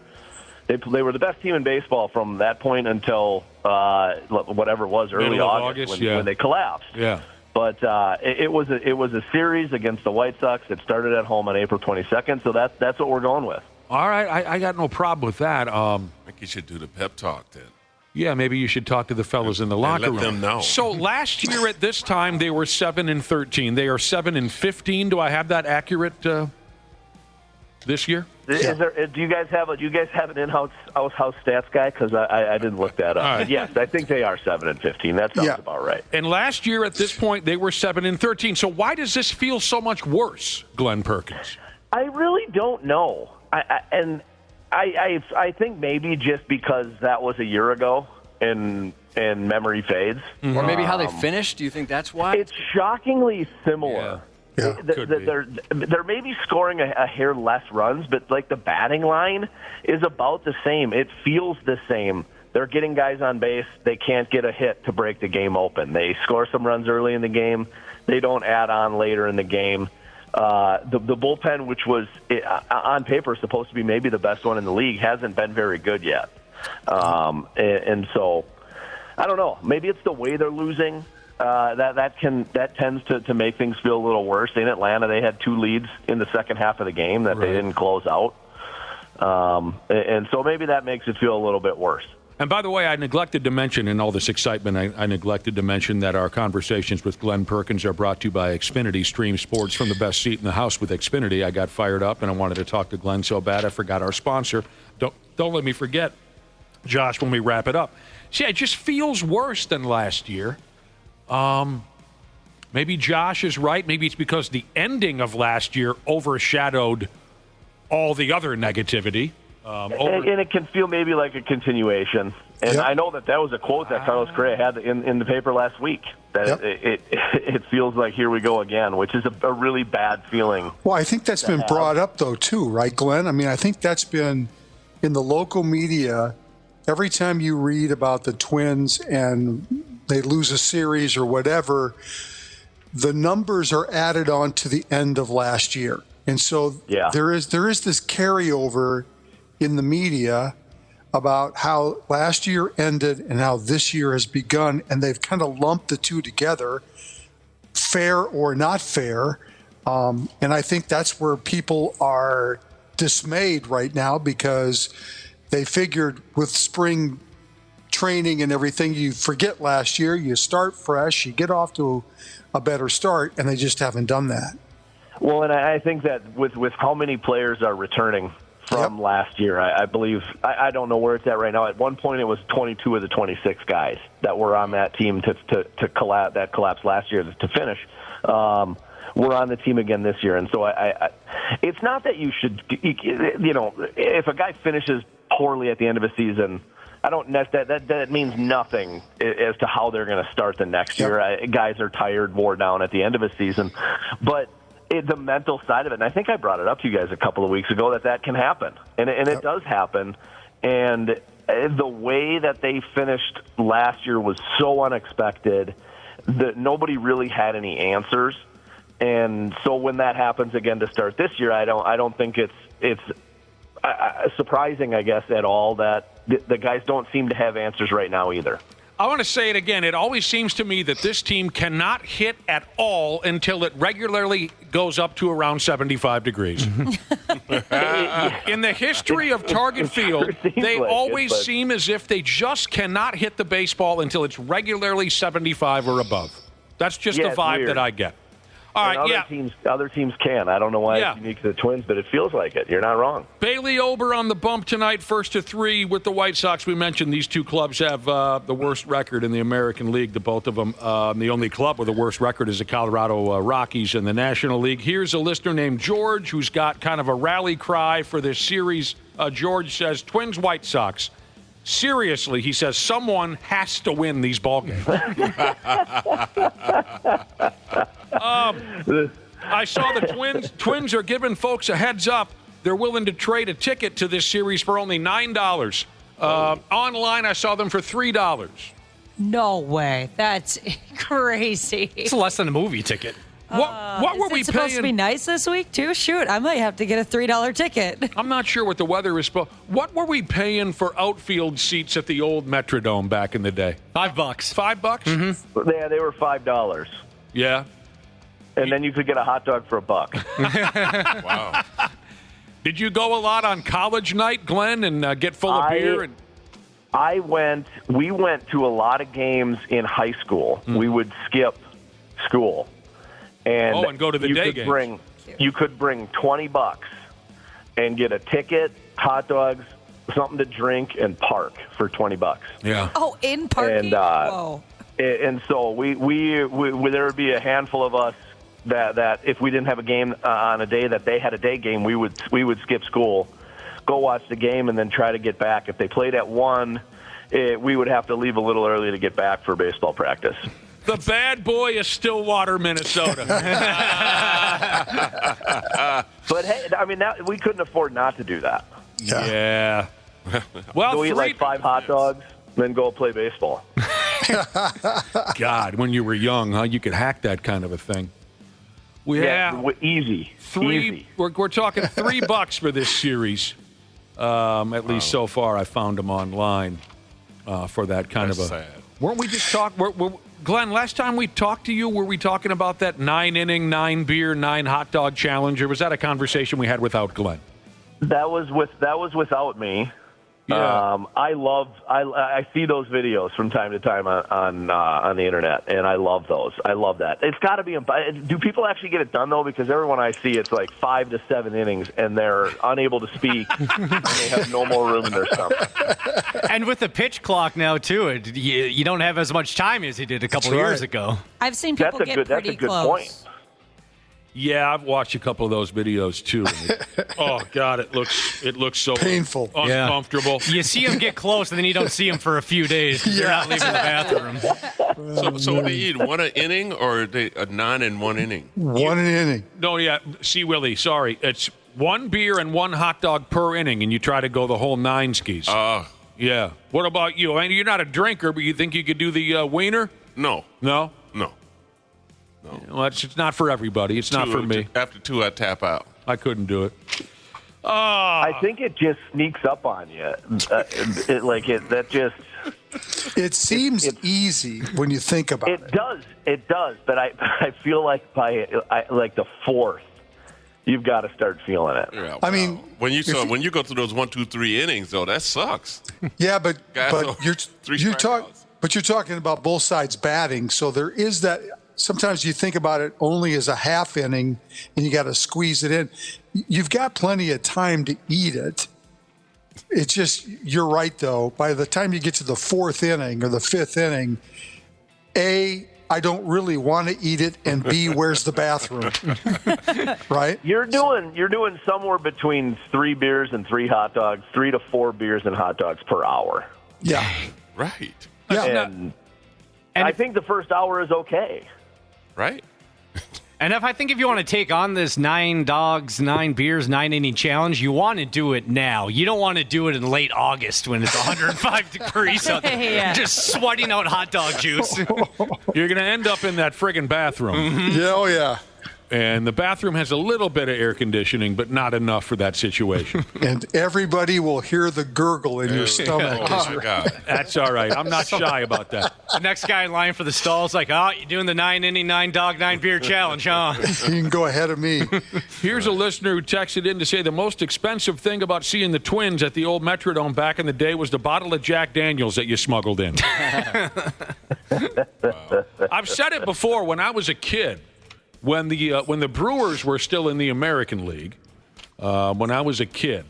They were the best team in baseball from that point until whatever it was, early August when they collapsed. Yeah. But it was a series against the White Sox that started at home on April 22nd, so that's what we're going with. All right, I got no problem with that. I think you should do the pep talk then. Yeah, maybe you should talk to the fellas in the locker room. Let them know. So last year at this time they were 7-13. They are 7-15. Do I have that accurate this year? Do you guys have an in-house stats guy? Because I didn't look that up. Right. Yes, I think they are 7-15. That sounds about right. And last year at this point they were 7-13. So why does this feel so much worse, Glen Perkins? I really don't know. I think maybe just because that was a year ago and memory fades. Mm-hmm. Or maybe how they finished. Do you think that's why? It's shockingly similar. Yeah. They're maybe scoring a hair less runs, but like the batting line is about the same. It feels the same. They're getting guys on base. They can't get a hit to break the game open. They score some runs early in the game. They don't add on later in the game. The bullpen, which was on paper supposed to be maybe the best one in the league, hasn't been very good yet. And so I don't know. Maybe it's the way they're losing. That tends to make things feel a little worse. In Atlanta, they had 2 leads in the second half of the game that they didn't close out, and so maybe that makes it feel a little bit worse. And by the way, I neglected to mention in all this excitement, I neglected to mention that our conversations with Glen Perkins are brought to you by Xfinity. Stream sports from the best seat in the house with Xfinity. I got fired up and I wanted to talk to Glen so bad I forgot our sponsor. Don't let me forget, Josh, when we wrap it up. See, it just feels worse than last year. Maybe Josh is right. Maybe it's because the ending of last year overshadowed all the other negativity. And it can feel maybe like a continuation. And I know that was a quote that Carlos Correa had in the paper last week. That it feels like here we go again, which is a really bad feeling. Well, I think that's been brought up, though, too, right, Glenn? I mean, I think that's been in the local media. Every time you read about the Twins and they lose a series or whatever, the numbers are added on to the end of last year. And so there is this carryover in the media about how last year ended and how this year has begun, and they've kind of lumped the two together, fair or not fair. And I think that's where people are dismayed right now, because they figured with spring training and everything, you forget last year, you start fresh, you get off to a better start, and they just haven't done that. Well, and I think that with how many players are returning from last year, I believe, I don't know where it's at right now. At one point, it was 22 of the 26 guys that were on that team to collapse last year to finish. We're on the team again this year, and so it's not that you should, if a guy finishes poorly at the end of a season, that means nothing as to how they're going to start the next year. Guys are tired, wore down at the end of a season, but the mental side of it. And I think I brought it up to you guys a couple of weeks ago that can happen. And it does happen. And the way that they finished last year was so unexpected that nobody really had any answers. And so when that happens again to start this year, I don't think it's surprising, I guess, at all that the guys don't seem to have answers right now either. I want to say it again. It always seems to me that this team cannot hit at all until it regularly goes up to around 75 degrees. In the history of Target Field, they always seem as if they just cannot hit the baseball until it's regularly 75 or above. That's just the vibe that I get. All right, other teams can. I don't know why it's unique to the Twins, but it feels like it. You're not wrong. Bailey Ober on the bump tonight, 1-3 with the White Sox. We mentioned these two clubs have the worst record in the American League, the both of them. The only club with the worst record is the Colorado Rockies in the National League. Here's a listener named George who's got kind of a rally cry for this series. George says, Twins, White Sox. Seriously, he says, someone has to win these ball games. I saw the Twins are giving folks a heads up. They're willing to trade a ticket to this series for only $9. Online, I saw them for $3. No way. That's crazy. It's less than a movie ticket. What were we paying? Supposed to be nice this week too? Shoot, I might have to get a $3 ticket. I'm not sure what the weather is. What were we paying for outfield seats at the old Metrodome back in the day? $5. $5? Mm-hmm. Yeah, they were $5. Yeah. And then you could get a hot dog for $1. Wow. Did you go a lot on college night, Glenn, and get full of beer? We went to a lot of games in high school. We would skip school. And go to the day games. You could bring $20 and get a ticket, hot dogs, something to drink, and park for $20. Yeah. Oh, in parking? And, whoa. And so we there would be a handful of us that if we didn't have a game on a day that they had a day game, we would skip school, go watch the game, and then try to get back. If they played at 1, we would have to leave a little early to get back for baseball practice. The bad boy is Stillwater, Minnesota. But hey, I mean, we couldn't afford not to do that. Yeah. Well, so we eat like 5 hot dogs, then go play baseball. God, when you were young, you could hack that kind of a thing. Easy. Easy. We're talking $3 for this series. At least so far, I found them online for that kind of a. Sad. Weren't we just talking? Glenn, last time we talked to you, were we talking about that 9-inning, 9-beer, 9 hot dog challenge, or was that a conversation we had without Glenn? That was without me. Yeah. I see those videos from time to time on the internet, and I love those. I love that. It's got to be. Do people actually get it done though? Because everyone I see, it's like 5 to 7 innings, and they're unable to speak. And they have no more room in their stomach. And with the pitch clock now too, you don't have as much time as you did a couple years ago. I've seen people get pretty close. That's a good point. Yeah, I've watched a couple of those videos too. Oh God, it looks so painful, uncomfortable. Yeah. You see them get close, and then you don't see them for a few days. They're not leaving the bathroom. So what do you eat? 1 inning or a 9 in 1 inning? 1 inning. No, yeah. See, Willie, sorry, it's 1 beer and 1 hot dog per inning, and you try to go the whole 9 skis. Yeah. What about you? I mean, you're not a drinker, but you think you could do the wiener? No. No. No. Well, it's not for everybody. It's not for me. After 2, I tap out. I couldn't do it. I think it just sneaks up on you. It seems easy when you think about it. It does. But I feel like by the 4th, you've got to start feeling it. Yeah, I mean, when you go through those 1, 2, 3 innings, though, that sucks. Yeah, but you're you're talking about both sides batting, so there is that. Sometimes you think about it only as a half inning, and you got to squeeze it in. You've got plenty of time to eat it. It's just, you're right, though. By the time you get to the 4th inning or the 5th inning, A, I don't really want to eat it, and B, where's the bathroom? Right? You're doing somewhere between 3 beers and 3 hot dogs, 3 to 4 beers and hot dogs per hour. Yeah. Right. And I think the first hour is okay. Right? And I think if you want to take on this 9 dogs, 9 beers, 9 inning challenge, you want to do it now. You don't want to do it in late August when it's 105 degrees out there. Yeah. Just sweating out hot dog juice. You're going to end up in that friggin' bathroom. Mm-hmm. Yeah, oh yeah. And the bathroom has a little bit of air conditioning, but not enough for that situation. And everybody will hear the gurgle in your stomach. Oh, my God. That's all right. I'm not shy about that. The next guy in line for the stall's like, you're doing the 9 inning, 9 dog, 9 beer challenge, huh? You can go ahead of me. Here's a listener who texted in to say the most expensive thing about seeing the Twins at the old Metrodome back in the day was the bottle of Jack Daniels that you smuggled in. I've said it before. When I was a kid, when the Brewers were still in the American League, when I was a kid,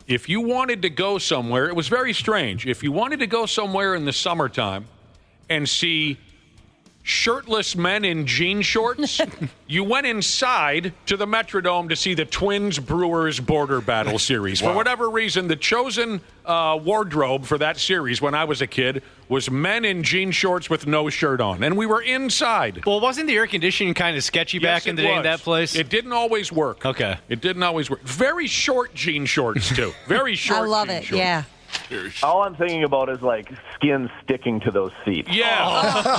if you wanted to go somewhere, it was very strange. If you wanted to go somewhere in the summertime and see shirtless men in jean shorts, you went inside to the Metrodome to see the Twins-Brewers Border Battle series. Wow. For whatever reason, the chosen wardrobe for that series when I was a kid was men in jean shorts with no shirt on, and we were inside. Well, wasn't the air conditioning kind of sketchy back in the day in that place? It didn't always work. Okay. It didn't always work. Very short jean shorts, too. Very short I love jean it, shorts. yeah. All I'm thinking about is like skin sticking to those seats. Yeah.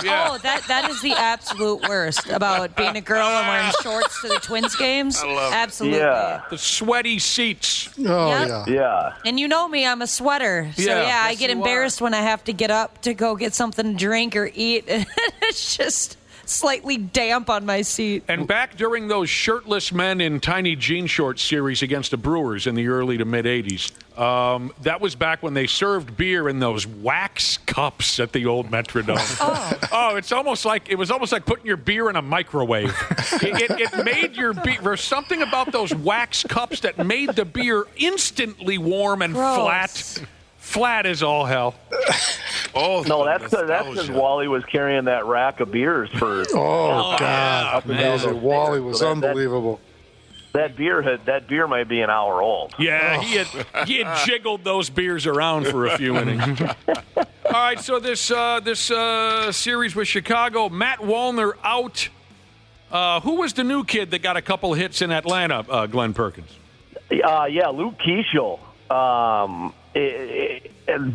Yeah. Oh, that is the absolute worst about being a girl and wearing shorts to the Twins games. I love it. Absolutely. Yeah. The sweaty seats. Oh, Yep. yeah. Yeah. And you know me, I'm a sweater. So, Yeah. I Yes, get you embarrassed when I have to get up to go get something to drink or eat. It's just slightly damp on my seat. And back during those shirtless men in tiny jean shorts series against the Brewers in the early to mid-'80s, that was back when they served beer in those wax cups at the old Metrodome. Oh, it was almost like putting your beer in a microwave. It made your beer. There's something about those wax cups that made the beer instantly warm and Gross. flat as all hell. Oh no, that's because Wally was carrying that rack of beers for. Oh, God. up and down those Wally stairs. was So unbelievable. That beer might be an hour old. Yeah, he had jiggled those beers around for a few innings. All right, so this series with Chicago, Matt Wallner out. Who was the new kid that got a couple hits in Atlanta? Glen Perkins. Yeah, Luke Keeschel.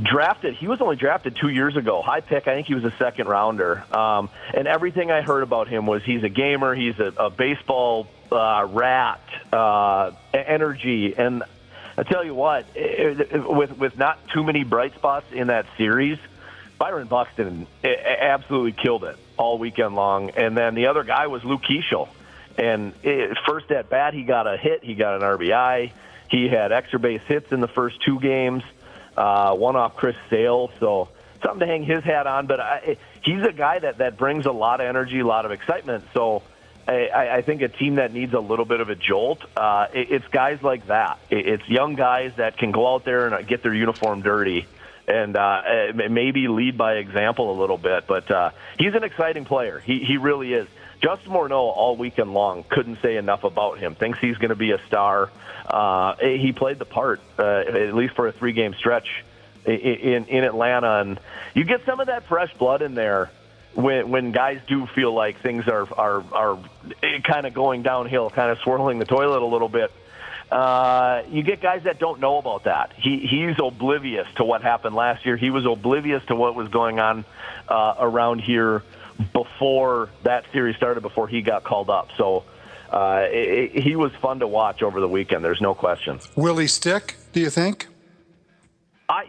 Drafted. He was only drafted 2 years ago. High pick. I think he was a second rounder. And everything I heard about him was he's a gamer. He's a baseball rat, energy. And I tell you what, with not too many bright spots in that series, Byron Buxton absolutely killed it all weekend long. And then the other guy was Luke Keeschel. And first at bat, he got a hit. He got an RBI. He had extra base hits in the first 2 games, one off Chris Sale. So something to hang his hat on. But he's a guy that brings a lot of energy, a lot of excitement. So I think a team that needs a little bit of a jolt, it's guys like that. It's young guys that can go out there and get their uniform dirty and maybe lead by example a little bit. But he's an exciting player. He really is. Justin Morneau all weekend long couldn't say enough about him. Thinks he's going to be a star. He played the part, at least for a 3-game stretch in Atlanta. And you get some of that fresh blood in there when guys do feel like things are kind of going downhill, kind of swirling the toilet a little bit. You get guys that don't know about that. He's oblivious to what happened last year. He was oblivious to what was going on around here before that series started, before he got called up. So he was fun to watch over the weekend. There's no question. Will he stick, do you think?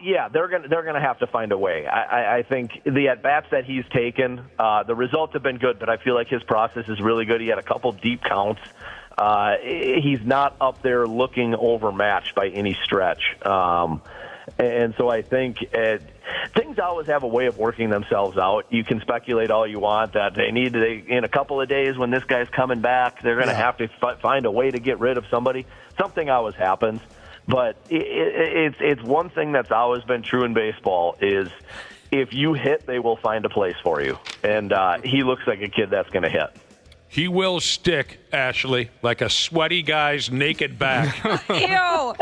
Yeah, they're gonna have to find a way. I think the at-bats that he's taken, the results have been good, but I feel like his process is really good. He had a couple deep counts. He's not up there looking overmatched by any stretch. And so I think things always have a way of working themselves out. You can speculate all you want that in a couple of days when this guy's coming back, they're going to have to find a way to get rid of somebody. Something always happens. But it's one thing that's always been true in baseball is if you hit, they will find a place for you. And he looks like a kid that's going to hit. He will stick, Ashley, like a sweaty guy's naked back. Ew.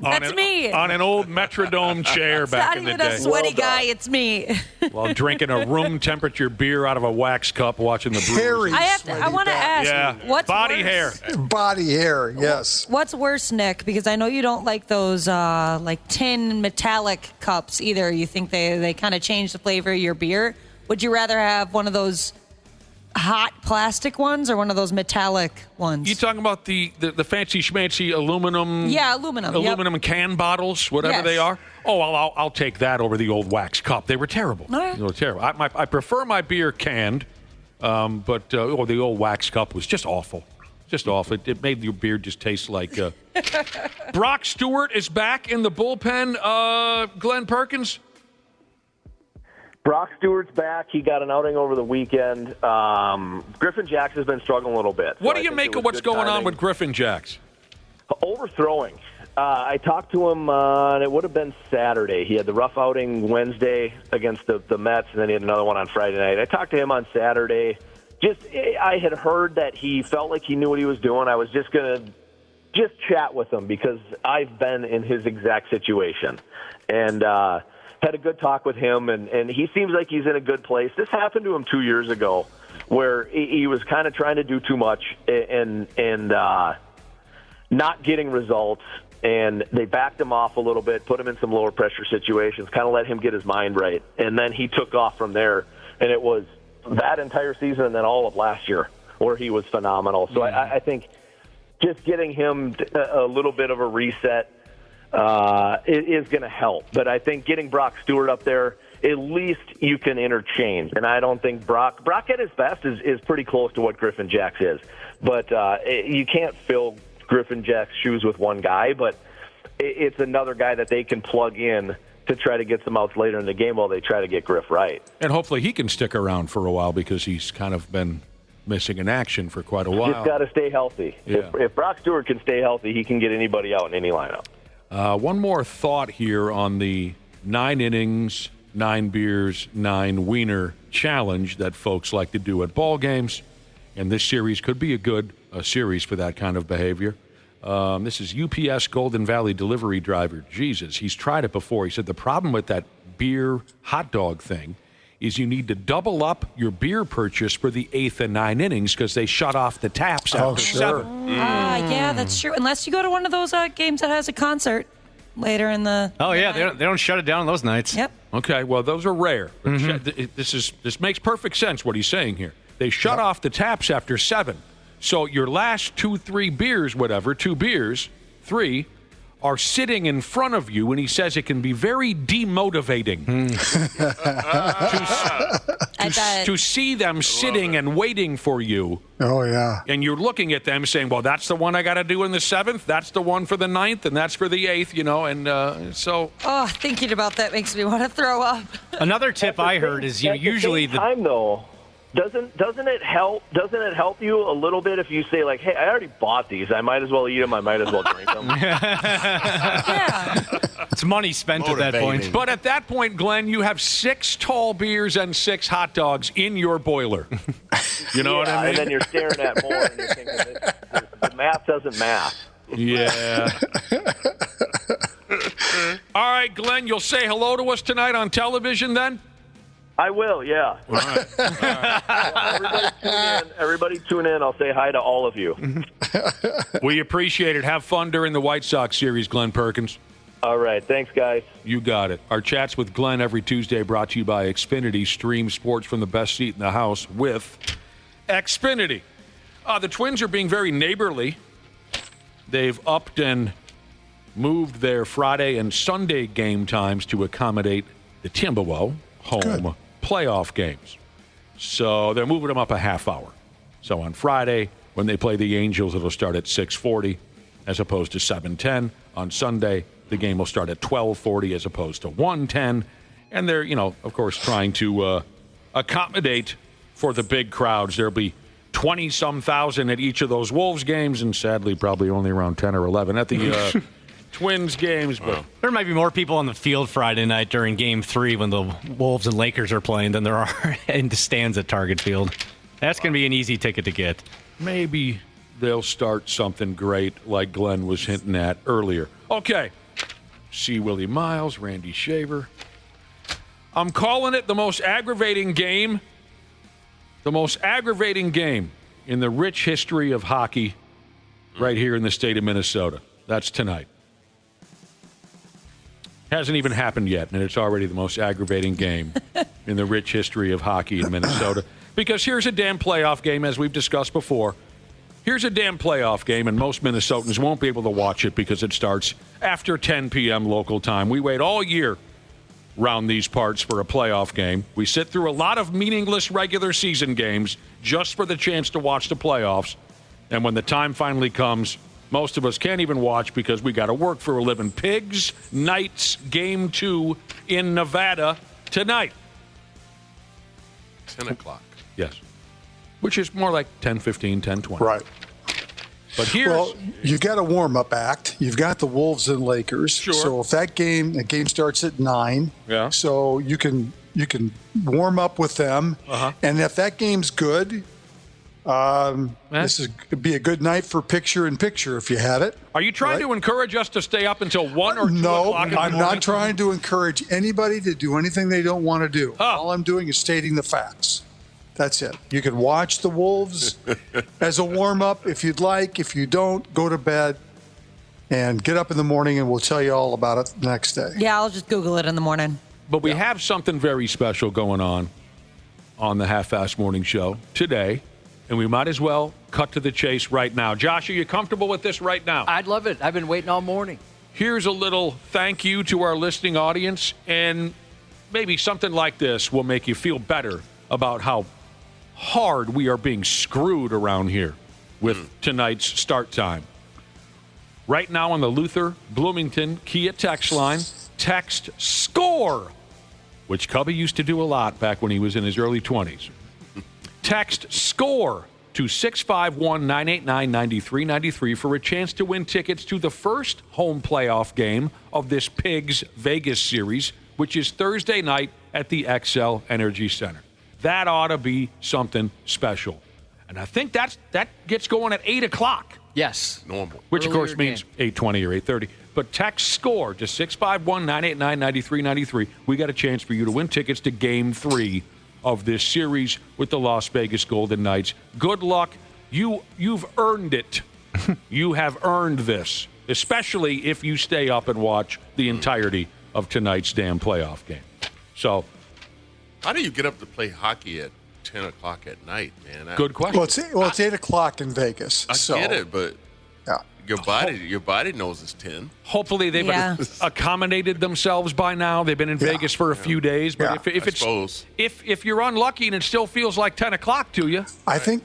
That's me. On an old Metrodome chair back in the day. It's not even a sweaty guy. It's me. While drinking a room temperature beer out of a wax cup, watching the Brewers. I want to ask, what's body worse? hair. Body hair, yes. What's worse, Nick? Because I know you don't like those like tin metallic cups either. You think they kind of change the flavor of your beer. Would you rather have one of those hot plastic ones or one of those metallic ones? You talking about the fancy schmancy aluminum? Yeah, aluminum. Aluminum can bottles, whatever they are. Oh, I'll take that over the old wax cup. They were terrible. Right. They were terrible. I prefer my beer canned, but the old wax cup was just awful. Just awful. It made your beer just taste like. Brock Stewart is back in the bullpen. Glen Perkins. Brock Stewart's back. He got an outing over the weekend. Griffin Jacks has been struggling a little bit. What do you make of what's going on with Griffin Jacks? Overthrowing. I talked to him it would have been Saturday. He had the rough outing Wednesday against the Mets, and then he had another one on Friday night. I talked to him on Saturday. I had heard that he felt like he knew what he was doing. I was just going to chat with him because I've been in his exact situation. And had a good talk with him, and he seems like he's in a good place. This happened to him 2 years ago where he was kind of trying to do too much and not getting results, and they backed him off a little bit, put him in some lower pressure situations, kind of let him get his mind right, and then he took off from there, and it was that entire season and then all of last year where he was phenomenal. So I think just getting him a little bit of a reset is going to help. But I think getting Brock Stewart up there, at least you can interchange. And I don't think Brock at his best is pretty close to what Griffin Jacks is. But you can't fill Griffin Jacks' shoes with one guy, but it's another guy that they can plug in to try to get some outs later in the game while they try to get Griff right. And hopefully he can stick around for a while because he's kind of been missing in action for quite a while. Just got to stay healthy. Yeah. If Brock Stewart can stay healthy, he can get anybody out in any lineup. One more thought here on the 9 innings, 9 beers, 9 wiener challenge that folks like to do at ball games. And this series could be a good series for that kind of behavior. This is UPS Golden Valley delivery driver. Jesus, he's tried it before. He said the problem with that beer hot dog thing is you need to double up your beer purchase for the 8th and 9 innings because they shut off the taps after 7. Yeah, that's true. Unless you go to one of those games that has a concert later in the. Oh yeah, they don't shut it down on those nights. Yep. Okay, well those are rare. This makes perfect sense what he's saying here. They shut off the taps after 7, so your last 2-3 beers, whatever, 2 beers, 3. Are sitting in front of you, and he says it can be very demotivating to see them sitting and waiting for you. Oh, yeah. And you're looking at them saying, well, that's the one I got to do in the 7th, that's the one for the 9th, and that's for the 8th, and so... Oh, thinking about that makes me want to throw up. Another tip I heard is usually the time, though. Doesn't it help you a little bit if you say, like, hey, I already bought these. I might as well eat them. I might as well drink them. It's money spent at that point. But at that point, Glenn, you have 6 tall beers and 6 hot dogs in your boiler. You know what I mean? And then you're staring at more and you're thinking, the math doesn't math. Yeah. All right, Glenn, you'll say hello to us tonight on television then? I will, yeah. All right. Everybody tune in. I'll say hi to all of you. We appreciate it. Have fun during the White Sox series, Glen Perkins. All right. Thanks, guys. You got it. Our chats with Glenn every Tuesday brought to you by Xfinity. Stream sports from the best seat in the house with Xfinity. The Twins are being very neighborly. They've upped and moved their Friday and Sunday game times to accommodate the Timberwolves home playoff games. So they're moving them up a half hour. So on Friday, when they play the Angels, it'll start at 6:40 as opposed to 7:10. On Sunday, the game will start at 12:40 as opposed to 1:10. And they're, of course, trying to accommodate for the big crowds. There'll be 20-some thousand at each of those Wolves games, and sadly, probably only around 10 or 11 at the Twins games. But there might be more people on the field Friday night during Game 3 when the Wolves and Lakers are playing than there are in the stands at Target Field. That's going to be an easy ticket to get. Maybe they'll start something great like Glenn was hinting at earlier. Okay. See Willi Myles, Randy Shaver. I'm calling it the most aggravating game. The most aggravating game in the rich history of hockey right here in the state of Minnesota. That's tonight. Hasn't even happened yet, and it's already the most aggravating game in the rich history of hockey in Minnesota. Because here's a damn playoff game, as we've discussed before. Here's a damn playoff game, and most Minnesotans won't be able to watch it because it starts after 10 p.m. local time. We wait all year round these parts for a playoff game. We sit through a lot of meaningless regular season games just for the chance to watch the playoffs. And when the time finally comes, most of us can't even watch because we got to work for a living. Pigs Knights Game 2 in Nevada tonight. 10 o'clock. Yes. Which is more like 10:15, 10:20. Right. But here's... Well, you got a warm-up act. You've got the Wolves and Lakers. Sure. So if the game starts at 9. Yeah. So you can warm up with them. Uh-huh. And if that game's good, this could be a good night for picture-in-picture if you had it. Are you trying to encourage us to stay up until 1 or 2 No, o'clock in the morning? I'm not trying to encourage anybody to do anything they don't want to do. All I'm doing is stating the facts. That's it. You can watch the Wolves as a warm-up if you'd like. If you don't, go to bed and get up in the morning, and we'll tell you all about it the next day. Yeah, I'll just Google it in the morning. But we have something very special going on the Half-Assed Morning Show today, and we might as well cut to the chase right now. Josh, are you comfortable with this right now? I'd love it. I've been waiting all morning. Here's a little thank you to our listening audience, and maybe something like this will make you feel better about how hard we are being screwed around here with tonight's start time. Right now on the Luther Bloomington Kia text line, text SCORE, which Cubby used to do a lot back when he was in his early 20s. Text SCORE to 651-989-9393 for a chance to win tickets to the first home playoff game of this Pigs Vegas series, which is Thursday night at the XL Energy Center. That ought to be something special. And I think that gets going at 8 o'clock. Yes. Normal. Which, of course, means 8:20 or 8:30. But text SCORE to 651-989-9393. We got a chance for you to win tickets to Game 3 of this series with the Las Vegas Golden Knights. Good luck. You've earned it. You have earned this, especially if you stay up and watch the entirety of tonight's damn playoff game. So... How do you get up to play hockey at 10 o'clock at night, man? Good question. Well, it's 8 o'clock in Vegas. I get it, but your body knows it's 10. Hopefully they've accommodated themselves by now. They've been in Vegas for a few days. But if you're unlucky and it still feels like 10 o'clock to you. I think,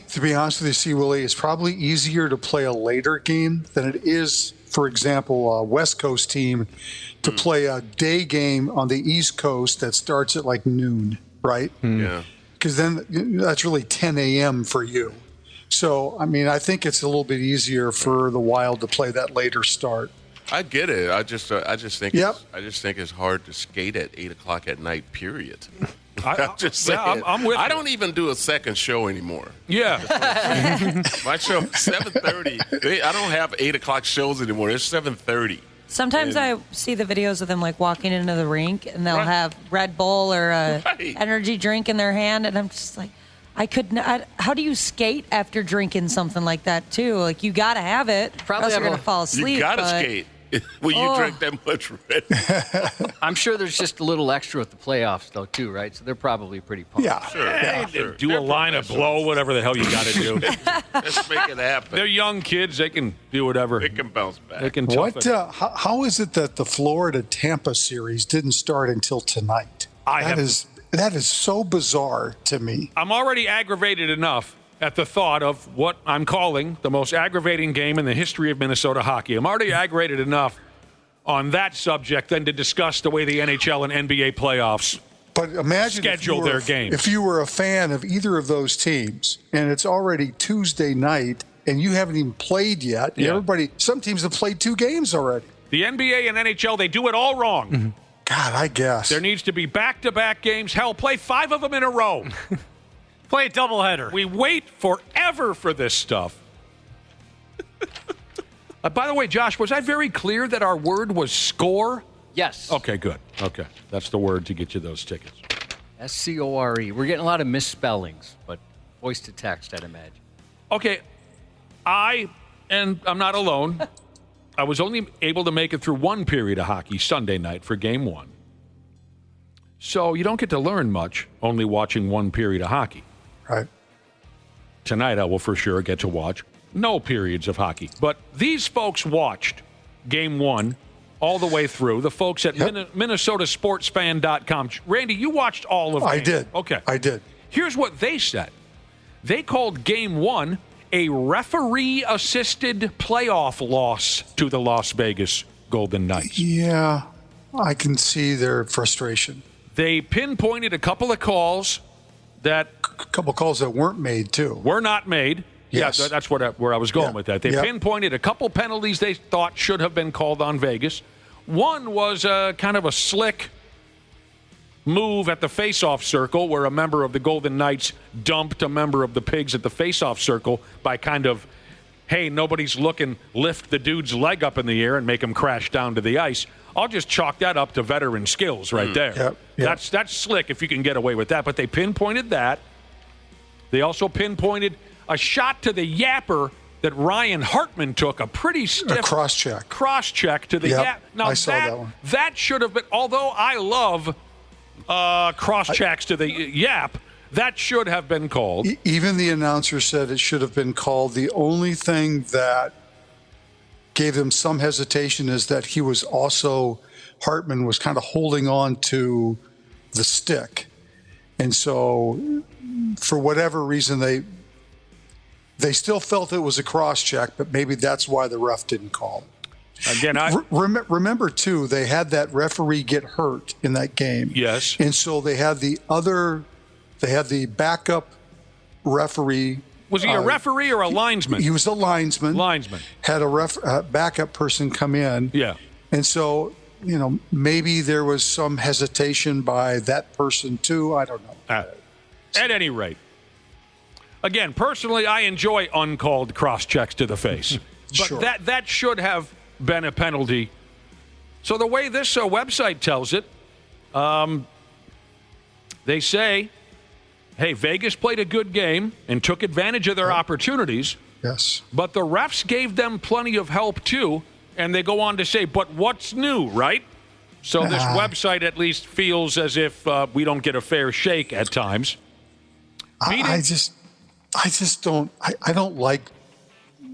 to be honest with you, Willie, it's probably easier to play a later game than it is, for example, a West Coast team to play a day game on the East Coast that starts at like noon, right? Yeah. Because then that's really 10 a.m. for you. So, I mean, I think it's a little bit easier for the Wild to play that later start. I get it. I just think it's hard to skate at 8 o'clock at night. Period. I'm just saying. I'm with you. I don't even do a second show anymore. Yeah. My show 7:30. I don't have 8 o'clock shows anymore. It's 7:30. Sometimes I see the videos of them like walking into the rink and they'll have Red Bull or a energy drink in their hand, and I'm just like, I could not. How do you skate after drinking something like that too? Like you got to have it. Probably you're gonna fall asleep. You got to skate when you drink that much red. I'm sure there's just a little extra with the playoffs though too, right? So they're probably pretty pumped. Yeah. Sure. Do a line of blow, whatever the hell you got to do. Let's make it happen. They're young kids. They can do whatever. They can bounce back. They can tough it. How is it that the Florida-Tampa series didn't start until tonight? That is so bizarre to me. I'm already aggravated enough at the thought of what I'm calling the most aggravating game in the history of Minnesota hockey. I'm already aggravated enough on that subject than to discuss the way the NHL and NBA playoffs But imagine schedule their games. If you were a fan of either of those teams and it's already Tuesday night and you haven't even played yet, some teams have played 2 games already. The NBA and NHL, they do it all wrong. Mm-hmm. God, I guess. There needs to be back-to-back games. Hell, play 5 of them in a row. Play a doubleheader. We wait forever for this stuff. By the way, Josh, was I very clear that our word was score? Yes. Okay, good. Okay. That's the word to get you those tickets. SCORE. We're getting a lot of misspellings, but voice to text, I'd imagine. Okay. And I'm not alone. I was only able to make it through one period of hockey Sunday night for game one. So you don't get to learn much only watching one period of hockey. Right. Tonight I will for sure get to watch no periods of hockey. But these folks watched game one all the way through. The folks at MinnesotaSportsFan.com. Randy, you watched all of it. I did. Okay. I did. Here's what they said. They called game one a referee-assisted playoff loss to the Las Vegas Golden Knights. Yeah, I can see their frustration. They pinpointed a couple of calls that weren't made, too. Were not made. Yes. Yeah, that's where I was going with that. They pinpointed a couple penalties they thought should have been called on Vegas. One was kind of a slick move at the face-off circle where a member of the Golden Knights dumped a member of the Pigs at the face-off circle by kind of, hey, nobody's looking, lift the dude's leg up in the air and make him crash down to the ice. I'll just chalk that up to veteran skills right there. Yep. That's slick if you can get away with that. But they pinpointed that. They also pinpointed a shot to the yapper that Ryan Hartman took, a pretty stiff cross-check to the yap. Now, I saw that one. That should have been, although I love cross-checks to the yap, that should have been called. Even the announcer said it should have been called. The only thing that gave them some hesitation is that he was also, Hartman was kind of holding on to the stick. And so for whatever reason, they still felt it was a cross-check, but maybe that's why the ref didn't call. Again, remember, too, they had that referee get hurt in that game. Yes. And so they had the backup referee. Was he a referee or a linesman? He was a linesman. Linesman. Had a backup person come in. Yeah. And so, maybe there was some hesitation by that person, too. I don't know. At any rate. Again, personally, I enjoy uncalled cross-checks to the face. But Sure. that should have been a penalty. So the way this website tells it, they say, hey, Vegas played a good game and took advantage of their opportunities. Yes. But the refs gave them plenty of help, too. And they go on to say, but what's new, right? So this website at least feels as if we don't get a fair shake at times. I don't like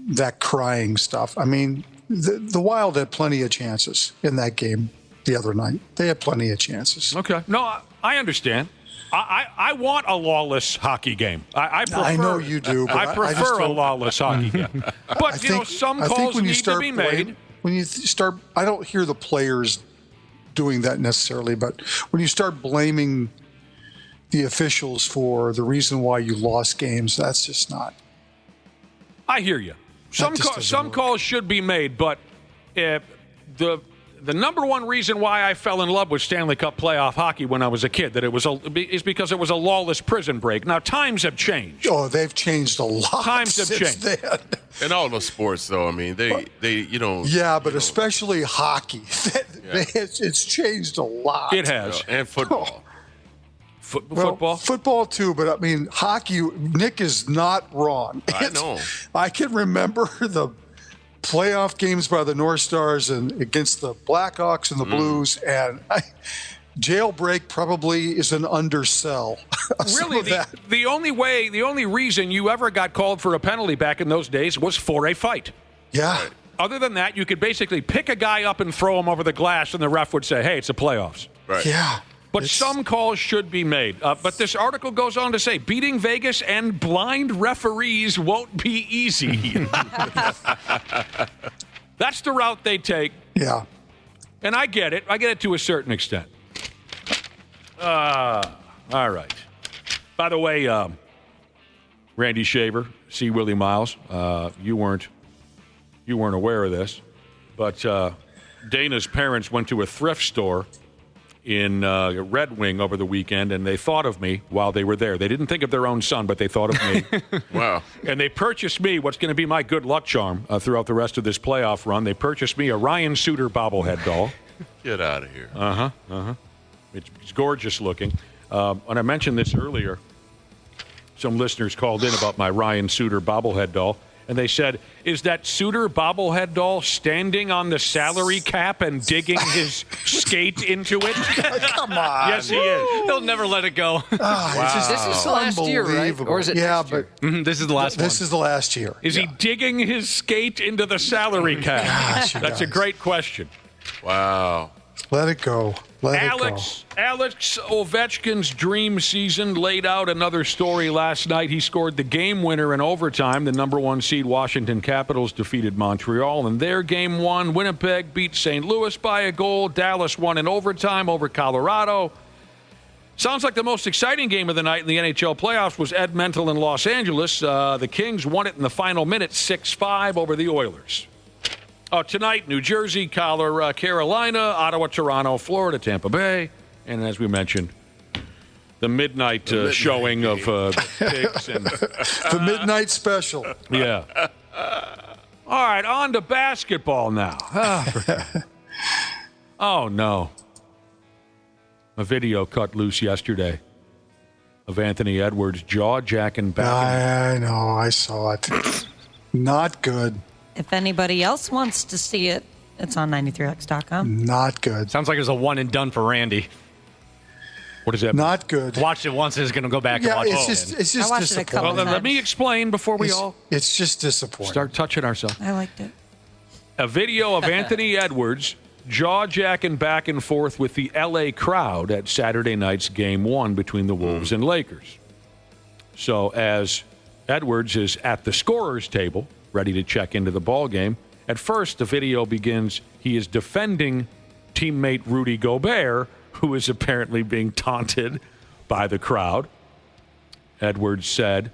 that crying stuff. I mean, the Wild had plenty of chances in that game the other night. They had plenty of chances. Okay. No, I understand. I want a lawless hockey game. I prefer. I know you do. But I prefer a lawless hockey game. But, some calls need to be made. When you start, I don't hear the players doing that necessarily, but when you start blaming the officials for the reason why you lost games, that's just not. I hear you. Some calls should be made, but the number one reason why I fell in love with Stanley Cup playoff hockey when I was a kid is because it was a lawless prison break. Now times have changed. Oh, they've changed a lot. Times have changed. Then. In all the sports, though, I mean, Yeah, but especially hockey, it's changed a lot. It has, and football. Football? Football, too, but I mean, hockey, Nick is not wrong. I know. I can remember the playoff games by the North Stars and against the Blackhawks and the Blues, and jailbreak probably is an undersell. Really, the only reason you ever got called for a penalty back in those days was for a fight. Yeah. Right. Other than that, you could basically pick a guy up and throw him over the glass, and the ref would say, hey, it's the playoffs. Right. Yeah. But some calls should be made. But this article goes on to say, beating Vegas and blind referees won't be easy. That's the route they take. Yeah. And I get it. I get it to a certain extent. All right. By the way, Randy Shaver, see Willi Myles. You weren't aware of this, but Dana's parents went to a thrift store in Red Wing over the weekend, and they thought of me while they were there. They didn't think of their own son, but they thought of me. Wow. And they purchased me what's going to be my good luck charm throughout the rest of this playoff run. They purchased me a Ryan Suter bobblehead doll. Get out of here. It's gorgeous looking. When I mentioned this earlier, some listeners called in about my Ryan Suter bobblehead doll. And they said, is that Suter bobblehead doll standing on the salary cap and digging his skate into it? Come on. Yes, he is. They'll never let it go. Wow. This is the last year, right? Or is it next year? This is the last one. This is the last year. Is he digging his skate into the salary cap? Gosh, That's a great question. Wow. Let it go. Alex Ovechkin's dream season laid out another story last night. He scored the game winner in overtime. The number 1 seed Washington Capitals defeated Montreal in their game 1. Winnipeg beat St. Louis by a goal. Dallas won in overtime over Colorado. Sounds like the most exciting game of the night in the NHL playoffs was Edmonton and Los Angeles. The Kings won it in the final minute 6-5 over the Oilers. Tonight, New Jersey, Carolina, Ottawa, Toronto, Florida, Tampa Bay, and as we mentioned, the midnight showing of Pigs. And the midnight special. Yeah. All right, on to basketball now. Oh, no. A video cut loose yesterday of Anthony Edwards jaw-jacking back. I know, I saw it. Not good. If anybody else wants to see it, it's on 93x.com. Not good. Sounds like it was a one and done for Randy. What is that? Not good. Watched it once and is going to go back and watch it. It's just I watched it a couple disappointing. times. Let me explain before we all It's just disappointing. start touching ourselves. I liked it. A video of Anthony Edwards jaw-jacking back and forth with the L.A. crowd at Saturday night's Game 1 between the Wolves and Lakers. So as Edwards is at the scorer's table, ready to check into the ball game, at first the video begins, he is defending teammate Rudy Gobert, who is apparently being taunted by the crowd. Edwards said,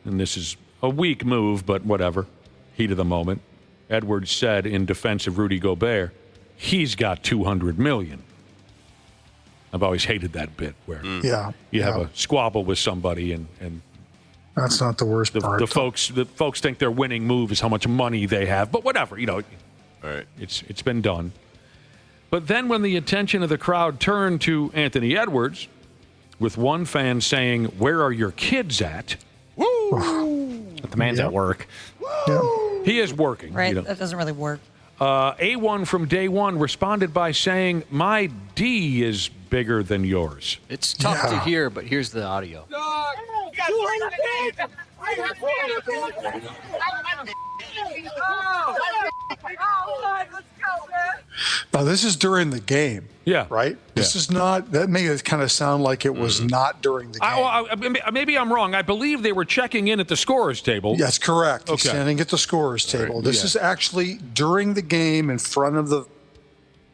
and this is a weak move, but whatever, heat of the moment. Edwards said in defense of Rudy Gobert, he's got $200 million. I've always hated that bit where you have a squabble with somebody and that's not the worst part. The folks think their winning move is how much money they have, but whatever, All right. It's been done. But then when the attention of the crowd turned to Anthony Edwards, with one fan saying, "Where are your kids at?" Woo! But the man's at work. He is working. Right? That doesn't really work. A1 from day one responded by saying, "My D is bigger than yours." It's tough to hear, but here's the audio. Now, this is during the game. Yeah. Right? This is not, that made it kind of sound like it was not during the game. Maybe I'm wrong. I believe they were checking in at the scorer's table. That's correct. He's Okay. standing at the scorer's table. This is actually during the game in front of the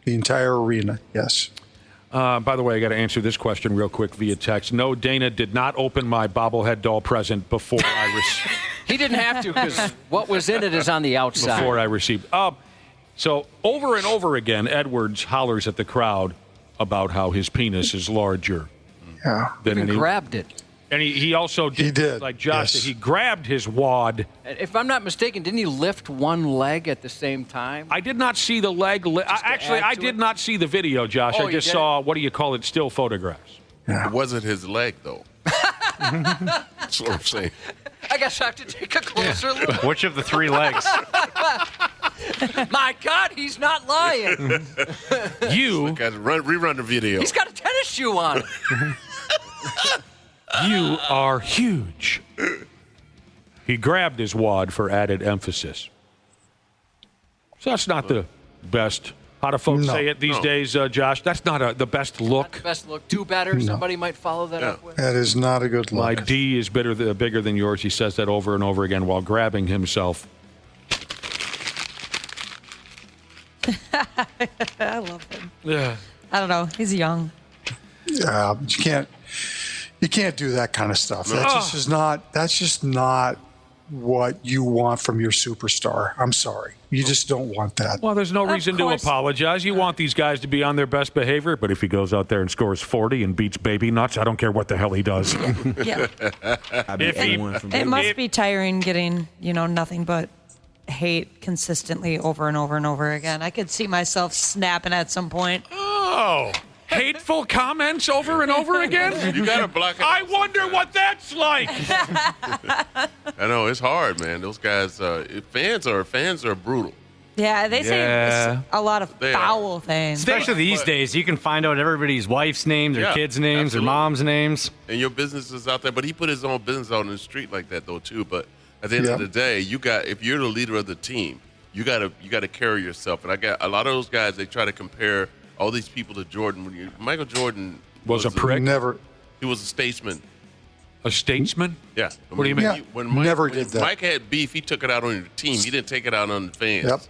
entire arena. Yes. By the way, I got to answer this question real quick via text. No, Dana did not open my bobblehead doll present before I received. He didn't have to because what was in it is on the outside. Before I received. So over and over again, Edwards hollers at the crowd about how his penis is larger. Than Even grabbed it. And he also did, He did, like Josh yes. did, he grabbed his wad. If I'm not mistaken, didn't he lift one leg at the same time? I did not see the leg. I did not see the video, Josh. Oh, I just saw, what do you call it, still photographs. It wasn't his leg, though. That's what I'm saying. I guess I have to take a closer look. Which of the three legs? My God, he's not lying. You got to rerun the video. He's got a tennis shoe on. You are huge. He grabbed his wad for added emphasis. So that's not the best. How do folks say it these days, Josh? That's not the best look. Not the best look. Do better. Somebody might follow that up with. That is not a good look. My D is bigger than yours. He says that over and over again while grabbing himself. I love him. Yeah. I don't know. He's young. Yeah, but you can't do that kind of stuff. That just is not. That's just not what you want from your superstar. I'm sorry. You just don't want that. Well, there's no reason to apologize. You want these guys to be on their best behavior, but if he goes out there and scores 40 and beats Baby Nuts, I don't care what the hell he does. Yeah. It must be tiring getting, nothing but hate consistently over and over and over again. I could see myself snapping at some point. Oh, hateful comments over and over again? You got to block it. I wonder what that's like. I know, it's hard, man. Those guys, fans are brutal. Yeah, they say a lot of foul things. Especially these days, you can find out everybody's wife's names, their kids' names, their mom's names. And your business is out there. But he put his own business out in the street like that, though, too. But at the end of the day, if you're the leader of the team, you got to carry yourself. And I got a lot of those guys, they try to compare all these people to Jordan. Michael Jordan was a prick. He was a statesman. A statesman? Yeah. What do you mean? Yeah, When Mike had beef, he took it out on your team. He didn't take it out on the fans. Yep.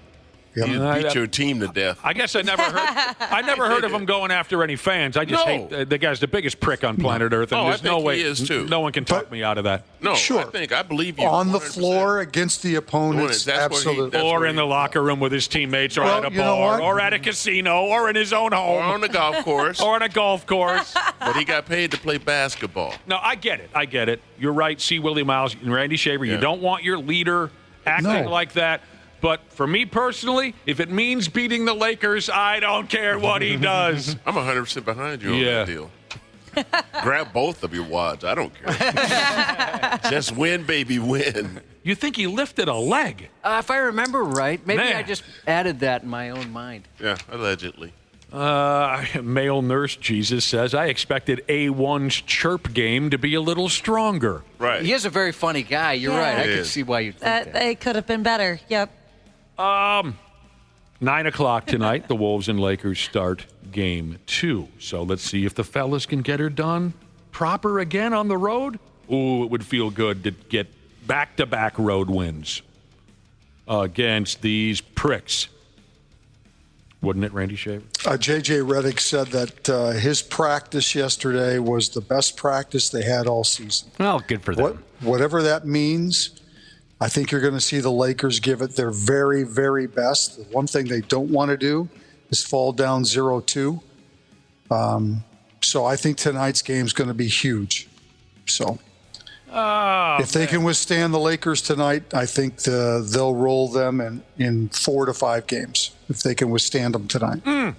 You beat your team to death. I guess I never heard of him going after any fans. I just hate the guy's the biggest prick on planet Earth, and there's no way he is too. No one can talk me out of that. No, sure. I believe you. On the floor against the opponents, absolutely. Or in the locker room with his teammates, or at a bar, or at a casino, or in his own home. Or on the golf course. Or on a golf course. But he got paid to play basketball. No, I get it. You're right. See Willi Myles and Randy Shaver. You don't want your leader acting like that. But for me personally, if it means beating the Lakers, I don't care what he does. I'm 100% behind you on that deal. Grab both of your wads. I don't care. Just win, baby, win. You think he lifted a leg? If I remember right. Maybe I just added that in my own mind. Yeah, allegedly. Male nurse Jesus says, I expected A1's chirp game to be a little stronger. Right. He is a very funny guy. You're right. I can see why you'd think that. It could have been better. Yep. 9:00 tonight, the Wolves and Lakers start game 2. So let's see if the fellas can get her done proper again on the road. Ooh, it would feel good to get back-to-back road wins against these pricks. Wouldn't it, Randy Shaver? J.J. Redick said that his practice yesterday was the best practice they had all season. Well, good for them. Whatever that means, I think you're going to see the Lakers give it their very, very best. The one thing they don't want to do is fall down 0-2. So I think tonight's game is going to be huge. So if they can withstand the Lakers tonight, I think they'll roll them in 4 to 5 games if they can withstand them tonight.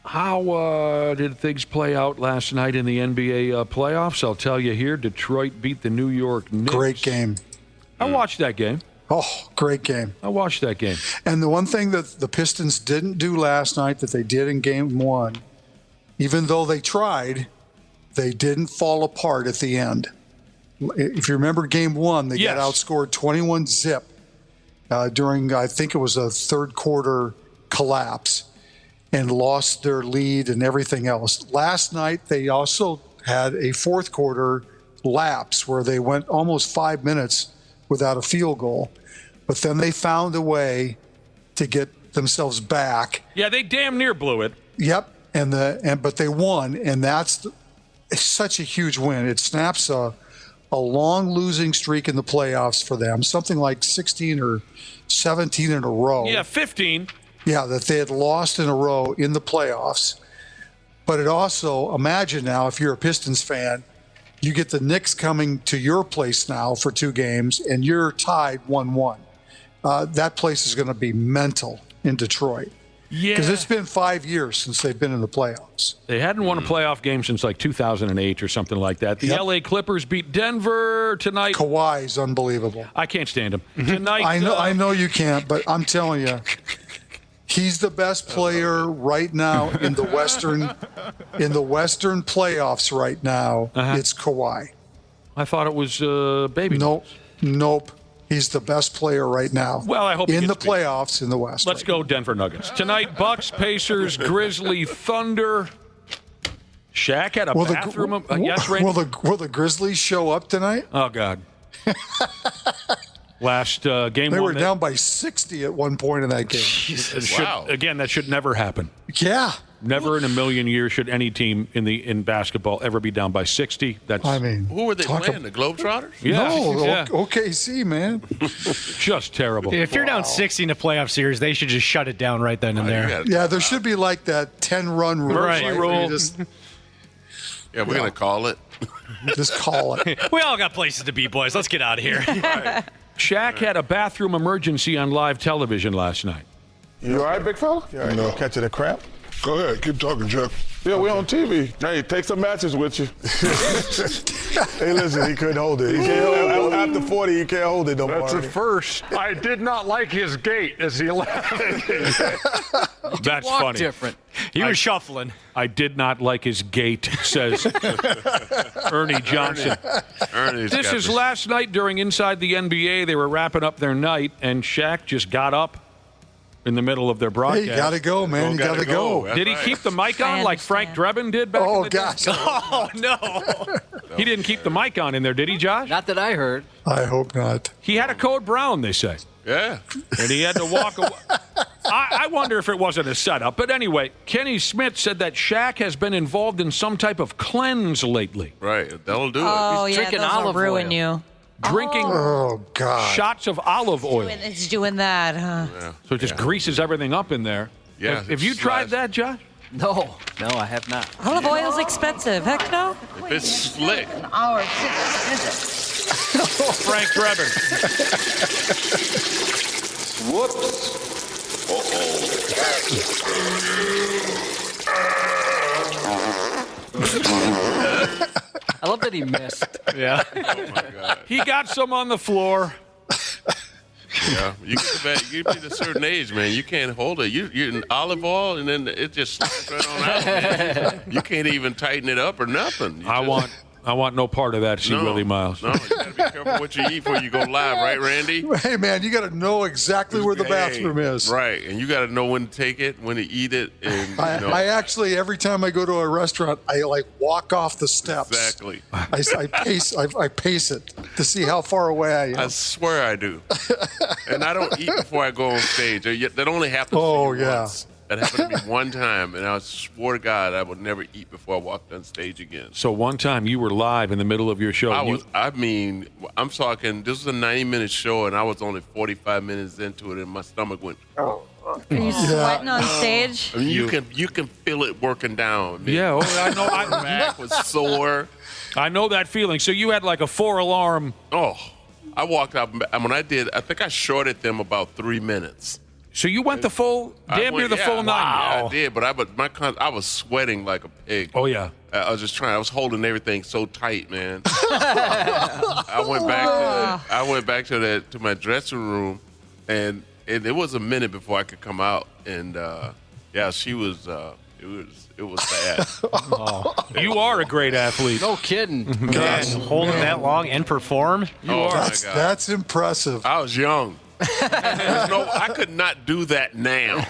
How did things play out last night in the NBA playoffs? I'll tell you here, Detroit beat the New York Knicks. Great game. I watched that game. Oh, great game. I watched that game. And the one thing that the Pistons didn't do last night that they did in game 1, even though they tried, they didn't fall apart at the end. If you remember game 1, they got outscored 21-0 during, I think it was a third quarter collapse, and lost their lead and everything else. Last night, they also had a fourth quarter lapse where they went almost 5 minutes without a field goal. But then they found a way to get themselves back. Yeah, they damn near blew it. Yep, but they won, and that's such a huge win. It snaps a long losing streak in the playoffs for them, something like 16 or 17 in a row. Yeah, 15. Yeah, that they had lost in a row in the playoffs. But it also, imagine now, if you're a Pistons fan, you get the Knicks coming to your place now for 2 games, and you're tied 1-1. That place is going to be mental in Detroit. Yeah. Because it's been 5 years since they've been in the playoffs. They hadn't won a playoff game since like 2008 or something like that. The LA Clippers beat Denver tonight. Kawhi's unbelievable. I can't stand him. Tonight. I know you can't, but I'm telling you. He's the best player right now in the Western playoffs right now. It's Kawhi. I thought it was Baby. Nope. He's the best player right now. Well, I hope in the playoffs in the West. Let's go Denver Nuggets. Tonight, Bucks, Pacers, Grizzly, Thunder. Shaq had a bathroom. Yes, Randy? Will the Grizzlies show up tonight? Oh, God. Last game They were down by 60 at one point in that game. Again, that should never happen. Yeah. Never in a million years should any team in basketball ever be down by 60. Who were they playing? The Globetrotters? Yeah. No, Yeah. OKC, man. Just terrible. If you're down 60 in a playoff series, they should just shut it down right then and there. Yeah, there should be like that 10-run rule. Mercy right? rule. We're going to call it. Just call it. We all got places to be, boys. Let's get out of here. Shaq had a bathroom emergency on live television last night. You all right, big fella? You know, catching the crap? Go ahead, keep talking, Chuck. Yeah, we're on TV. Hey, take some matches with you. Hey, listen, he couldn't hold it. He can't hold it. After 40, he can't hold it no more. That's a first. I did not like his gait as he left. That's walk funny. different. He was shuffling. I did not like his gait, says Ernie Johnson. This is last night during Inside the NBA. They were wrapping up their night, and Shaq just got up in the middle of their broadcast. Hey, you got to go, man. You got to go. Did he keep the mic on like Frank Drebin did back in the day? Gosh. Oh, no. He didn't keep the mic on in there, did he, Josh? Not that I heard. I hope not. He had a code brown, they say. Yeah. And he had to walk away. I wonder if it wasn't a setup. But anyway, Kenny Smith said that Shaq has been involved in some type of cleanse lately. Right. That'll do it. Oh, He's yeah, drinking those will olive ruin oil. you. Drinking shots of olive oil. It's doing that, huh? Yeah. So it just greases everything up in there. Yeah. Have you tried that, Josh? No, I have not. Olive oil's expensive. Heck no. If it's slick. An hour, Frank Drebin. Whoops. I love that he missed. Yeah. Oh, my God. He got some on the floor. Yeah, you get to a certain age, man. You can't hold it. You're in olive oil, and then it just slides right on out. Man. You can't even tighten it up or nothing. I want no part of that, Willi Myles. No, you got to be careful what you eat before you go live, right, Randy? Hey, man, you got to know exactly where the bathroom is. Right, and you got to know when to take it, when to eat it. And I actually, every time I go to a restaurant, I walk off the steps. Exactly. I pace it to see how far away I am. I swear I do. And I don't eat before I go on stage. That only happens to me once. That happened to me one time, and I swore to God I would never eat before I walked on stage again. So one time you were live in the middle of your show. I'm talking, this was a 90-minute show, and I was only 45 minutes into it, and my stomach went. Are you sweating on stage? I mean, you can feel it working down. Man. Yeah, I know. My back was sore. I know that feeling. So you had like a 4-alarm. Oh, I walked out, and when I did, I think I shorted them about 3 minutes. So you went the full, near the full 9. Yeah, I did, but I was sweating like a pig. Oh yeah. I was holding everything so tight, man. I went back to my dressing room, and it was a minute before I could come out, and she was. It was bad. You are a great athlete. No kidding. Man, holding that long and perform. That's impressive. I was young. I could not do that now.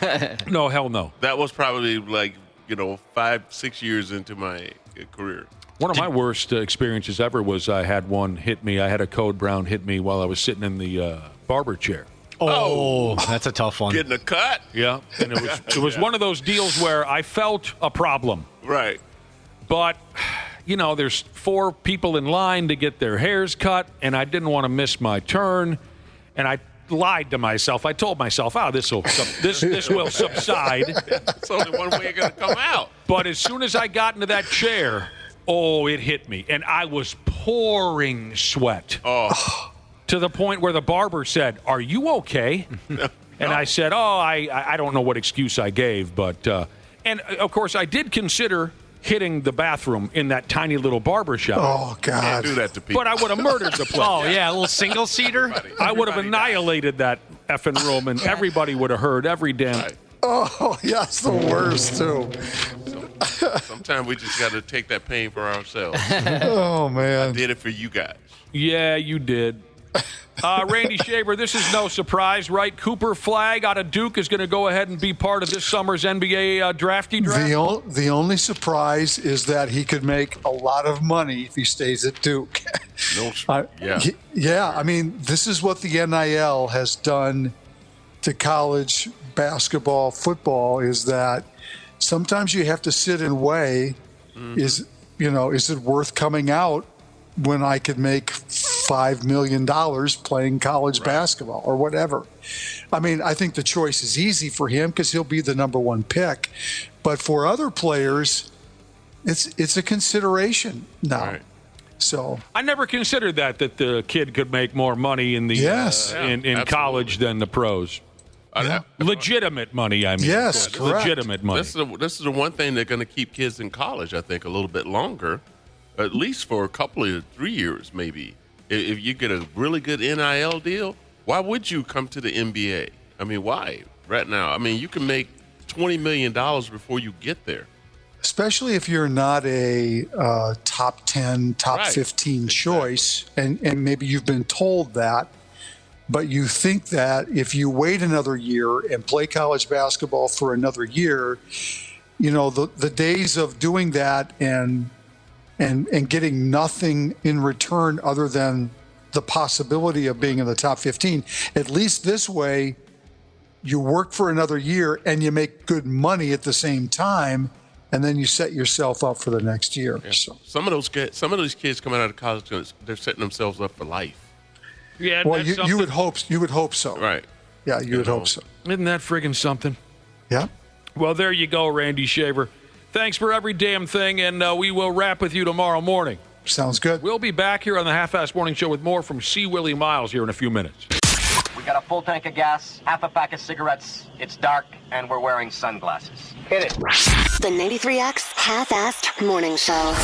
No, hell no. That was probably 5-6 years into my career. One of my worst experiences ever was I had one hit me. I had a code brown hit me while I was sitting in the barber chair. Oh, that's a tough one. Getting a cut? Yeah, and it was one of those deals where I felt a problem. Right. But, there's 4 people in line to get their hairs cut, and I didn't want to miss my turn, and I lied to myself. I told myself, this will subside. It's only one way you're going to come out. But as soon as I got into that chair, it hit me, and I was pouring sweat. Oh. To the point where the barber said, "Are you okay?" And I said, I don't know what excuse I gave, but and of course I did consider hitting the bathroom in that tiny little barber shop. Oh God! Can't do that to people. But I would have murdered the place. Oh yeah, a little single seater. I would have annihilated that effing room, and everybody would have heard every damn. Right. Oh yeah, it's the worst too. Sometimes we just got to take that pain for ourselves. Oh man! I did it for you guys. Yeah, you did. Randy Shaver, this is no surprise, right? Cooper Flagg out of Duke is going to go ahead and be part of this summer's NBA drafty draft. The only surprise is that he could make a lot of money if he stays at Duke. I mean, this is what the NIL has done to college basketball, football, is that sometimes you have to sit and weigh, is it worth coming out when I could make $5 million playing college basketball or whatever? I mean, I think the choice is easy for him because he'll be the number one pick. But for other players, it's a consideration now. Right. So I never considered that the kid could make more money in the in college than the pros. Legitimate money, I mean. Yes, correct. Legitimate money. This is the one thing that's going to keep kids in college, I think, a little bit longer, at least for a couple of 3 years, maybe. If you get a really good NIL deal, why would you come to the NBA? I mean, why right now? I mean, you can make $20 million before you get there. Especially if you're not a top 10, top 15 choice, and maybe you've been told that, but you think that if you wait another year and play college basketball for another year, the days of doing that and getting nothing in return other than the possibility of being in the top 15, at least this way, you work for another year and you make good money at the same time, and then you set yourself up for the next year. Yeah. So some of these kids coming out of college, they're setting themselves up for life. Yeah, well, you would hope so. Right. Yeah, you would hope so. Isn't that friggin' something? Yeah. Well, there you go, Randy Shaver. Thanks for every damn thing, and we will wrap with you tomorrow morning. Sounds good. We'll be back here on the Half-Assed Morning Show with more from C. Willi Myles here in a few minutes. We got a full tank of gas, half a pack of cigarettes, it's dark, and we're wearing sunglasses. Hit it. The 93X Half-Assed Morning Show.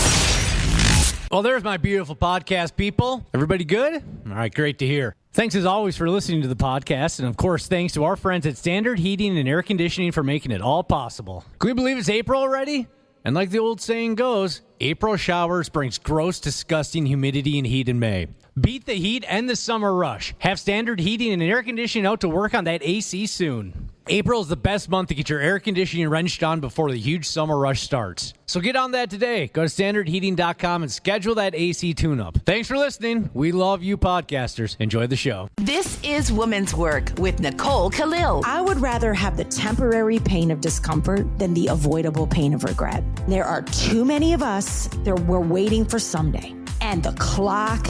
Well, there's my beautiful podcast, people. Everybody good? All right, great to hear. Thanks, as always, for listening to the podcast. And, of course, thanks to our friends at Standard Heating and Air Conditioning for making it all possible. Can we believe it's April already? And like the old saying goes, April showers brings gross, disgusting humidity and heat in May. Beat the heat and the summer rush. Have Standard Heating and Air Conditioning out to work on that AC soon. April is the best month to get your air conditioning wrenched on before the huge summer rush starts. So get on that today. Go to standardheating.com and schedule that AC tune-up. Thanks for listening. We love you podcasters. Enjoy the show. This is Women's Work with Nicole Khalil. I would rather have the temporary pain of discomfort than the avoidable pain of regret. There are too many of us that we're waiting for someday, and the clock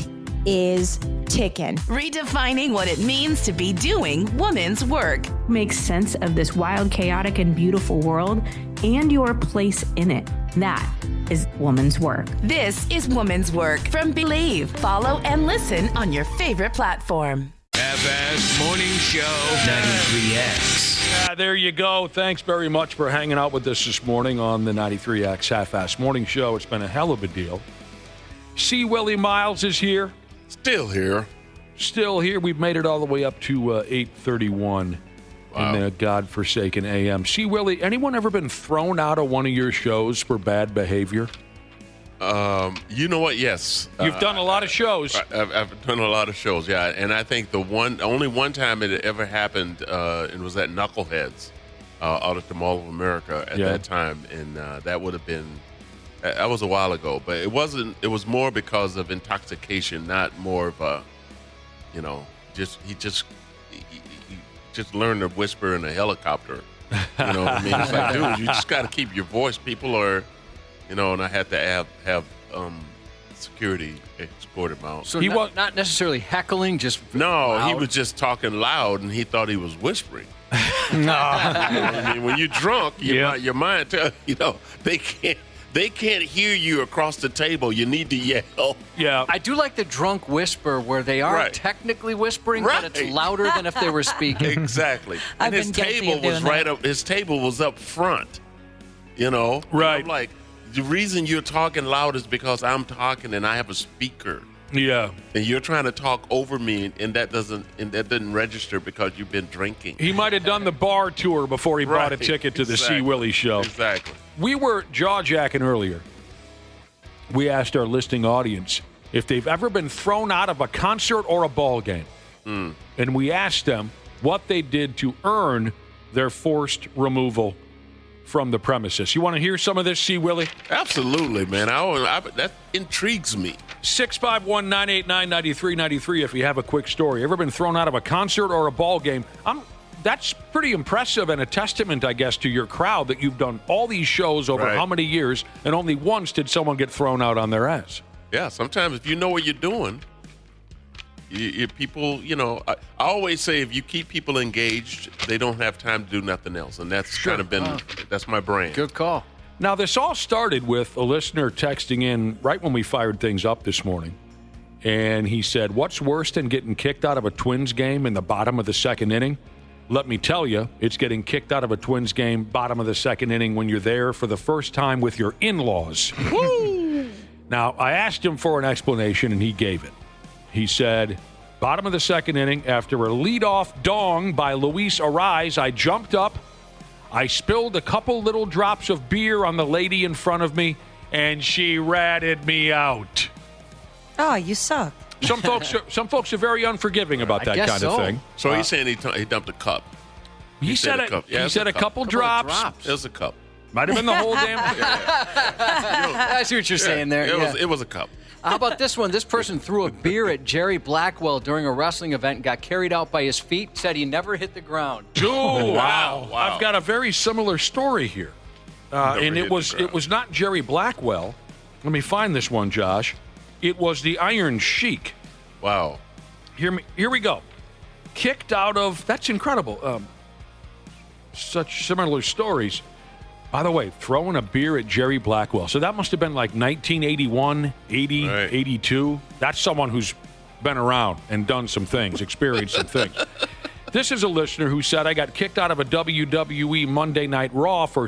is ticking. Redefining what it means to be doing women's work. Make sense of this wild, chaotic, and beautiful world and your place in it. That is woman's work. This is Women's Work from Believe. Follow and listen on your favorite platform. Half-Assed Morning Show 93X. There you go. Thanks very much for hanging out with us this morning on the 93X Half-Assed Morning Show. It's been a hell of a deal. C. Willi Myles is here. Still here. Still here. We've made it all the way up to 8:31 in the godforsaken AM. C. Willi, anyone ever been thrown out of one of your shows for bad behavior? You know what? Yes. You've done a lot of shows. I've done a lot of shows, yeah. And I think only one time it ever happened, it was at Knuckleheads out at the Mall of America at that time. And that would have been, that was a while ago. But it wasn't, it was more because of intoxication, not more of a, he just learned to whisper in a helicopter. You know what I mean? It's like, dude, you just got to keep your voice. People are, and I had to have security escort him out. So he was not necessarily heckling, just loud. He was just talking loud, and he thought he was whispering. No, I mean, when you're drunk, your mind tells they can't hear you across the table. You need to yell. Yeah, I do like the drunk whisper where they are technically whispering, but it's louder than if they were speaking. Exactly. I've And his been guilty table of doing was that. up. His table was up front. Right. And I'm like, the reason you're talking loud is because I'm talking and I have a speaker. Yeah. And you're trying to talk over me, and that doesn't register because you've been drinking. He might have done the bar tour before he bought a ticket to the C. Willi show. Exactly. We were jaw-jacking earlier. We asked our listening audience if they've ever been thrown out of a concert or a ball game. And we asked them what they did to earn their forced removal from the premises. You want to hear some of this, C. Willi? Absolutely, man. That intrigues me. 651-989-9393 if you have a quick story. Ever been thrown out of a concert or a ball game? That's pretty impressive and a testament, I guess, to your crowd that you've done all these shows over how many years, and only once did someone get thrown out on their ass. Yeah, sometimes if you know what you're doing, people, I always say if you keep people engaged, they don't have time to do nothing else, and that's kind of been that's my brand. Good call. Now, this all started with a listener texting in right when we fired things up this morning, and he said, "What's worse than getting kicked out of a Twins game in the bottom of the second inning? Let me tell you, it's getting kicked out of a Twins game bottom of the second inning when you're there for the first time with your in-laws." Now, I asked him for an explanation, and he gave it. He said, bottom of the second inning, after a leadoff dong by Luis Arraez, I jumped up, I spilled a couple little drops of beer on the lady in front of me, and she ratted me out. Oh, you suck. Some folks are very unforgiving about that kind of thing. So he's saying he dumped a cup. He said a couple drops. It was a cup. Might have been the whole damn thing. I see what you're saying there. It was a cup. How about this one? This person threw a beer at Jerry Blackwell during a wrestling event and got carried out by his feet, said he never hit the ground. Oh, wow. I've got a very similar story here. And it was not Jerry Blackwell. Let me find this one, Josh. It was the Iron Sheik. Wow. Here we go. Kicked out of... That's incredible. Such similar stories. By the way, throwing a beer at Jerry Blackwell. So that must have been like 1981, 80, 82. That's someone who's been around and done some things, experienced some things. This is a listener who said, I got kicked out of a WWE Monday Night Raw for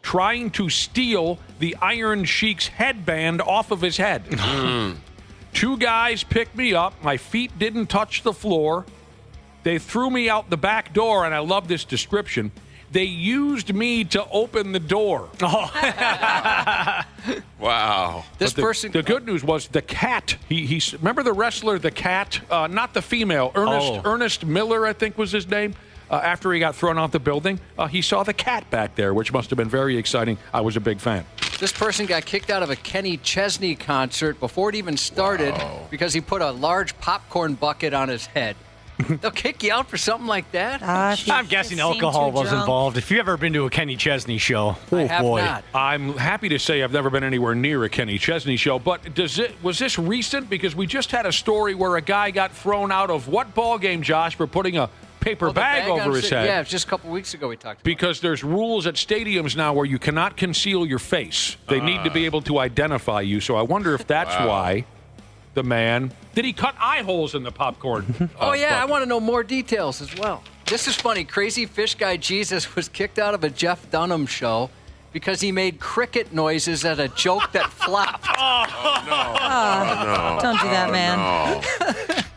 trying to steal the Iron Sheik's headband off of his head. Two guys picked me up. My feet didn't touch the floor. They threw me out the back door, and I love this description. They used me to open the door. Wow. The good news was the cat. He remember the wrestler, the cat? Not the female. Ernest Miller, I think was his name. After he got thrown out the building, he saw the cat back there, which must have been very exciting. I was a big fan. This person got kicked out of a Kenny Chesney concert before it even started because he put a large popcorn bucket on his head. They'll kick you out for something like that? I'm guessing alcohol was involved. If you've ever been to a Kenny Chesney show, I have not. I'm happy to say I've never been anywhere near a Kenny Chesney show, but was this recent? Because we just had a story where a guy got thrown out of what ball game, Josh, for putting a paper bag over his head? Yeah, it was just a couple weeks ago we talked about because there's rules at stadiums now where you cannot conceal your face. They need to be able to identify you, so I wonder if that's why the man... Did he cut eye holes in the popcorn? Bucket? I want to know more details as well. This is funny. Crazy Fish Guy Jesus was kicked out of a Jeff Dunham show because he made cricket noises at a joke that flopped. No. Don't do that, man.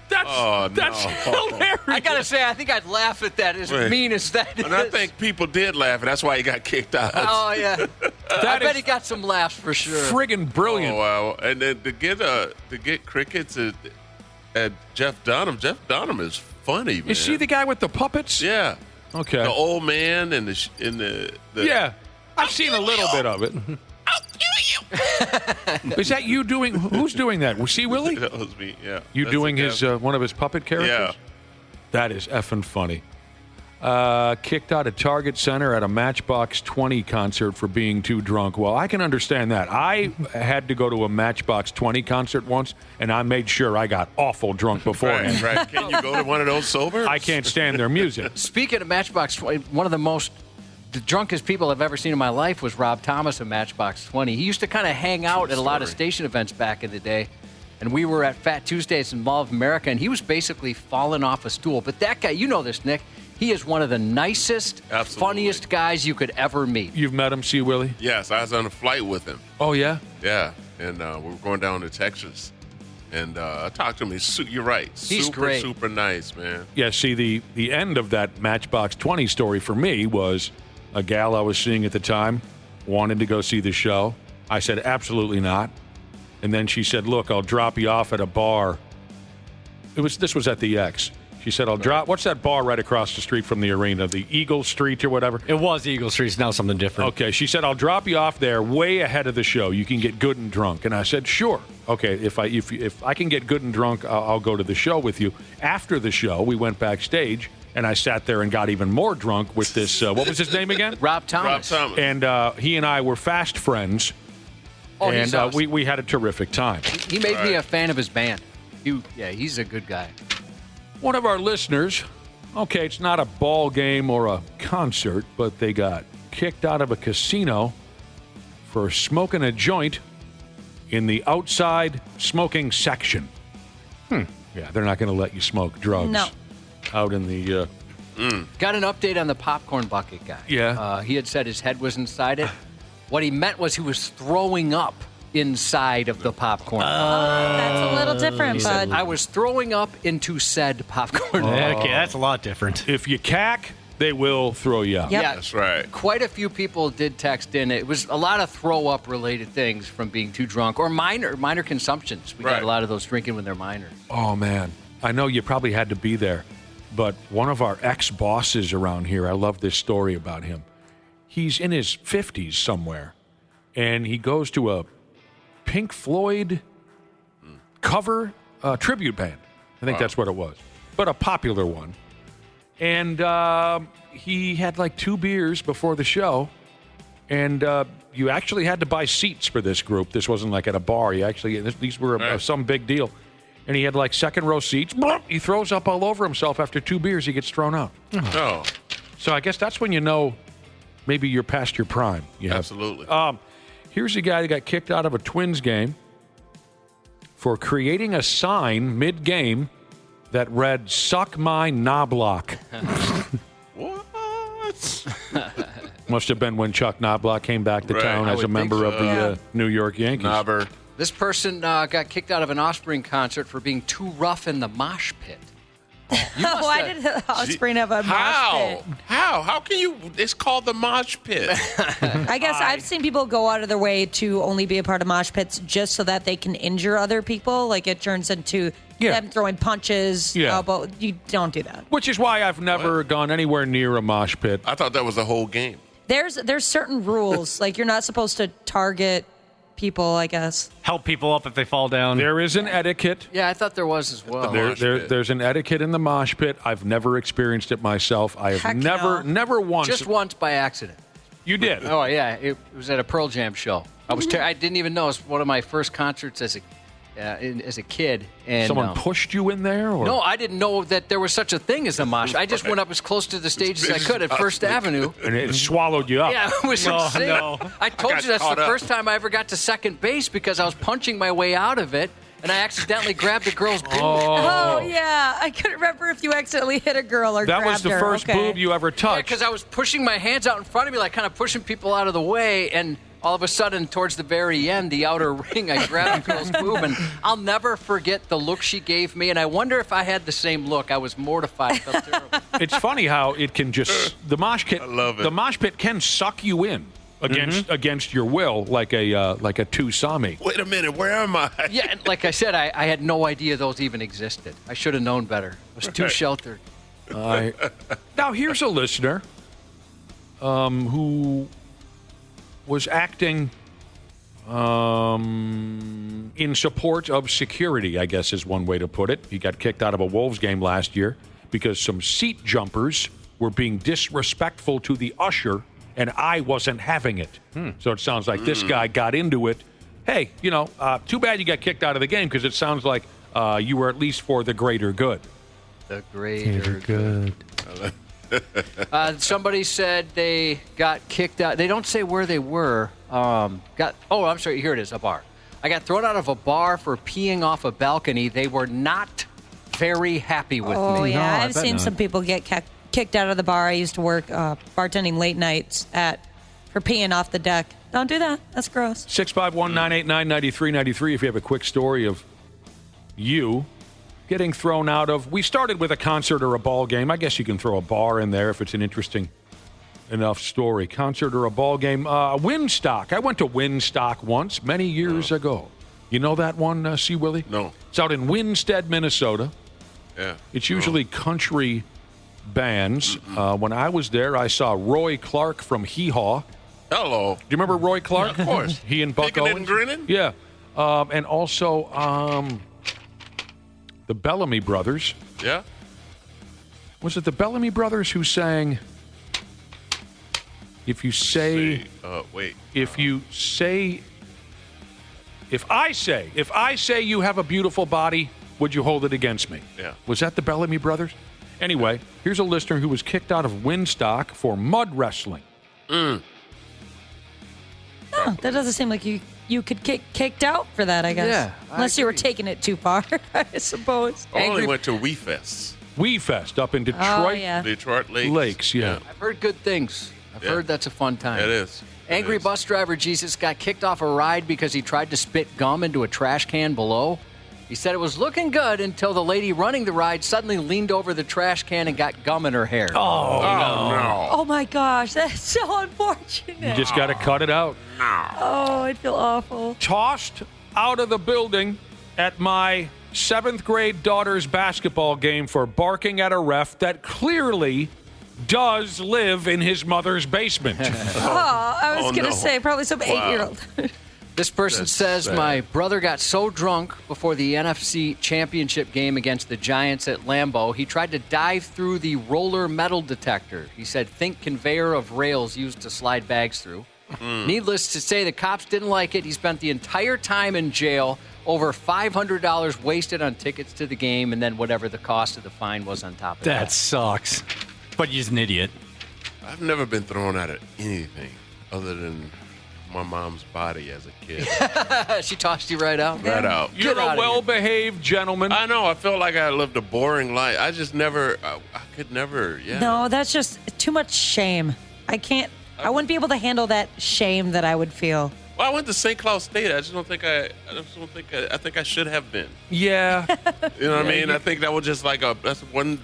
That's hilarious. I got to say, I think I'd laugh at that as mean as that is. And I think people did laugh, and that's why he got kicked out. Oh, yeah. I bet he got some laughs for sure. Friggin' brilliant. Oh, wow. And then to get crickets at Jeff Dunham is funny, man. You see the guy with the puppets? Yeah. Okay. The old man and the Yeah. I've seen a little bit of it. Is that you doing? Who's doing that? Was he Willie? That was me. Yeah. You doing his one of his puppet characters? Yeah. That is effing funny. Kicked out of Target Center at a Matchbox 20 concert for being too drunk. Well, I can understand that. I had to go to a Matchbox 20 concert once, and I made sure I got awful drunk beforehand. Right. Can you go to one of those sober? I can't stand their music. Speaking of Matchbox 20, one of the drunkest people I've ever seen in my life was Rob Thomas of Matchbox 20. He used to kind of hang out at a lot of station events back in the day. And we were at Fat Tuesdays in Mall of America, and he was basically falling off a stool. But that guy, you know this, Nick, he is one of the nicest, funniest guys you could ever meet. You've met him, see Willie? Yes, I was on a flight with him. Oh, yeah? Yeah, and we were going down to Texas. And I talked to him. You're right. He's great. Super nice, man. Yeah, see, the end of that Matchbox 20 story for me was a gal I was seeing at the time wanted to go see the show. I said, absolutely not. And then she said, look, I'll drop you off at a bar. This was at the X. She said, I'll drop. What's that bar right across the street from the arena? The Eagle Street or whatever? It was Eagle Street. It's now something different. Okay. She said, I'll drop you off there way ahead of the show. You can get good and drunk. And I said, sure. Okay. If I can get good and drunk, I'll go to the show with you. After the show, we went backstage, and I sat there and got even more drunk with this. What was his name again? Rob Thomas. And he and I were fast friends. Oh, and he's awesome. we had a terrific time. He made me a fan of his band. He's a good guy. One of our listeners, okay, it's not a ball game or a concert, but they got kicked out of a casino for smoking a joint in the outside smoking section. Yeah, they're not going to let you smoke drugs out in the... Got an update on the popcorn bucket guy. Yeah. He had said his head was inside it. What he meant was he was throwing up inside of the popcorn. That's a little different, He said, bud. I was throwing up into said popcorn. Okay, that's a lot different. If you cack, they will throw you out. Yep. Yeah, That's right. quite a few people did text in. It was a lot of throw-up related things from being too drunk or minor consumptions. We got a lot of those drinking when they're minor. Oh, man. I know you probably had to be there, but one of our ex-bosses around here, I love this story about him. He's in his 50s somewhere, and he goes to a Pink Floyd cover tribute band. I think that's what it was, but a popular one. And he had like 2 beers before the show, and you actually had to buy seats for this group. This wasn't like at a bar. These were some big deal. And he had like second row seats. He throws up all over himself after 2 beers. He gets thrown out. Oh. So I guess that's when you know maybe you're past your prime. Absolutely. Here's a guy that got kicked out of a Twins game for creating a sign mid-game that read, "Suck my knoblock." What? Must have been when Chuck Knoblock came back to town I as a would member think of so. the New York Yankees. Knobber. This person got kicked out of an Offspring concert for being too rough in the mosh pit. Why did the Offspring have a mosh pit? How can you? It's called the mosh pit. I guess I've seen people go out of their way to only be a part of mosh pits just so that they can injure other people. Like it turns into them throwing punches. But you don't do that. Which is why I've never gone anywhere near a mosh pit. I thought that was the whole game. There's certain rules. Like you're not supposed to target people, I guess. Help people up if they fall down. There is an etiquette. Yeah, I thought there was as well. There's an etiquette in the mosh pit. I've never experienced it myself. I have never once. Just once by accident. You did? Oh, yeah. It was at a Pearl Jam show. I didn't even know. It was one of my first concerts as a kid. And someone pushed you in there? Or? No, I didn't know that there was such a thing as a mosh. I just went up as close to the stage as I could at First Avenue. And it swallowed you up. Yeah, it was insane. No. I told you that's the first time I ever got to second base because I was punching my way out of it, and I accidentally grabbed a girl's boob. Oh, yeah. I couldn't remember if you accidentally hit a girl or that grabbed was the her. first boob you ever touched. Yeah, because I was pushing my hands out in front of me, like kind of pushing people out of the way, and all of a sudden, towards the very end, the outer ring, I grabbed a girl's boob, and I'll never forget the look she gave me, and I wonder if I had the same look. I was mortified. Felt terrible. It's funny how it can just the mosh pit. I love it. The mosh pit can suck you in against your will, like a two-sami. Wait a minute, where am I? Yeah, and like I said, I had no idea those even existed. I should have known better. I was too sheltered. Now here's a listener who was acting in support of security, I guess is one way to put it. He got kicked out of a Wolves game last year because some seat jumpers were being disrespectful to the usher, and I wasn't having it. So it sounds like this guy got into it. Hey, too bad you got kicked out of the game because it sounds like you were at least for the greater good. The greater good. Somebody said they got kicked out. They don't say where they were. I'm sorry. Here it is, a bar. I got thrown out of a bar for peeing off a balcony. They were not very happy with me. Oh, yeah. I've seen some people get kicked out of the bar. I used to work bartending late nights for peeing off the deck. Don't do that. That's gross. 651-989-9393 if you have a quick story of you getting thrown out of. We started with a concert or a ball game. I guess you can throw a bar in there if it's an interesting enough story. Concert or a ball game. Winstock. I went to Winstock once many years ago. You know that one, C. Willie? No. It's out in Winstead, Minnesota. Yeah. It's usually country bands. When I was there, I saw Roy Clark from Hee Haw. Hello. Do you remember Roy Clark? Of course. He and Buck Kicking Owens. and grinning? Yeah. And also the Bellamy Brothers. Yeah. Was it the Bellamy Brothers who sang, if you say, if I say you have a beautiful body, would you hold it against me? Yeah. Was that the Bellamy Brothers? Anyway, here's a listener who was kicked out of Winstock for mud wrestling. Oh, that doesn't seem like you could get kicked out for that, I guess. Yeah, Unless you were taking it too far, I suppose. I only went to Wee Fest. Wee Fest up in Detroit. Oh, yeah. Detroit Lakes, yeah. I've heard good things. I've heard that's a fun time. It is. Angry bus driver Jesus got kicked off a ride because he tried to spit gum into a trash can below. He said it was looking good until the lady running the ride suddenly leaned over the trash can and got gum in her hair. Oh, no. Oh, my gosh. That's so unfortunate. You just got to cut it out. Oh, I'd feel awful. Tossed out of the building at my 7th grade daughter's basketball game for barking at a ref that clearly does live in his mother's basement. I was going to say probably some 8-year-old. This person says, my brother got so drunk before the NFC Championship game against the Giants at Lambeau, he tried to dive through the roller metal detector. He said, think conveyor of rails used to slide bags through. Needless to say, the cops didn't like it. He spent the entire time in jail, over $500 wasted on tickets to the game, and then whatever the cost of the fine was on top of that. That sucks. But he's an idiot. I've never been thrown out of anything other than my mom's body as a kid. She tossed you right out? Right out. You're a well-behaved gentleman. I know. I feel like I lived a boring life. I just never, I could never, No, that's just too much shame. I wouldn't be able to handle that shame that I would feel. Well, I went to St. Cloud State. I think I should have been. Yeah. You know what I mean? I think that was just like that's one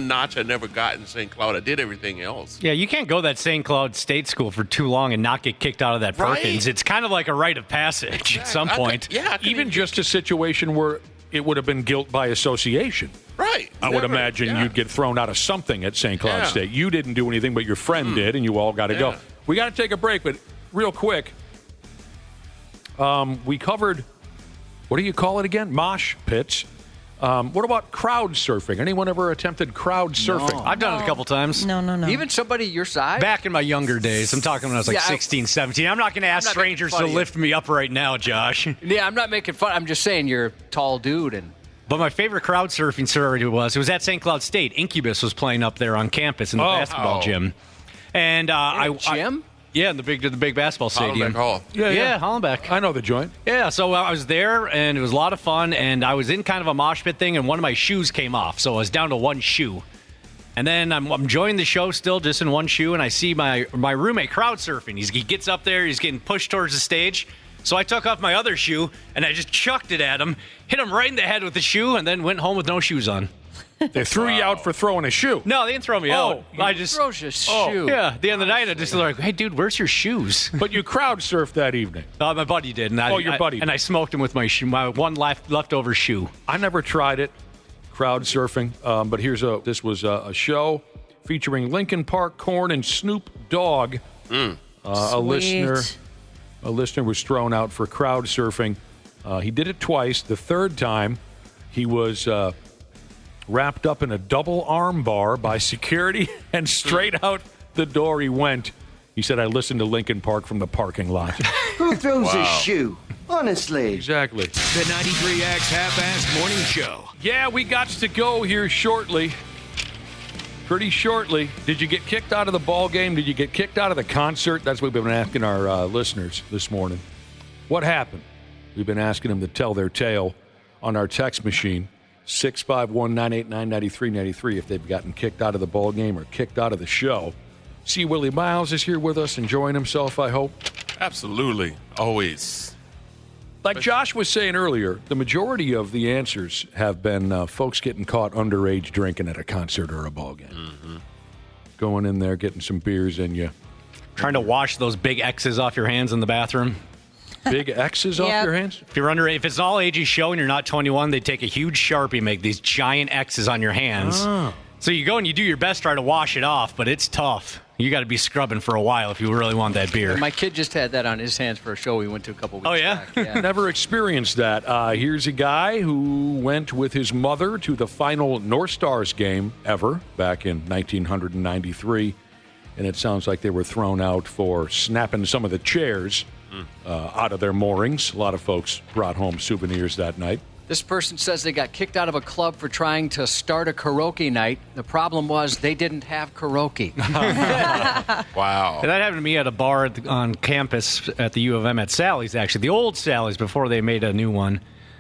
notch I never got in St. Cloud. I did everything else. Yeah, you can't go that St. Cloud State school for too long and not get kicked out of that Perkins. It's kind of like a rite of passage at some point. Even just a situation where it would have been guilt by association. Right. I would imagine you'd get thrown out of something at St. Cloud State. You didn't do anything, but your friend did, and you all got to go. We got to take a break, but real quick, we covered, what do you call it again? Mosh pits. What about crowd surfing? Anyone ever attempted crowd surfing? No. I've done it a couple times. No. Even somebody your size? Back in my younger days. I'm talking when I was like 16, 17. I'm not going to ask strangers to lift me up right now, Josh. Yeah, I'm not making fun. I'm just saying you're a tall dude. But my favorite crowd surfing story was at St. Cloud State. Incubus was playing up there on campus in the basketball gym. And gym? Yeah, in the big basketball stadium. Hollenbeck Hall. Yeah, Hollenbeck. I know the joint. Yeah, so I was there, and it was a lot of fun, and I was in kind of a mosh pit thing, and one of my shoes came off, so I was down to one shoe. And then I'm enjoying the show still, just in one shoe, and I see my roommate crowd surfing. He gets up there, he's getting pushed towards the stage, so I took off my other shoe, and I just chucked it at him, hit him right in the head with the shoe, and then went home with no shoes on. They threw you out for throwing a shoe. No, they didn't throw me out. I just throws your shoe. Yeah, at the end of the night, I just like, hey, dude, where's your shoes? But you crowd surfed that evening. My buddy did. And your buddy. And I smoked him with my shoe, my one leftover shoe. I never tried it, crowd surfing. But this was a show featuring Linkin Park, Korn, and Snoop Dogg. A listener was thrown out for crowd surfing. He did it twice. The third time, he was wrapped up in a double arm bar by security, and straight out the door he went. He said, I listened to Linkin Park from the parking lot. Who throws a shoe? Honestly. Exactly. The 93X Half-Assed Morning Show. Yeah, we got to go here shortly. Pretty shortly. Did you get kicked out of the ball game? Did you get kicked out of the concert? That's what we've been asking our listeners this morning. What happened? We've been asking them to tell their tale on our text machine. 651-989-9393 if they've gotten kicked out of the ball game or kicked out of the show. See, Willi Myles is here with us, enjoying himself, I hope. Absolutely. Always. Like Josh was saying earlier, the majority of the answers have been folks getting caught underage drinking at a concert or a ball game. Mm-hmm. Going in there, getting some beers in you. Trying to wash those big X's off your hands in the bathroom. Big X's off your hands? If it's all ages show and you're not 21, they take a huge Sharpie, make these giant X's on your hands. Oh. So you go and you do your best to try to wash it off, but it's tough. You got to be scrubbing for a while if you really want that beer. My kid just had that on his hands for a show we went to a couple weeks back. Yeah. Never experienced that. Here's a guy who went with his mother to the final North Stars game ever back in 1993. And it sounds like they were thrown out for snapping some of the chairs out of their moorings. A lot of folks brought home souvenirs that night. This person says they got kicked out of a club for trying to start a karaoke night. The problem was they didn't have karaoke. Wow. That happened to me at a bar on campus at the U of M at Sally's, actually. The old Sally's before they made a new one.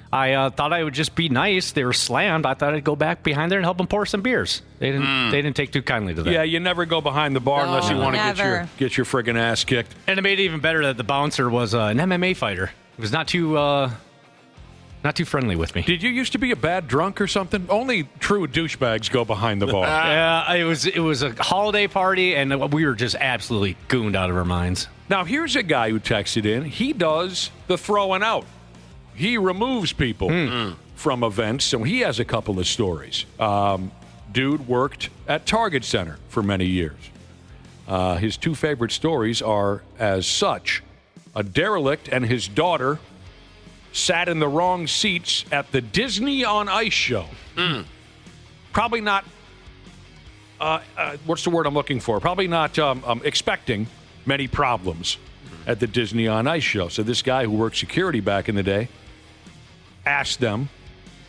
I thought I would just be nice. They were slammed. I thought I'd go back behind there and help them pour some beers. They didn't take too kindly to that. Yeah, you never go behind the bar unless you want to get your friggin' ass kicked. And it made it even better that the bouncer was an MMA fighter. It was not too friendly with me. Did you used to be a bad drunk or something? Only true douchebags go behind the bar. Yeah, it was a holiday party, and we were just absolutely gooned out of our minds. Now, here's a guy who texted in. He does the throwing out. He removes people from events, so he has a couple of stories. Dude worked at Target Center for many years. His two favorite stories are as such. A derelict and his daughter sat in the wrong seats at the Disney on Ice show. Probably not, what's the word I'm looking for? Probably not expecting many problems at the Disney on Ice show. So this guy who worked security back in the day asked them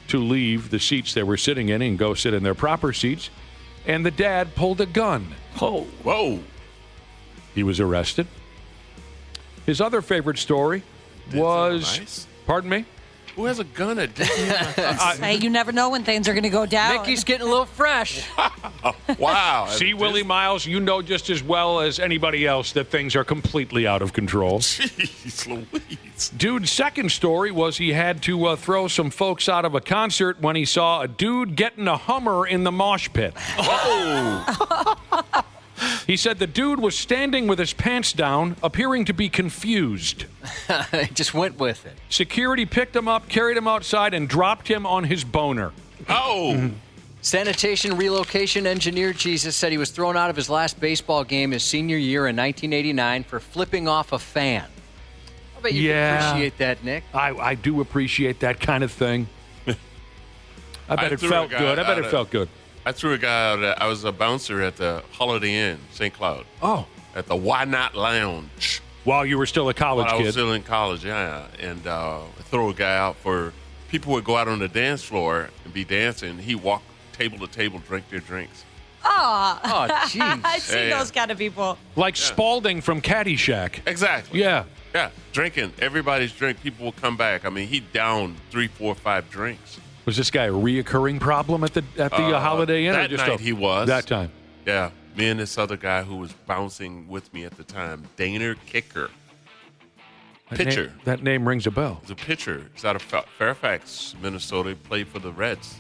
to leave the seats they were sitting in and go sit in their proper seats. And the dad pulled a gun. Oh, whoa. He was arrested. His other favorite story was... Pardon me? Who has a gun at Disney? Hey, you never know when things are going to go down. Mickey's getting a little fresh. Wow. See, Willi Myles, you know just as well as anybody else that things are completely out of control. Jeez Louise. Dude's second story was he had to throw some folks out of a concert when he saw a dude getting a Hummer in the mosh pit. Oh. He said the dude was standing with his pants down, appearing to be confused. He just went with it. Security picked him up, carried him outside, and dropped him on his boner. Oh! Sanitation relocation engineer Jesus said he was thrown out of his last baseball game his senior year in 1989 for flipping off a fan. I bet you can appreciate that, Nick. I do appreciate that kind of thing. I bet it felt good. I threw a guy out. I was a bouncer at the Holiday Inn, St. Cloud. Oh. At the Why Not Lounge. While you were still a college kid. I was still in college, yeah. And I throw a guy out for people would go out on the dance floor and be dancing. He walked table to table, drink their drinks. Oh, jeez. I've seen those kind of people. Like Spalding from Caddyshack. Exactly. Yeah. Yeah, drinking. Everybody's drink. People will come back. I mean, he downed 3, 4, 5 drinks. Was this guy a reoccurring problem at the Holiday Inn? That night he was. That time. Yeah. Me and this other guy who was bouncing with me at the time, Dana Kicker. Pitcher. That name rings a bell. He's a pitcher. He's out of Fairfax, Minnesota. He played for the Reds.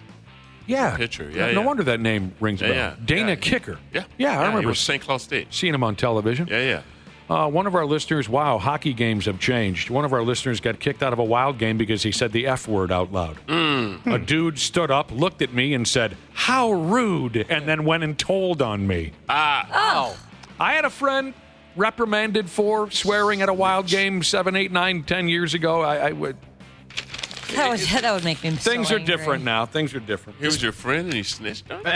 Yeah. Pitcher. Yeah. No wonder that name rings a bell. Yeah. Dana Kicker. Yeah. Yeah, I remember. He was St. Cloud State. Seeing him on television. Yeah. One of our listeners, hockey games have changed. One of our listeners got kicked out of a Wild game because he said the F word out loud. A dude stood up, looked at me, and said, "How rude," and then went and told on me. Oh. I had a friend reprimanded for swearing at a Wild game 7, 8, 9, 10 years ago. I would. That would make me Things so are angry. different now. Things are different. He was your friend and he snitched on you?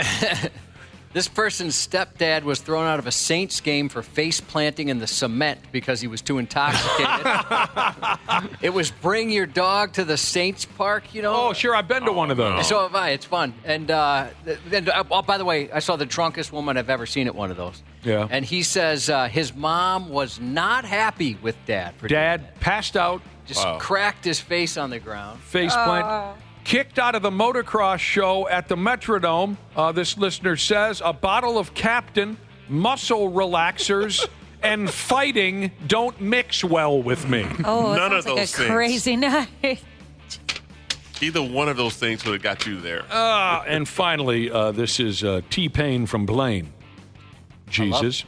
This person's stepdad was thrown out of a Saints game for face planting in the cement because he was too intoxicated. It was bring your dog to the Saints park, you know. Oh, sure. I've been to one of those. So have I. It's fun. And by the way, I saw the drunkest woman I've ever seen at one of those. Yeah. And he says his mom was not happy with Dad. Dad passed out. Just cracked his face on the ground. Face plant. Kicked out of the motocross show at the Metrodome. This listener says a bottle of Captain, muscle relaxers, and fighting don't mix well with me. Oh, None of like those a things. crazy night. Either one of those things would have got you there. And finally, this is T-Pain from Blaine. Jesus.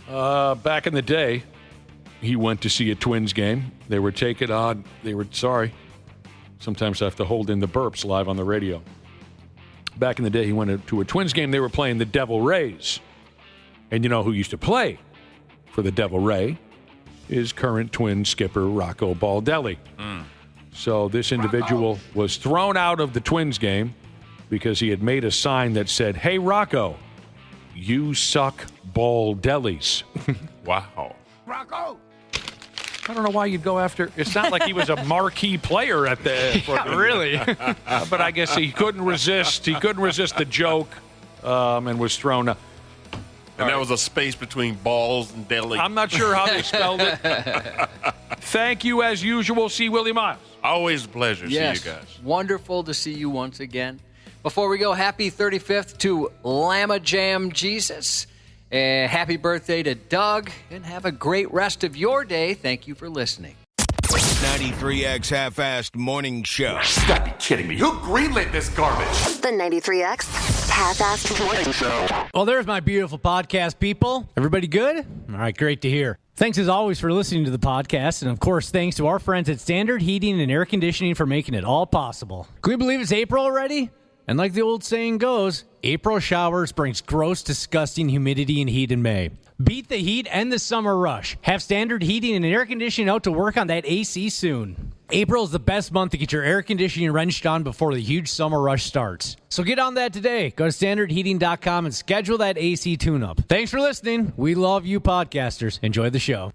Back in the day, he went to see a Twins game. They were taking on, sorry. Sometimes I have to hold in the burps live on the radio. Back in the day, he went to a Twins game. They were playing the Devil Rays. And you know who used to play for the Devil Ray is current Twins skipper Rocco Baldelli. So this individual was thrown out of the Twins game because he had made a sign that said, "Hey, Rocco, you suck Baldellis." Wow. Rocco! I don't know why you'd go after. It's not like he was a marquee player at the. Really? But I guess he couldn't resist. He couldn't resist the joke, and was thrown out. And there was a space between balls and deli. I'm not sure how they spelled it. Thank you, as usual. See Willi Myles. Always a pleasure. Yes. See you guys. Wonderful to see you once again. Before we go, happy 35th to Llama Jam Jesus. And happy birthday to Doug. And have a great rest of your day. Thank you for listening. 93X Half-Assed Morning Show. You gotta be kidding me. Who greenlit this garbage? The 93X Half-Assed Morning Show. Well, there's my beautiful podcast, people. Everybody good? All right, great to hear. Thanks, as always, for listening to the podcast. And, of course, thanks to our friends at Standard Heating and Air Conditioning for making it all possible. Can we believe it's April already? And like the old saying goes, April showers brings gross, disgusting humidity and heat in May. Beat the heat and the summer rush. Have Standard Heating and Air Conditioning out to work on that AC soon. April is the best month to get your air conditioning wrenched on before the huge summer rush starts. So get on that today. Go to standardheating.com and schedule that AC tune-up. Thanks for listening. We love you podcasters. Enjoy the show.